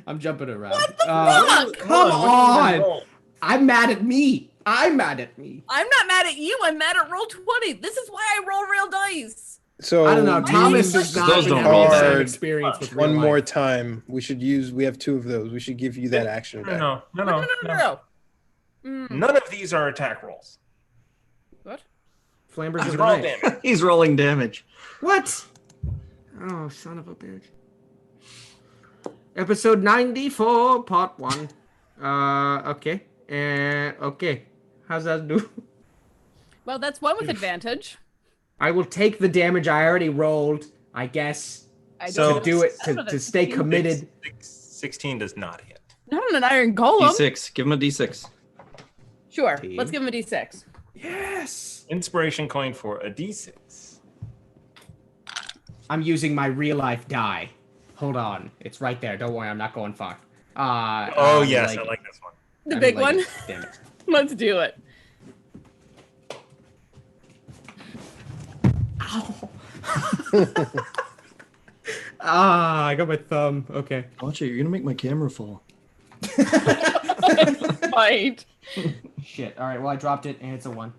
I'm jumping around. fuck? Come What did you on. roll? I'm mad at me. I'm mad at me. I'm not mad at you. I'm mad at roll 20. This is why I roll real dice. So I don't know. Thomas use does not Those have don't the roll same hard. experience with one real more life. time. We have two of those. We should give you that action back. No. No. None of these are attack rolls. What? Flambers These of are all the night. damage. He's rolling damage. What? Oh, son of a bitch. Episode 94, part 1. Okay. Okay. How's that do? Well, that's one with advantage. I will take the damage I already rolled, I guess, I So- don't to know. do it, I don't know to that's stay 16. committed. 16 does not hit. Not on an iron golem. D6. Give him a D6. Sure. D. Let's give him a d6. Yes! Inspiration coin for a d6. I'm using my real life die. Hold on. It's right there. Don't worry, I'm not going far. Oh, yes, I like this one. The I big like one. it. Damn it. Let's do it. Ow. I got my thumb. Okay. Watch it. You're gonna make my camera fall. Right. Shit. All right. Well, I dropped it, and it's a 1.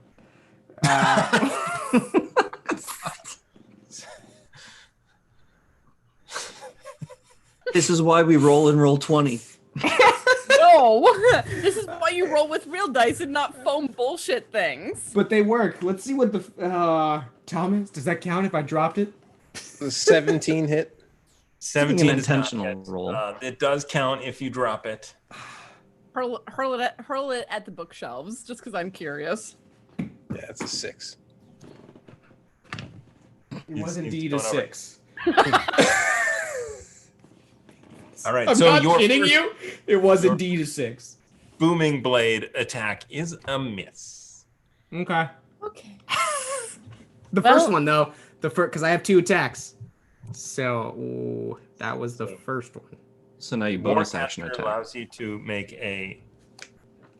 This is why we roll and roll 20. No. This is why you roll with real dice and not foam bullshit things. But they work. Let's see what the Thomas. Does that count if I dropped it? The 17 hit. 17 an does not intentional hit. roll. It does count if you drop it. Hurl it at the bookshelves, just because I'm curious. Yeah, it's a 6. It You was just need to indeed a throw it over. 6. All right, I'm so not your kidding first you. It was your- indeed a 6. booming blade attack is a miss. Okay. Okay. The Well- first one though, because I have 2 attacks. So that was the first one. So now you bonus Warcaster action attack. allows you to make a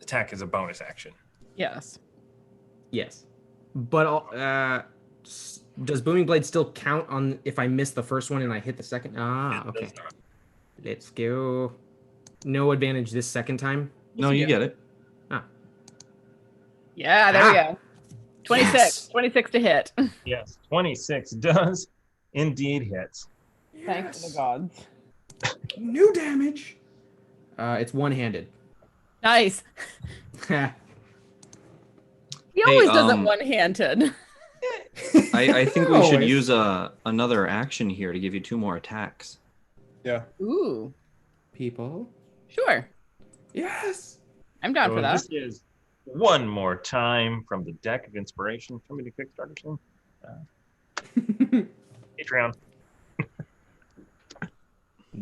attack as a bonus action. Yes. Yes. But does Booming Blade still count on if I miss the first one and I hit the second? Ah, It okay. does not. Let's go. No advantage this second time. No, you get it. Yeah, there we go. 26. Yes. 26 to hit. Yes, 26 does indeed hit. Thanks to the gods. New damage. It's one-handed. Nice. He Hey, always does it one-handed. I think we should Always. use another action here to give you 2 more attacks. Yeah. Ooh, People. sure. Yes. I'm down So for that. this is one more time from the deck of inspiration. Show me the Kickstarter soon. Patreon.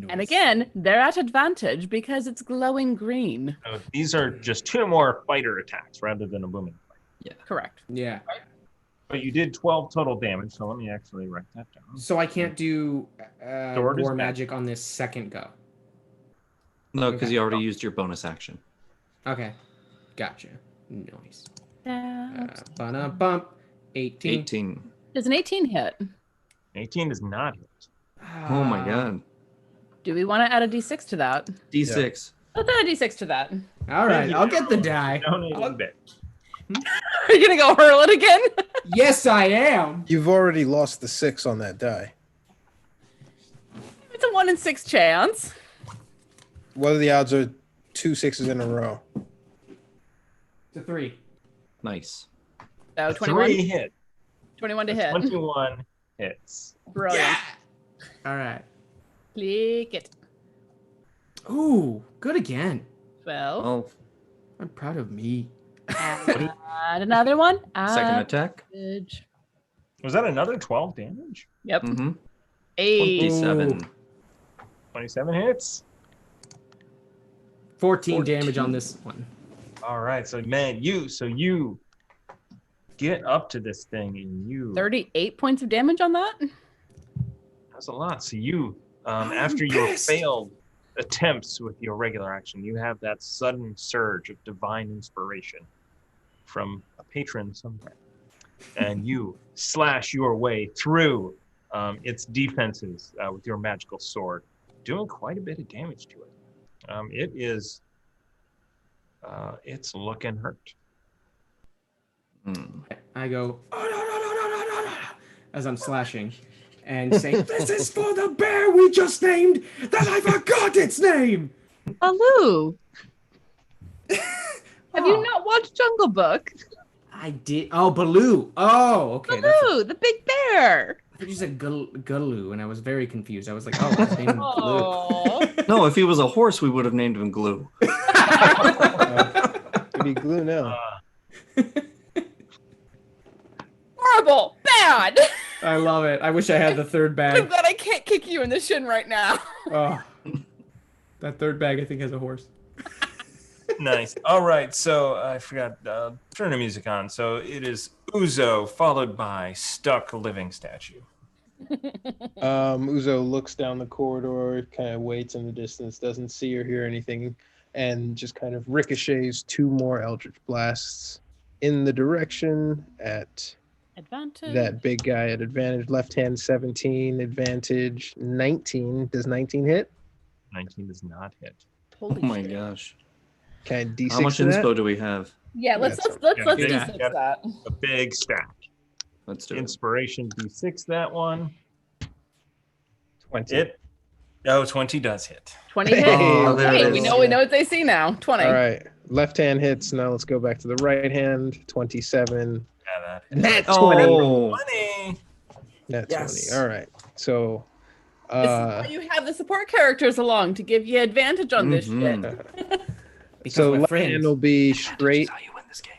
And again, they're at advantage because it's glowing green. So these are just 2 more fighter attacks rather than a booming fight. Correct. Yeah. But you did 12 total damage, so let me actually write that down. So I can't do Sword is war back. magic on this second go. No, because Okay. you already used your bonus action. Okay. Gotcha. Nice. Down. 18. 18. Does an 18 hit? 18 does not hit. Oh my god. Do we want to add a d6 to that? D6. Let's add a d6 to that. All right, I'll get the die. Donating I'll- bit. Are you gonna go hurl it again? Yes, I am. You've already lost the 6 on that die. It's a 1 in 6 chance. What are the odds are 2 6s in a row? It's a 3. Nice. So 21. 3 hit. 21 to hit. 21 hits. Brilliant. All right. Click it. Ooh, good again. 12. Oh, I'm proud of me. Add another one. second attack. Advantage. Was that another 12 damage? Yep. Mm-hmm. 8. 27. 27 hits. 14 damage on this one. All right, so man, you get up to this thing and you 38 points of damage on that. That's a lot. So you, after your failed attempts with your regular action, you have that sudden surge of divine inspiration from a patron somewhere, and you slash your way through its defenses with your magical sword, doing quite a bit of damage to it. It is, it's looking hurt. Hmm. I go, "Oh, no," as I'm slashing and say, "This is for the bear we just named that I forgot its name." Baloo. Have you Oh. not watched Jungle Book? I did. Oh, Baloo. Oh, okay. Baloo, the big bear. I thought you said Galoo, and I was very confused. I was like, oh, his name is Baloo. Oh. No, if he was a horse, we would have named him Glue. Could be glue now. Horrible. Bad. I love it. I wish I had the third I'm bag. glad I can't kick you in the shin right now. Oh, that third bag I think has a horse. Nice. All right, so I forgot. Turn the music on. So it is Uzo followed by Stuck Living Statue. Uzo looks down the corridor, kind of waits in the distance, doesn't see or hear anything, and just kind of ricochets 2 more Eldritch Blasts in the direction at Advantage. that big guy at advantage. Left hand 17, advantage 19. Does 19 hit? 19 does not hit. Holy Oh my shit. gosh. Can I D6 How much to that? inspo do we have? Yeah, let's Yeah, let's yeah, D6 yeah. that. A big stack. Let's do it. Inspiration D6 that one. 20. 20 does hit. 20 hit. Oh, there Okay, it we is. know it's AC now. 20. All right. Left hand hits. Now let's go back to the right hand. 27. Yeah, that Nat 20. Oh, 20. Nat Yes. 20. All right. So, This is why you have the support characters along to give you advantage on this Mhm. shit. Because so we're left friends. hand will be This straight, is how you win this game.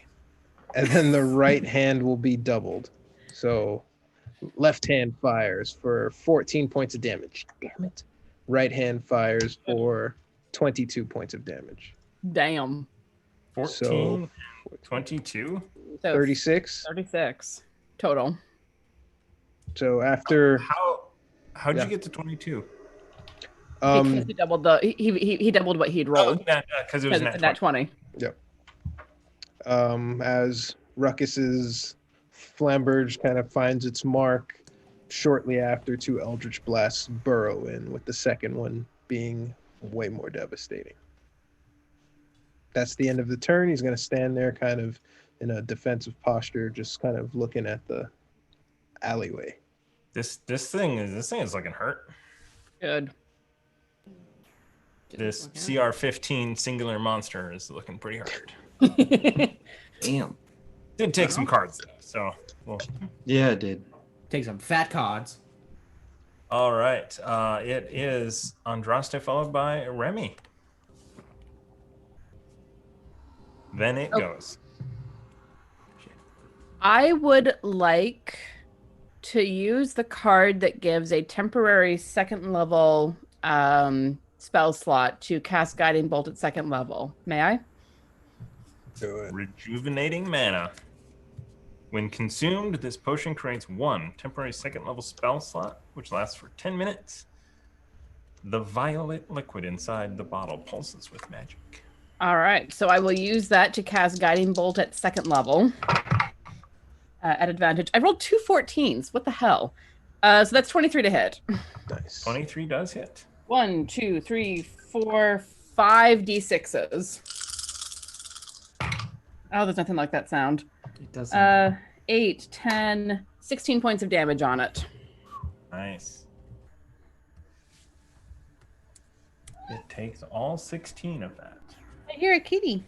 and then the right hand will be doubled. So left hand fires for 14 points of damage. Damn it. Right hand fires for 22 points of damage. Damn. 14, 22. So 36. 36 total. So after How'd Yeah. you get to 22? Because he doubled he doubled what he'd rolled. Because it was Because nat 20. that 20. as Ruckus's flamberge kind of finds its mark, shortly after 2 Eldritch Blasts burrow in, with the second one being way more devastating. That's the end of the turn. He's going to stand there kind of in a defensive posture, just kind of looking at the alleyway. This thing is looking hurt. Good. This CR15 singular monster is looking pretty hurt. Damn. Did take some cards though, so well. Yeah, it did. Take some fat cards. All right. It is Andraste followed by Remy. Then it goes. I would like to use the card that gives a temporary second level spell slot to cast Guiding Bolt at second level. May I? Do it. Rejuvenating mana. When consumed, this potion creates one temporary second level spell slot, which lasts for 10 minutes. The violet liquid inside the bottle pulses with magic. All right, so I will use that to cast Guiding Bolt at second level at advantage. I rolled 2 14s. What the hell? So that's 23 to hit. Nice. 23 does hit. 1, 2, 3, 4, 5 d6s. Oh, there's nothing like that sound. It doesn't. 8, 10, 16 points of damage on it. Nice. It takes all 16 of that. I hear a kitty.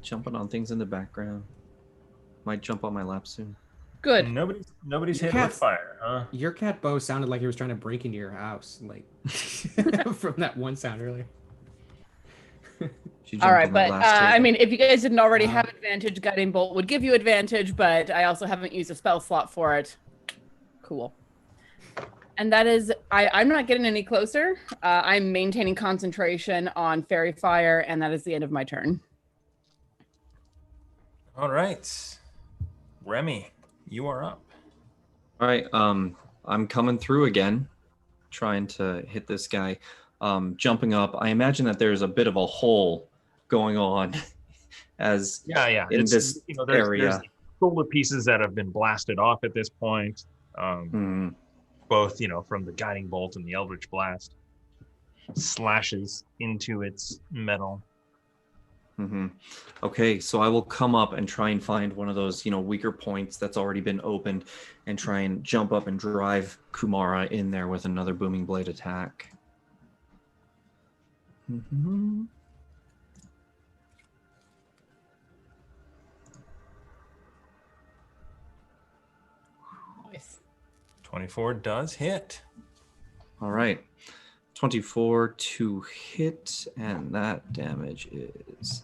Jumping on things in the background. Might jump on my lap soon. Good. Nobody's hit Cat- with fire, huh? Your cat Bo sounded like he was trying to break into your house, like from that one sound earlier. She All jumped right, on my but last I table. mean, if you guys didn't already have advantage, Guiding Bolt would give you advantage, but I also haven't used a spell slot for it. Cool. And that is, I'm not getting any closer. I'm maintaining concentration on Fairy Fire, and that is the end of my turn. All right. Remy, you are up. All right, I'm coming through again, trying to hit this guy. Jumping up, I imagine that there's a bit of a hole going on as Yeah. in this area. There's solar pieces that have been blasted off at this point. Both, from the Guiding Bolt and the Eldritch Blast. Slashes into its metal. Okay, so I will come up and try and find one of those, weaker points that's already been opened and try and jump up and drive Kumara in there with another Booming Blade attack. Nice. 24 does hit. All right. 24 to hit, and that damage is...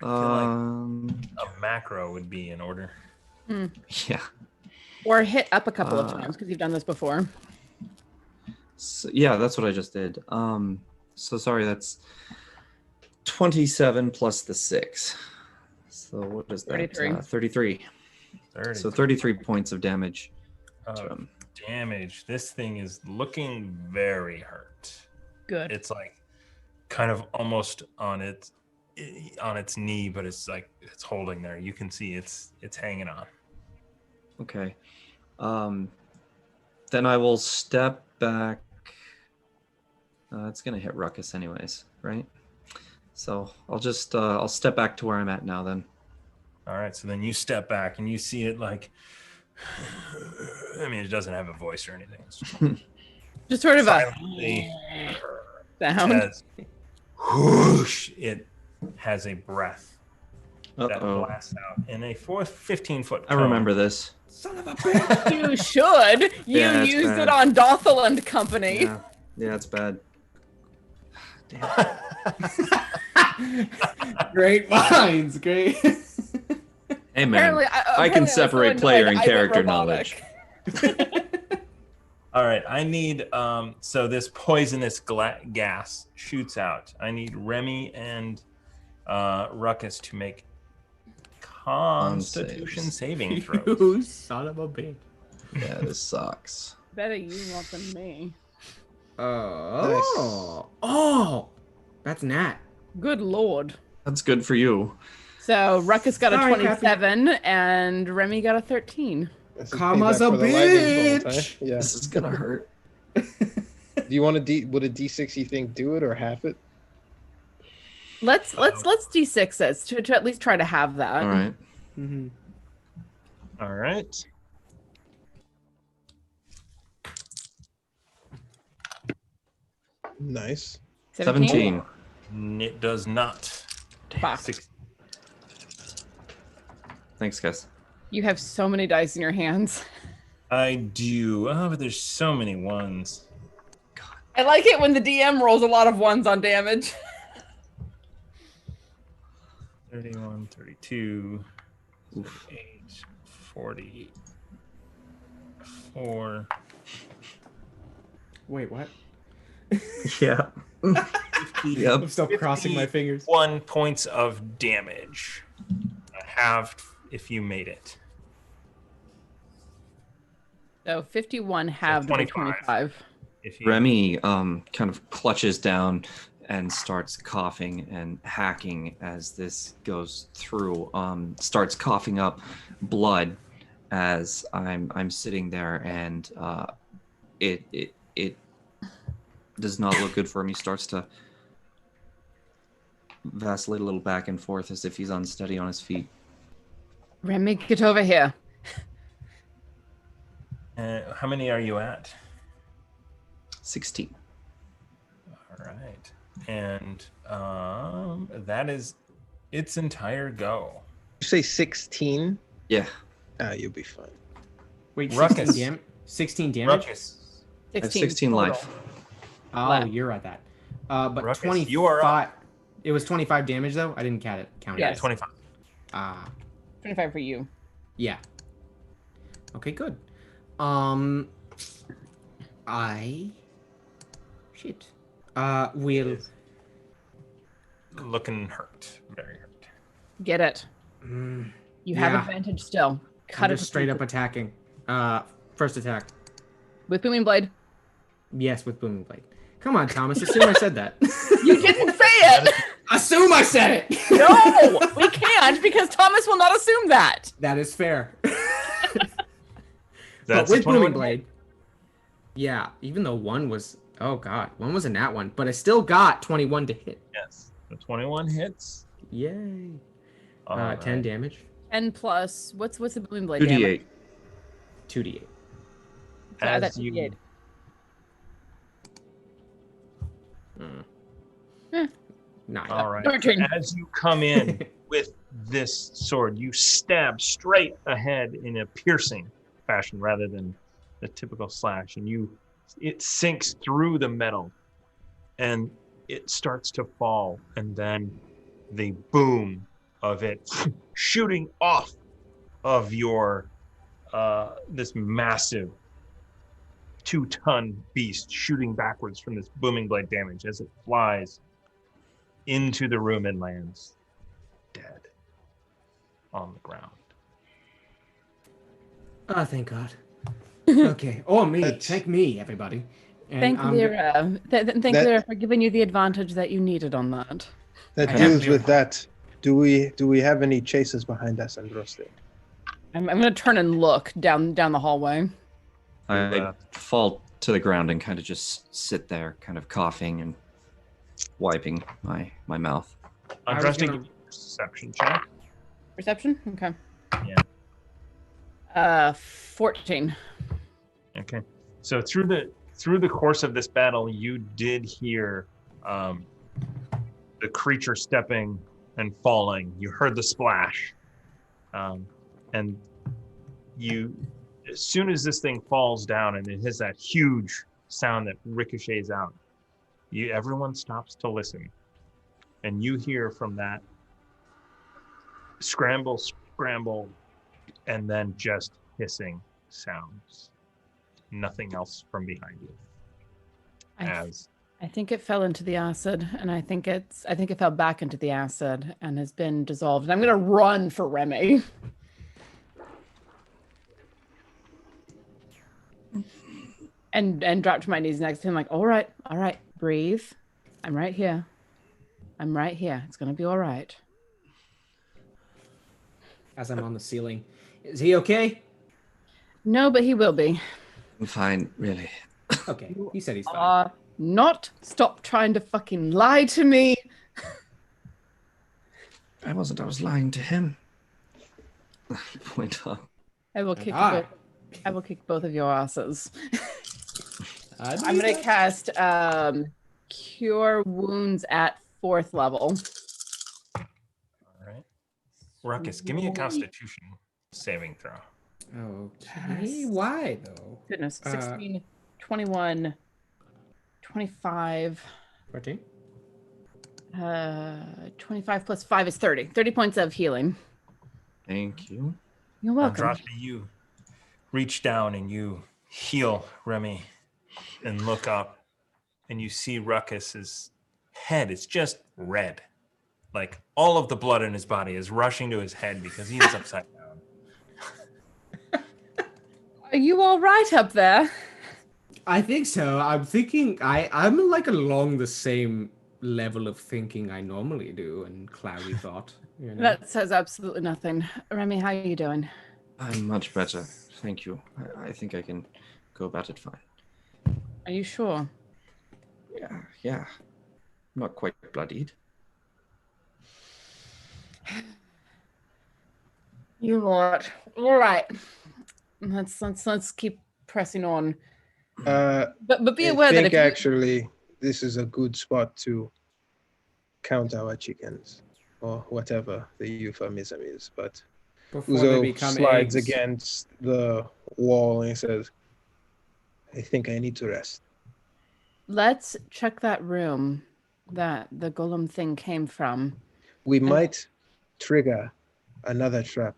A macro would be in order. Yeah. Or hit up a couple of times, because you've done this before. So, yeah, that's what I just did. So sorry, that's 27 plus the 6. So what is that? 33. 33. 30. So 33 points of damage. Damage. This thing is looking very hurt. Good. It's like kind of almost on its knee, but it's like it's holding there. You can see it's hanging on. Okay. Then I will step back. It's gonna hit Ruckus anyways, right? So I'll just I'll step back to where I'm at now then. All right, so then you step back and you see it like, I mean, it doesn't have a voice or anything. It's Just sort of a silently sound. says, whoosh, it has a breath that blasts out in a 15-foot I remember this. Son of a bitch! You should. You Yeah, it's used bad. it on Dothel and Company. Yeah, it's bad. Great minds, great. Hey man, I can separate player and character knowledge. All right, I need, so this poisonous gas shoots out. I need Remy and Ruckus to make Constitution saving throws. You son of a bitch. Yeah, this sucks. Better you want than me. Oh, that's Nat. Good lord. That's good for you. So Ruckus got a Sorry, 27 and Remy got a 13. This is Karma's payback a for the lightning bolt, bitch. huh? Yeah. This is gonna hurt. Do you want would a D6 you think do it or half it? Let's d6 this to at least try to have that. All right. Mm-hmm. All right. Nice. 17. It does not. Fuck. Thanks, guys. You have so many dice in your hands. I do. Oh, but there's so many ones. I like it when the DM rolls a lot of ones on damage. 31, 32, 38, 44. Wait, what? Yeah. Yep. I'm still crossing my fingers. 1 points of damage. Halved if you made it. So 51 halved would be 25. If you Remy kind of clutches down and starts coughing and hacking as this goes through. Starts coughing up blood as I'm sitting there, and it does not look good for him. He starts to vacillate a little back and forth as if he's unsteady on his feet. Remy, get over here. how many are you at? 16. All right. And that is its entire go. You say 16? Yeah. Ah, you'll be fine. Wait, Ruckus. 16 damage? Ruckus. I have 16 total. life. Oh, Left. you're at that. But Ruckus, 25. you are up. It was 25 damage though. I didn't count it. Yes. 25. Ah, 25 for you. yeah. Okay, good. Shit. Will. Looking hurt. Very hurt. Get it. Mm, You have Yeah. advantage still. Cut I'm it just to straight up pieces. attacking. First attack. With booming blade. Yes, with booming blade. Come on, Thomas. Assume I said that. You didn't say it. Assume I said it. No, we can't because Thomas will not assume that. That is fair. That's But with a 21 booming blade. Yeah, even though one was one was a nat one, but I still got 21 to hit. Yes. The 21 hits. Yay. All 10 right. damage. 10 plus what's the booming blade 2d8. damage? 2d8. Yeah, As that's you 2d8. Nine. All right. Your turn. As you come in with this sword, you stab straight ahead in a piercing fashion rather than the typical slash, and it sinks through the metal, and it starts to fall, and then the boom of it shooting off of your this massive 2-ton beast shooting backwards from this booming blade damage as it flies into the room and lands dead on the ground. Oh, thank God. Okay. Oh, me. That's- Thank me, everybody. And Thank I'm Lyra. Thank That- Lyra for giving you the advantage that you needed on that. That I deals have- with that. Do we have any chasers behind us, Androste? I'm gonna turn and look down the hallway. I fall to the ground and kind of just sit there, kind of coughing and wiping my mouth. I'm I was just gonna- taking a perception check. Perception? Okay. Yeah. 14. Okay. So through the course of this battle, you did hear the creature stepping and falling. You heard the splash, and as soon as this thing falls down and it has that huge sound that ricochets out, everyone stops to listen, and you hear from that scramble, and then just hissing sounds. Nothing else from behind you. I think it fell into the acid, and I think it fell back into the acid and has been dissolved. And I'm gonna run for Remy. And drop to my knees next to him, like, all right, breathe. I'm right here. It's gonna be all right. as I'm on the ceiling. Is he okay? No, but he will be. I'm fine, really. Okay, he said he's fine. Not stop trying to fucking lie to me. I wasn't. I was lying to him. Point up. I will kick both. I will kick both of your asses. I'm gonna cast Cure Wounds at 4th level. All right. Ruckus, give me a Constitution saving throw. Okay, why though? Goodness, 16, 21, 25. 14? 25 plus 5 is 30. 30 points of healing. Thank you. You're welcome. Androshka, you reach down and you heal Remy and look up and you see Ruckus's head is just red. Like all of the blood in his body is rushing to his head because he is upside down. Are you all right up there? I think so. I'm thinking I'm like along the same level of thinking I normally do and cloudy thought. You know? That says absolutely nothing. Remy, how are you doing? I'm much better. Thank you. I think I can go about it fine. Are you sure? Yeah. Not quite bloodied. You what? All right. Let's keep pressing on. But be aware I that think if actually this is a good spot to count our chickens, or whatever the euphemism is. But Before they Uzo become slides eggs. against the wall and says, I think I need to rest. let's check that room that the golem thing came from. We might trigger another trap.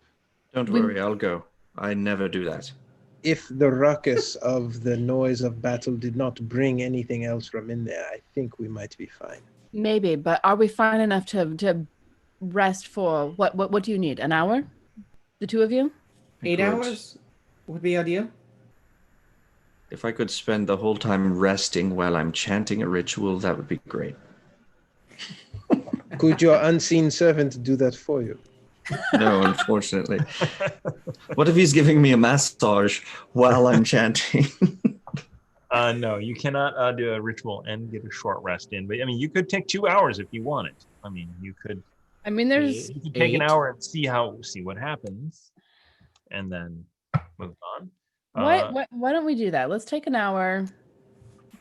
Don't worry, I'll go. I never do that. If the ruckus of the noise of battle did not bring anything else from in there, I think we might be fine. Maybe, but are we fine enough to rest for what do you need? An hour? The two of you? 8 hours would be ideal. If I could spend the whole time resting while I'm chanting a ritual, that would be great. Could your unseen servant do that for you? No, unfortunately. What if he's giving me a massage while I'm chanting? No, you cannot do a ritual and get a short rest in. But I mean, you could take 2 hours if you wanted. I mean, you could. I mean, there's You could take an hour and see what happens, and then move on. why don't we do that? Let's take an hour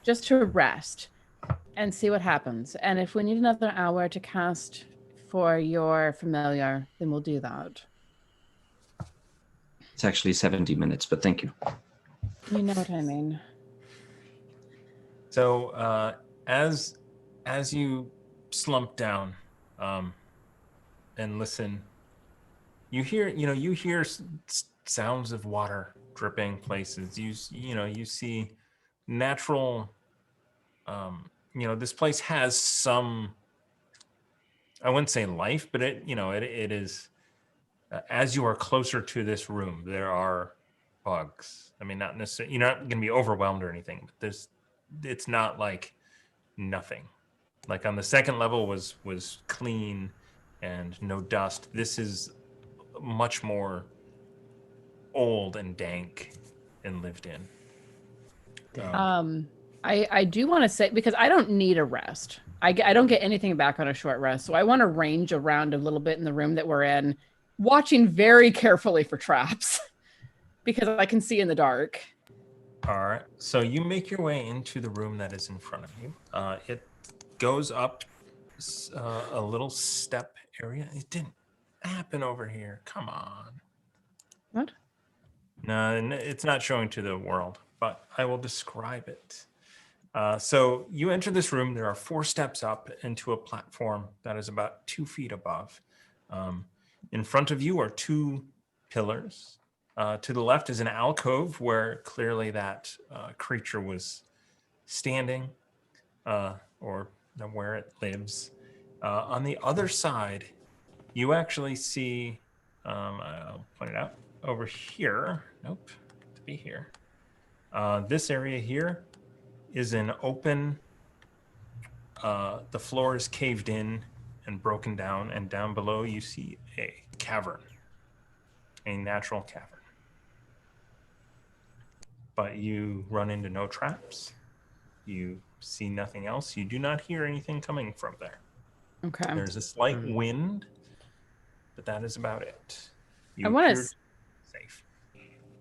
just to rest and see what happens. And if we need another hour to cast for your familiar, then we'll do that. It's actually 70 minutes, but thank you. You know what I mean. So as you slump down and listen, you hear sounds of water dripping places. You see natural. This place has some. I wouldn't say life, but it is. As you are closer to this room, there are bugs. I mean, not necessarily. You're not going to be overwhelmed or anything, but it's not like nothing. Like on the second level was clean and no dust. This is much more old and dank and lived in. I do want to say, because I don't need a rest. I don't get anything back on a short rest. So I want to range around a little bit in the room that we're in, watching very carefully for traps because I can see in the dark. All right. So you make your way into the room that is in front of you. It goes up a little step area. It didn't happen over here. Come on. What? No, it's not showing to the world, but I will describe it. So you enter this room. There are 4 steps up into a platform that is about 2 feet above. In front of you are 2 pillars. To the left is an alcove where clearly that creature was standing, or where it lives. On the other side, you actually see, I'll point it out, over here. Nope, to be here. This area here is an open, the floor is caved in and broken down, and down below you see a cavern, a natural cavern. but you run into no traps. You see nothing else. You do not hear anything coming from there. Okay. There's a slight wind, but that is about it. You I wanna appear safe.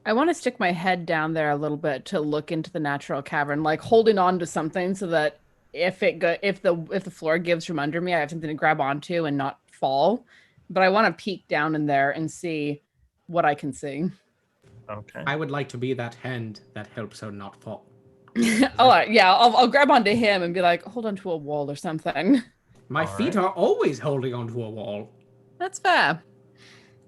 I want to stick my head down there a little bit to look into the natural cavern, like holding on to something so that if the floor gives from under me, I have something to grab onto and not fall. But I want to peek down in there and see what I can see. Okay. I would like to be that hand that helps her not fall. I'll grab onto him and be like, hold onto a wall or something. My All feet right. are always holding onto a wall. That's fair.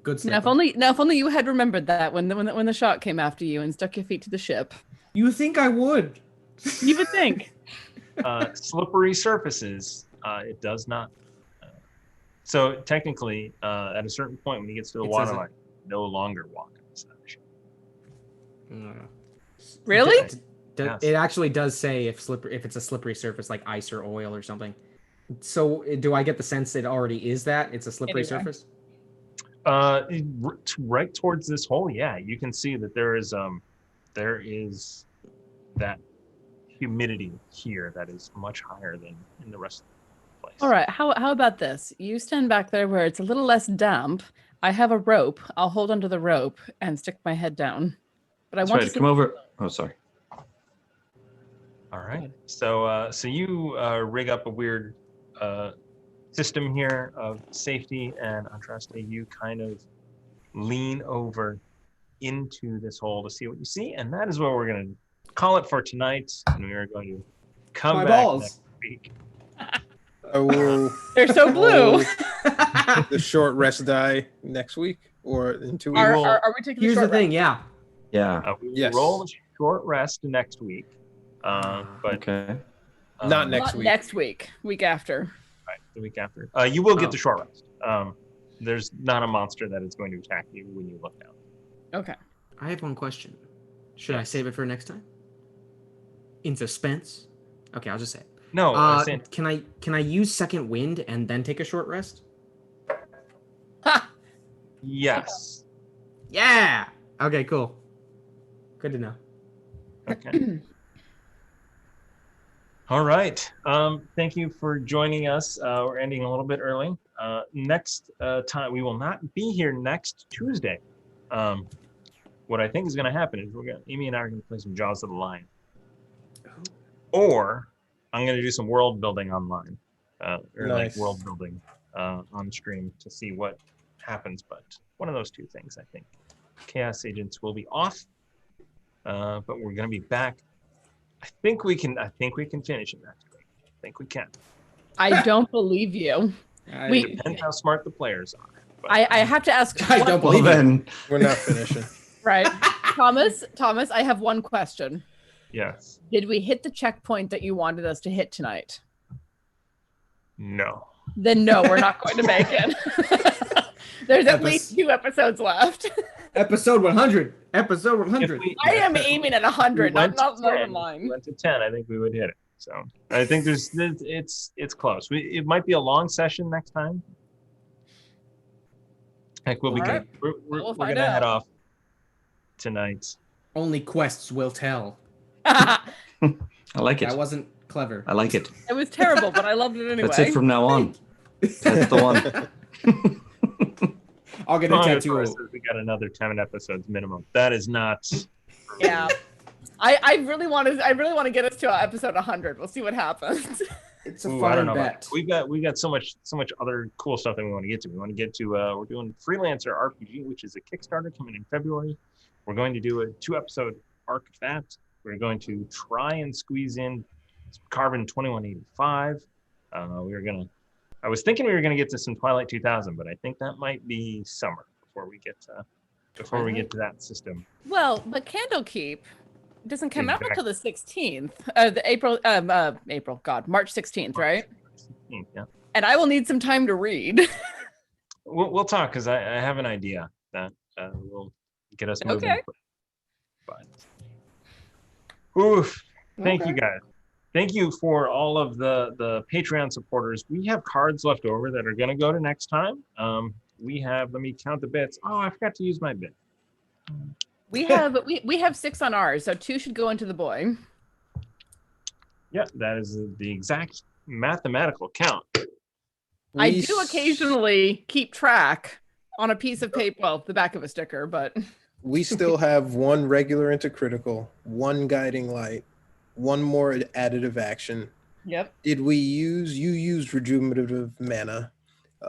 Good Now stuff. if only you had remembered that when the shark came after you and stuck your feet to the ship. You think I would? You would think. Slippery surfaces. It does not. So technically, at a certain point when he gets to the It water says it- line, no longer walk on the side of the ship. Really? Yes. It actually does say if it's a slippery surface like ice or oil or something. So do I get the sense it already is that? It's a slippery Anyway. surface? Right towards this hole, yeah, you can see that there is that humidity here that is much higher than in the rest of the place. All right, how about this? You stand back there where it's a little less damp. I have a rope. I'll hold onto the rope and stick my head down. But I That's want right. to see- Come over. Oh, sorry. All right. So you rig up a weird system here of safety, and Andraste, you kind of lean over into this hole to see what you see, and that is where we're going to call it for tonight, and we are going to come My back balls. next week. I will They're so blue. the short rest die next week or in 2 weeks. Are we taking Here's the short thing, yeah. Yeah. We will Yes. roll a short rest next week, but Okay. Not next week. Next week. Week after. right, the week after. You will get Oh. the short rest. There's not a monster that is going to attack you when you look down. Okay. I have one question. Should I save it for next time? In suspense? Okay, I'll just say it. No, I'm saying Can I use second wind and then take a short rest? Ha! yes. Yeah. Okay, cool. Good to know. Okay. All right. Thank you for joining us. We're ending a little bit early. Next time, we will not be here next Tuesday. What I think is going to happen is Amy and I are going to play some Jaws of the Lion. Or I'm going to do some world building online. Or like Nice. world building on stream to see what happens. But one of those two things, I think. Chaos Agents will be off. But we're going to be back. I think we can finish it next week. I think we can. I don't believe you. We- Depends how smart the players are. But I have to ask. I don't Well, believe it. then. We're not finishing. Right. Thomas, I have one question. yes. Did we hit the checkpoint that you wanted us to hit tonight? No. Then no, we're not going to make it. There's at Epis- least 2 episodes left. Episode 100. Episode If 100. we- I am aiming at 100, we went not to more 10, than we mine. went to 10. I think we would hit it. So I think it's close. It might be a long session next time. Heck, we'll be All good. right. We're We'll gonna find head out. off tonight. Only quests will tell. I like it. That wasn't clever. I like it. It was terrible, but I loved it anyway. That's it from now on. That's the one. I'll get a Strong tattoo. Authority says we got another 10 episodes minimum. That is not. Yeah. I really want to get us to episode 100. We'll see what happens. It's a Ooh, I don't fine know. bet. We've got so much other cool stuff that we want to get to. We want to get to we're doing Freelancer RPG, which is a Kickstarter coming in February. We're going to do a 2-episode arc of that. We're going to try and squeeze in Carbon 2185. I was thinking we were gonna get to some Twilight 2000, but I think that might be summer before we get to that system. Well, but Candlekeep doesn't come out until the 16th. March 16th, right? Yeah. And I will need some time to read. We'll talk because I have an idea that will get us moving. Okay. But oof, thank you guys. Thank you for all of the Patreon supporters. We have cards left over that are going to go to next time. We have, let me count the bits. Oh, I forgot to use my bit. We have 6 on ours, so 2 should go into the boy. Yeah, that is the exact mathematical count. I do occasionally keep track on a piece of paper, well, the back of a sticker, but We still have 1 regular intercritical, 1 guiding light, 1 more additive action. yep. Did we use? You used rejuvenative mana.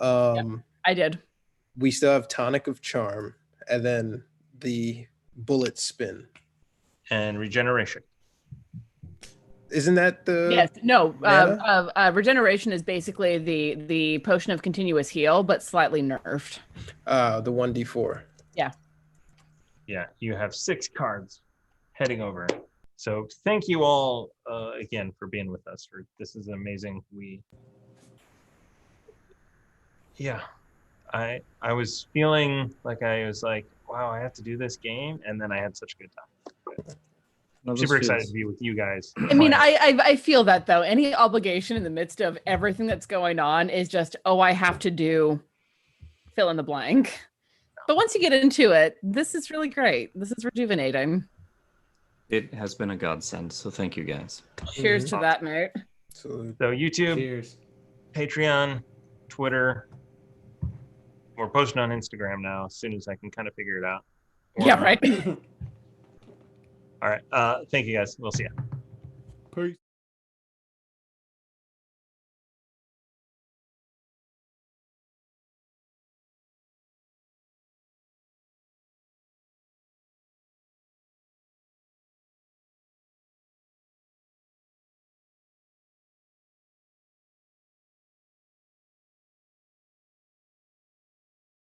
I did. We still have tonic of charm, and then the bullet spin. And regeneration. Isn't that the? Yes. No. mana? Regeneration is basically the potion of continuous heal, but slightly nerfed. The 1d4. Yeah, you have 6 cards heading over. So thank you all again for being with us. This is amazing. I was feeling like I was like, wow, I have to do this game, and then I had such a good time. Super excited to be with you guys. I mean, I feel that though. Any obligation in the midst of everything that's going on is just, oh, I have to do fill in the blank. But once you get into it, this is really great. This is rejuvenating. It has been a godsend, so thank you guys. Cheers to that, mate. So So YouTube, Cheers. Patreon, Twitter. We're posting on Instagram now as soon as I can kind of figure it out. Yeah, right. All right. Thank you guys. We'll see you. Peace.